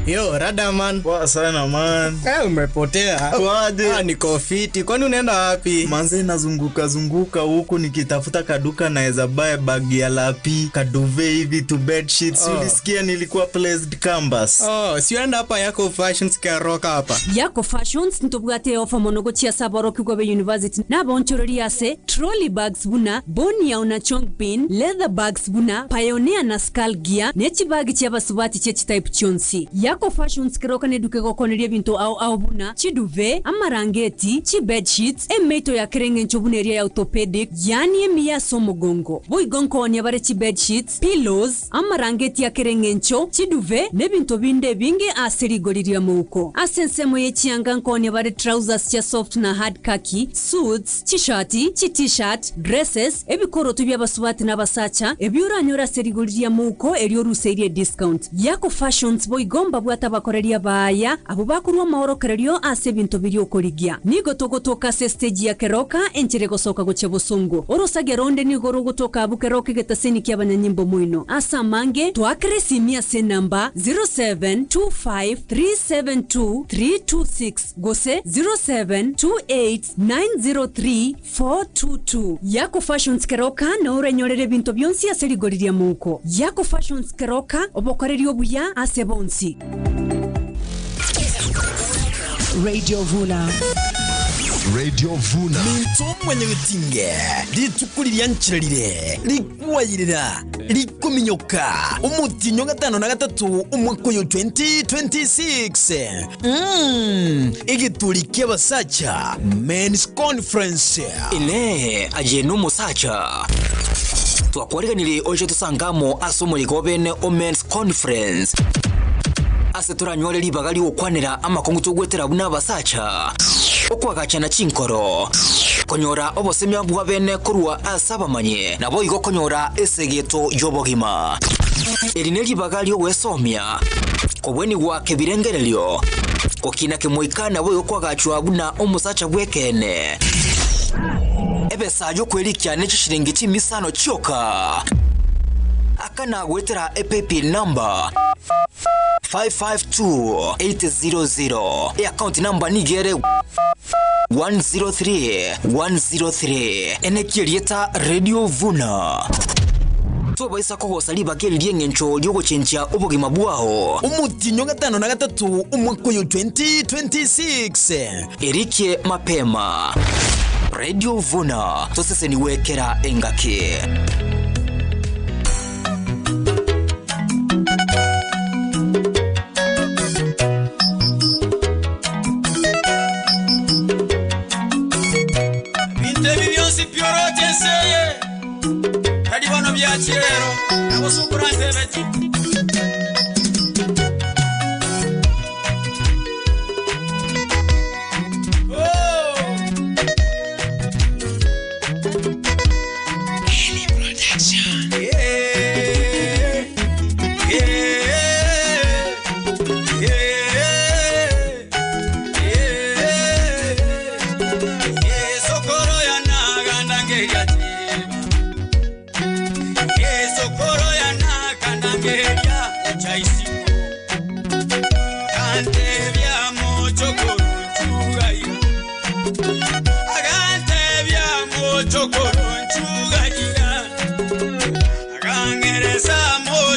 Yo, rada man. Poa sana man. Umepotea. Waje? Niko fiti. Kwani unaenda wapi? Manze nazunguka huku nikitafuta kaduka naeza buy bag ya lapi, kaduve hivi to bed sheets. Ulisikia nilikuwa placed campus. Sienda hapa Yako Fashions karoka hapa. Yako Fashions ntubwate ofa monogo chia saboro kigwabe university. Na bonchorori ase trolley bags buna, bonia una chong pin, leather bags buna, pioneer na skull gear, nechi bag chia basubati chia type chonsi. Yako Fashions kiroka neduke gokoneria bintu au buna, chiduve, amarangeti, chi bed sheets, emeito ya kerenge nchobuneria ya orthopedic, yani emia somogongo. Boigonko onyabare chi bed sheets, pillows, amarangeti ya kerenge ncho, chiduve, nebintu binde bingi aserigoriria muko. Asensemo ye chianganko onyabare trousers chia soft na hard khaki, suits, chishati, chi t-shirt, dresses, ebikoro tubya basubati na basacha, ebiura nyora serigoriria muko erioruseirie discount. Yako Fashions boigomba bwata bakoreria baya abo bakurwa mahorokererio ase bintu biri okorigia nigo togotoka se stage ya keroka enchire gosoka goche bosungu orosage ronde nigo rogotoka abukeroke getaseni kia banyanyimbo muino asa mange twakre simia se namba 0725372326 gose 0728903422 Yako Fashions keroka na urenyorere bintu byonsi aserigoriria muko Yako Fashions keroka obokorerio buya ase bonsi Radio Vuna. Radio Vuna. Minto mwenye witinge litukulirya nchirarire likwayirira likuminyoka umutinyo 5 na 3 umwaka yo 2026 igitulikia basacha men's conference ine ajenu musacha twakwareganire oje tusangamo asomuriko bene men's conference aseturanyore libagali okwanira amakongo tugwetera buna basacha okwagachana chinkoro konyora obosemya bwa bene kurwa asabamanye nabo igo konyora esegeto yobogima erine libagali ogwesomya kobweni gwa kebirengerelyo kokina kemoikana boyo kwagachwa buna omusacha bwekene ebesa yo kwelikia necho shiringi chimisano choka akana gwetera epepi number 552800 account number nigere 103 enekirieta Radio Vuna tubaisa kogosa libageli lyengencho lyogochencha obogima bwao umutinyo 5 na 3 umwaka yo 2026 erike mapema Radio Vuna tosese niwekera engake Chero, nabo sukurante beti.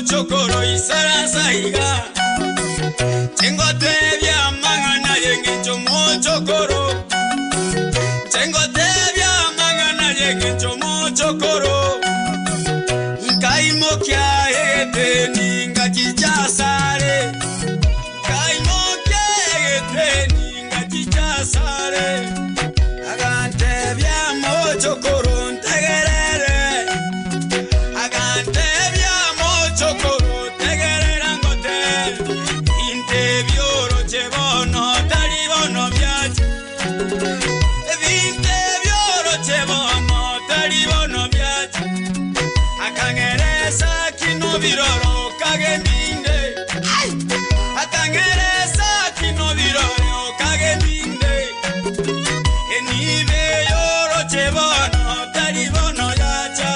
Chokoro isarasa iga Tengo tebia mangana yengicho mochokoro Tengo tebia mangana yengicho mochokoro Kaimokia ete ninga chichasare Kaimokia ete ninga chichasare Agante bia mochokoro ntegerere Agante chokoro tegerera ngote inte bioro che kagebinde atangereza kino biroryo kagebinde enibe yoro chebono taribono yacha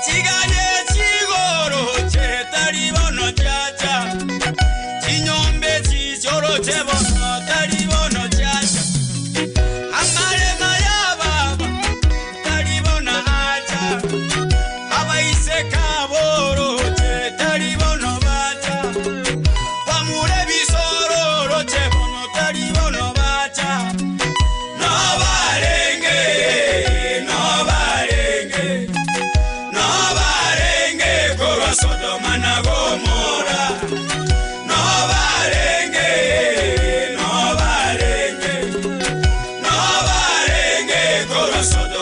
chiganye chigoro chetaribono chacha chinyombe chichoro chebono taribono chacha amare mayaba taribona acha abaise kaboro taribono bacha kwamure bisororo chebono taribono bacha no barenge korwa Sodoma na Gomora no barenge korwa Sodoma